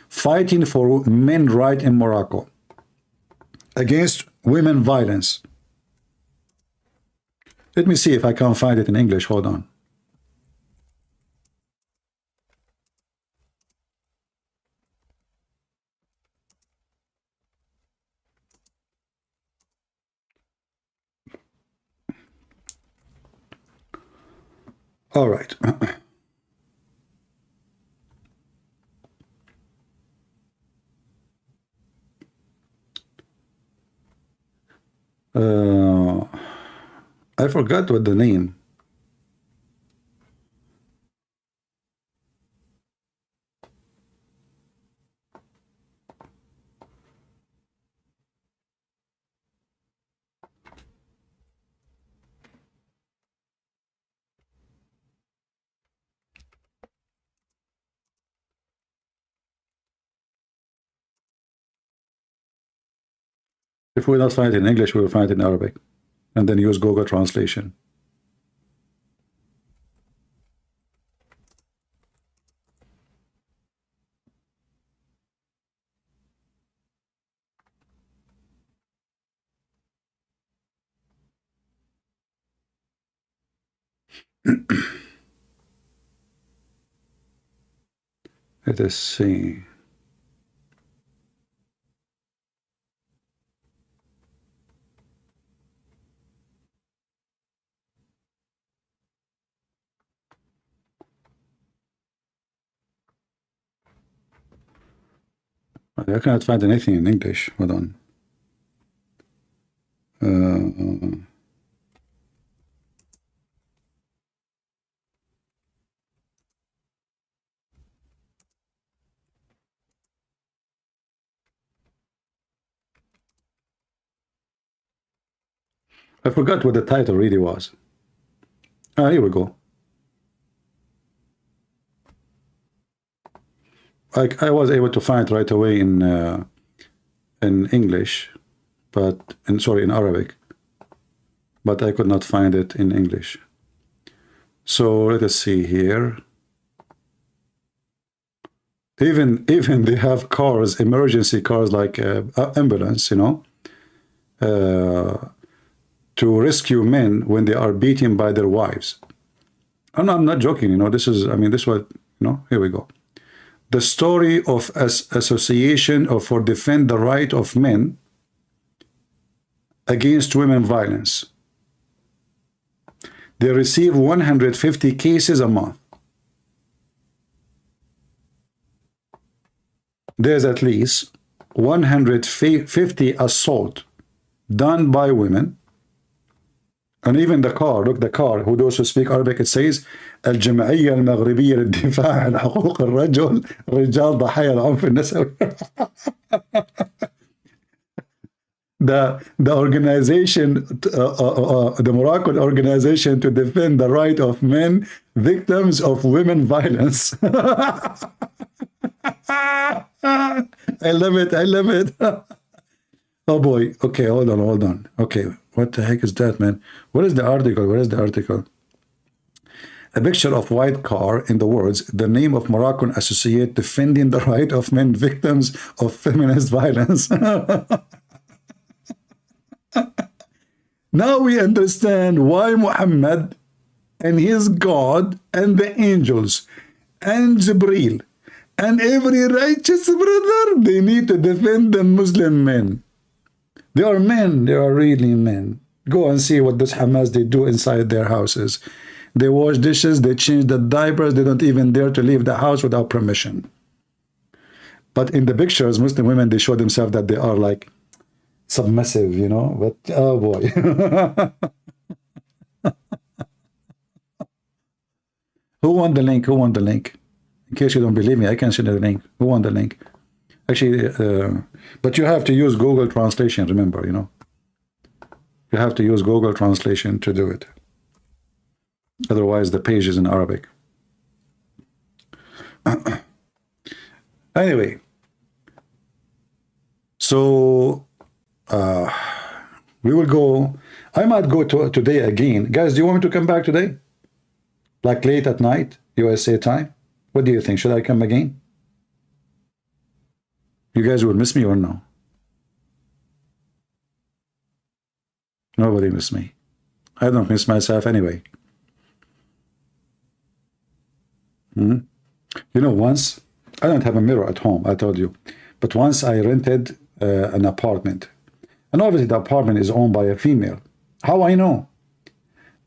B: fighting for men's right in Morocco against women violence. Let me see if I can find it in English. Hold on. All right. I forgot what the name. If we don't find it in English, we will find it in Arabic, and then use Google translation. Let us see. I cannot find anything in English. Hold on. I forgot what the title really was. Ah, here we go. I was able to find right away in English, but in Arabic, but I could not find it in English. So let us see here. Even they have cars, emergency cars like ambulance, you know, to rescue men when they are beaten by their wives. And I'm not joking, you know. This is, I mean, this was, you know. Here we go. The story of association for defend the right of men against women violence. They receive 150 cases a month. There's at least 150 assault done by women. And even the car, look, the car, who those who speak Arabic, it says الجمعية المغربية للدفاع عن حقوق الرجل رجال ضحايا العنف النسوي. The organization, the Moroccan organization to defend the right of men victims of women violence. I love it. I love it. Oh boy. Okay, hold on. Okay, what the heck is that, man? What is the article? Where is the article? A picture of white car in the words, the name of Moroccan associate defending the right of men victims of feminist violence. Now we understand why Muhammad and his God and the angels and Jibreel and every righteous brother, they need to defend the Muslim men. They are men. They are really men. Go and see what this Hamas they do inside their houses. they wash dishes, they change the diapers, they don't even dare to leave the house without permission. But in the pictures, Muslim women, they show themselves that they are like submissive, you know, but oh boy. Who won the link? Who won the link? In case you don't believe me, I can send you the link. Who won the link? Actually, but you have to use Google Translation, remember, you know. You have to use Google Translation to do it. Otherwise, the page is in Arabic. Anyway, so we will go. I might go today again. Guys, do you want me to come back today? Like late at night, USA time? What do you think? Should I come again? You guys will miss me or no? Nobody miss me. I don't miss myself anyway. You know, once, I don't have a mirror at home, I told you. But once I rented an apartment. And obviously the apartment is owned by a female. How I know?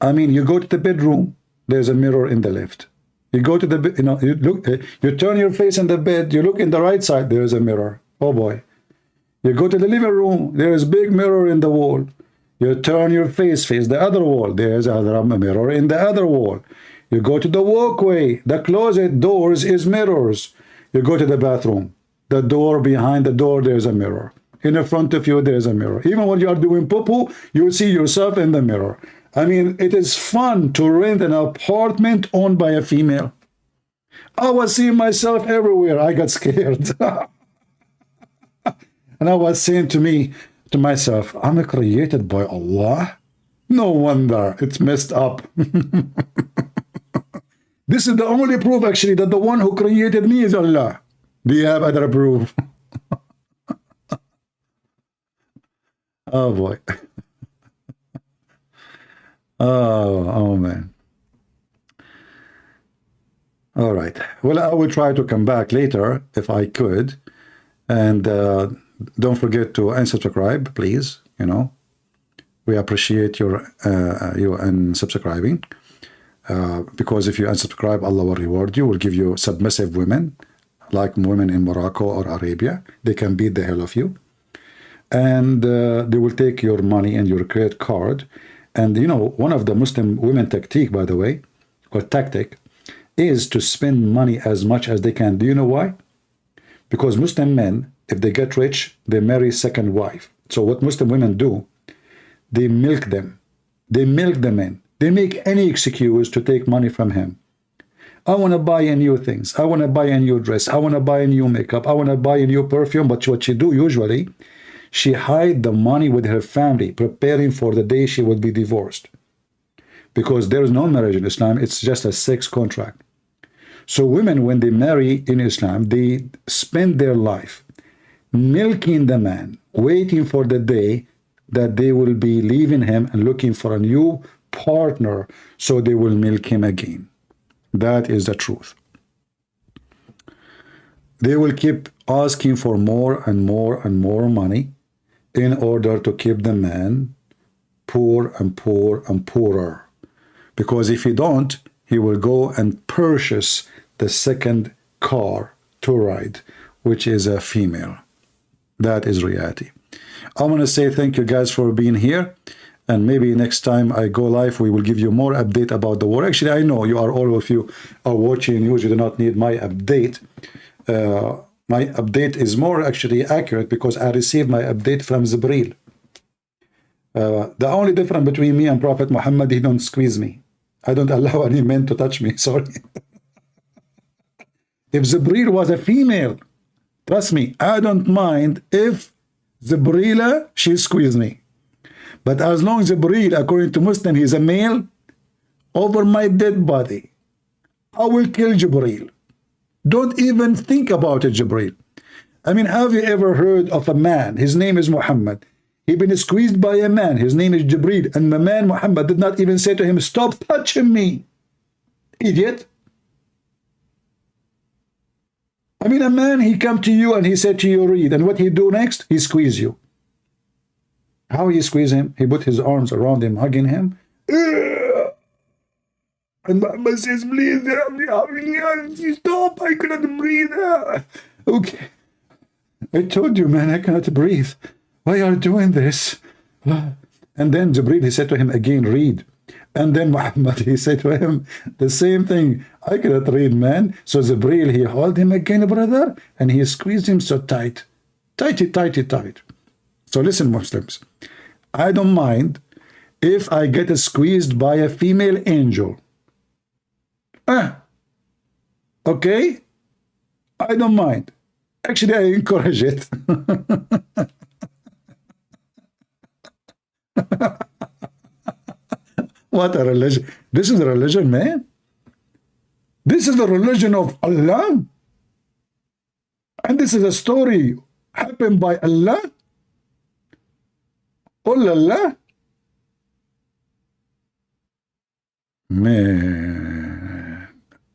B: I mean, you go to the bedroom, there's a mirror in the left. You go to the, you know, you look, you turn your face in the bed, you look in the right side, there's a mirror. Oh boy. You go to the living room, there's a big mirror in the wall. You turn your face the other wall, there's a mirror in the other wall. You go to the walkway, the closet doors is mirrors. You go to the bathroom, the door behind the door, there's a mirror. In front of you, there's a mirror. Even when you are doing poo-poo, you see yourself in the mirror. I mean, it is fun to rent an apartment owned by a female. I was seeing myself everywhere. I got scared. And I was saying to myself, I'm created by Allah. No wonder it's messed up. This is the only proof, actually, that the one who created me is Allah. Do you have other proof? Oh boy. Oh man. All right. Well, I will try to come back later if I could. And don't forget to unsubscribe, please. You know, we appreciate you unsubscribing. Because if you unsubscribe, Allah will reward you, will give you submissive women, like women in Morocco or Arabia. They can beat the hell of you. And they will take your money and your credit card. And you know, one of the Muslim women tactic, by the way, or tactic, is to spend money as much as they can. Do you know why? Because Muslim men, if they get rich, they marry second wife. So what Muslim women do, they milk them. They milk the men. They make any excuse to take money from him. I want to buy a new things. I want to buy a new dress. I want to buy a new makeup. I want to buy a new perfume. But what she do usually, she hide the money with her family, preparing for the day she would be divorced. Because there is no marriage in Islam. It's just a sex contract. So women, when they marry in Islam, they spend their life milking the man, waiting for the day that they will be leaving him and looking for a new partner, so they will milk him again. That is the truth. They will keep asking for more and more and more money in order to keep the man poor and poor and poorer. Because if he don't, he will go and purchase the second car to ride, which is a female. That is reality. I want to say thank you guys for being here. And maybe next time I go live, we will give you more update about the war. Actually, I know you are, all of you are watching news. You do not need my update. My update is more actually accurate because I received my update from Jibreel. The only difference between me and Prophet Muhammad, he don't squeeze me. I don't allow any men to touch me. Sorry. If Jibreel was a female, trust me, I don't mind if Jibreel, she squeeze me. But as long as Jibreel, according to Muslim, he is a male, over my dead body, I will kill Jibreel. Don't even think about it, Jibreel. I mean, have you ever heard of a man? His name is Muhammad. He been squeezed by a man. His name is Jibreel. And the man Muhammad did not even say to him, stop touching me. Idiot. I mean, a man, he come to you and he said to you, read. And what he do next? He squeeze you. How he squeeze him? He put his arms around him, hugging him. And Muhammad says, please, stop, I cannot breathe. Okay. I told you, man, I cannot breathe. Why are you doing this? And then Jibreel, he said to him again, read. And then Muhammad, he said to him the same thing. I cannot read, man. So Jibreel, he held him again, brother, and he squeezed him so tight. Tight. So listen, Muslims. I don't mind if I get squeezed by a female angel. Okay? I don't mind. Actually, I encourage it. What a religion. This is a religion, man. This is the religion of Allah. And this is a story happened by Allah. Oh la la. Man,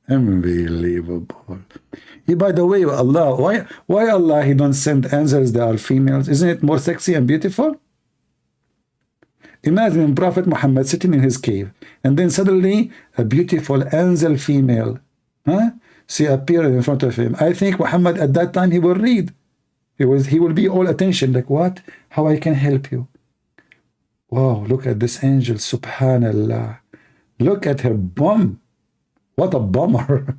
B: unbelievable. By the way, Allah, why Allah, he don't send angels that are females? Isn't it more sexy and beautiful? Imagine Prophet Muhammad sitting in his cave, and then suddenly a beautiful angel female, she appeared in front of him. I think Muhammad at that time, he will read. He will be all attention, like, what? How I can help you? Wow, look at this angel, subhanallah. Look at her bum. What a bummer.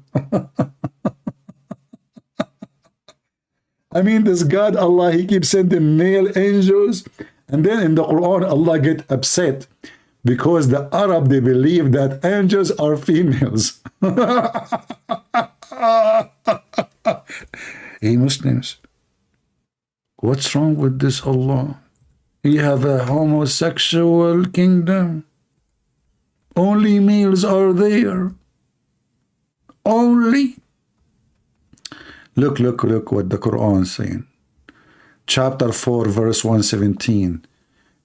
B: I mean, this God, Allah, he keeps sending male angels. And then in the Quran, Allah get upset because the Arab, they believe that angels are females. Hey, Muslims, what's wrong with this Allah? You have a homosexual kingdom. Only males are there. Only. Look what the Quran is saying. Chapter 4, verse 117.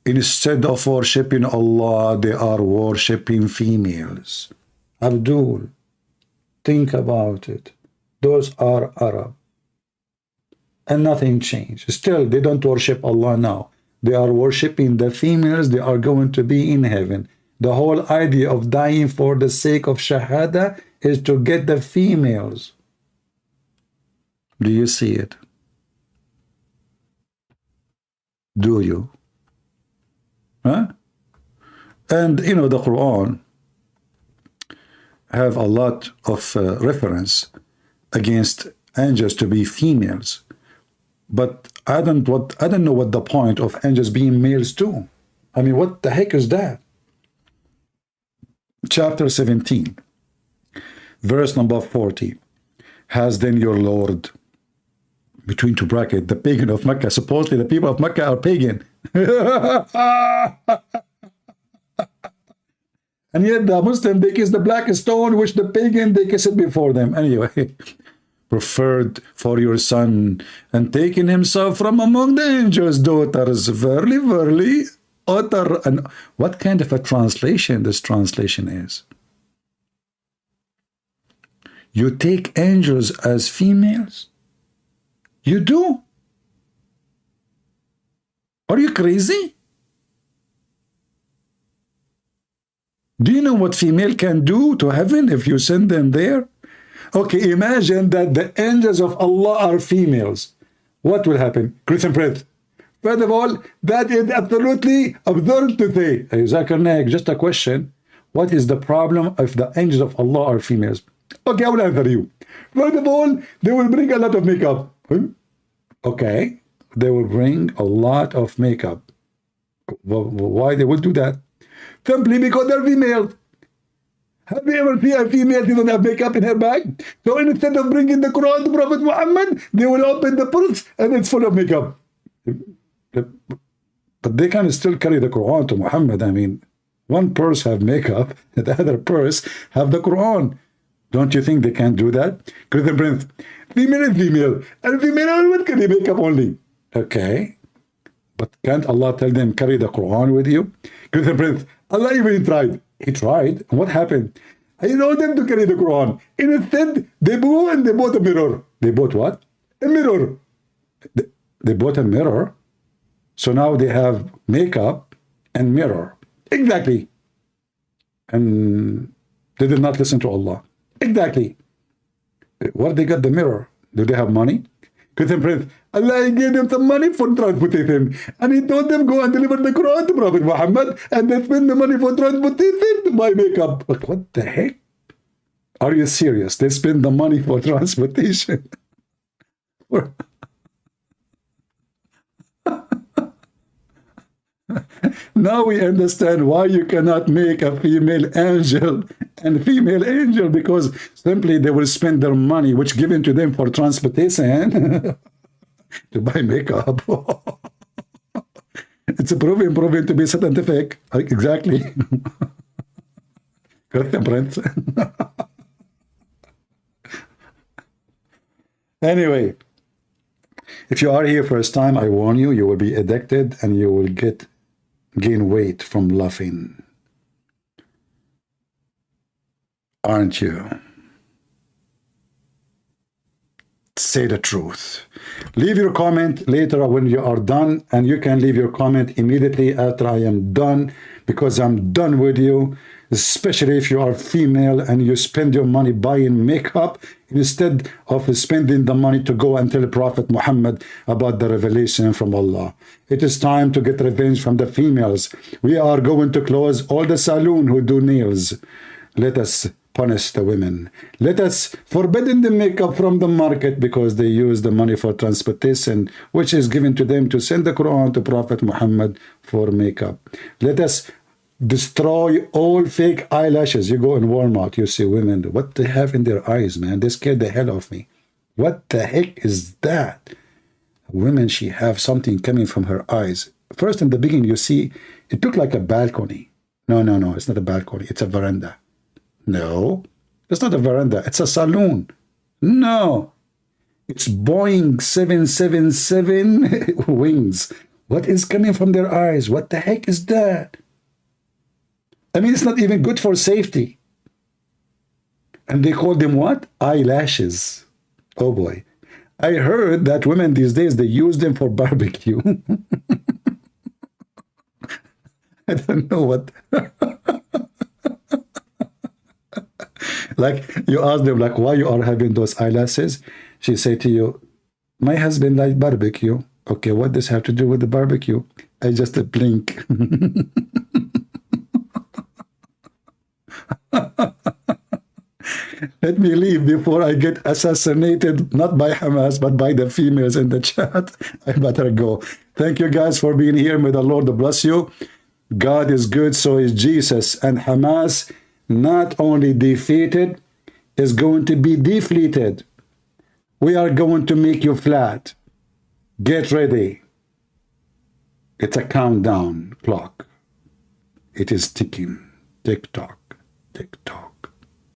B: Instead of worshipping Allah, they are worshipping females. Abdul, think about it. Those are Arab. And nothing changed. Still, they don't worship Allah now. They are worshipping the females. They are going to be in heaven. The whole idea of dying for the sake of Shahada is to get the females. Do you see it? Do you? And you know, the Quran have a lot of reference against angels to be females, but I don't know what the point of angels being males too. I mean, what the heck is that? Chapter 17, verse number 40. Has then your Lord, between two brackets, the pagan of Mecca. Supposedly the people of Mecca are pagan. And yet the Muslim, they kiss the black stone, which the pagan, they kiss it before them. Anyway, preferred for your son, and taking himself from among the angels' daughters. Verily, utter. And what kind of a translation this translation is? You take angels as females? You do? Are you crazy? Do you know what female can do to heaven if you send them there? Okay, imagine that the angels of Allah are females. What will happen? Christian Prince. First of all, that is absolutely absurd to say. Hey, Zakir Naik, just a question. What is the problem if the angels of Allah are females? Okay, I will answer you. First of all, they will bring a lot of makeup. Okay, they will bring a lot of makeup. Why they will do that? Simply because they're female. Have you ever seen a female who doesn't have makeup in her bag? So instead of bringing the Quran to Prophet Muhammad, they will open the purse and it's full of makeup. But they can still carry the Quran to Muhammad. I mean, one purse have makeup, the other purse have the Quran. Don't you think they can do that? Christian Prince, female is female, and female always carry makeup only. Okay. But can't Allah tell them carry the Quran with you? Christian Prince, Allah even tried. He tried. And what happened? I told them to carry the Quran. Instead, they go and they bought a mirror. They bought what? A mirror. They bought a mirror. So now they have makeup and mirror. Exactly. And They did not listen to Allah. Exactly. Where they got the mirror? Do they have money? Allah gave them some money for transportation, and He told them go and deliver the Quran to Prophet Muhammad, and they spend the money for transportation to buy makeup. But what the heck? Are you serious? They spend the money for transportation. Now we understand why you cannot make a female angel and female angel, because simply they will spend their money which given to them for transportation to buy makeup. It's proven to be scientific. Exactly. Correct, Prince. Anyway, if you are here first time, I warn you, you will be addicted and you will gain weight from laughing. Aren't you? Say the truth. Leave your comment later when you are done, and you can leave your comment immediately after I am done, because I'm done with you, especially if you are female and you spend your money buying makeup instead of spending the money to go and tell Prophet Muhammad about the revelation from Allah. It is time to get revenge from the females. We are going to close all the saloon who do nails. Let us punish the women. Let us forbidden the makeup from the market, because they use the money for transportation, which is given to them to send the Quran to Prophet Muhammad for makeup. Let us destroy all fake eyelashes. You go in Walmart, you see women, what they have in their eyes, man. They scared the hell of me. What the heck is that? Women, she have something coming from her eyes. First, in the beginning, you see, it looked like a balcony. No, it's not a balcony. It's a veranda. No, it's not a veranda. It's a saloon. No, it's Boeing 777 wings. What is coming from their eyes? What the heck is that? I mean, it's not even good for safety. And they call them what? Eyelashes. Oh boy. I heard that women these days, they use them for barbecue. I don't know what. Like, you ask them, like, why you are having those eyelashes? She say to you, my husband likes barbecue. Okay, what does have to do with the barbecue? I just blink. Let me leave before I get assassinated, not by Hamas, but by the females in the chat. I better go. Thank you guys for being here. May the Lord bless you. God is good, so is Jesus. And Hamas, not only defeated, is going to be deflated. We are going to make you flat. Get ready. It's a countdown clock. It is ticking. Tick-tock, tick-tock.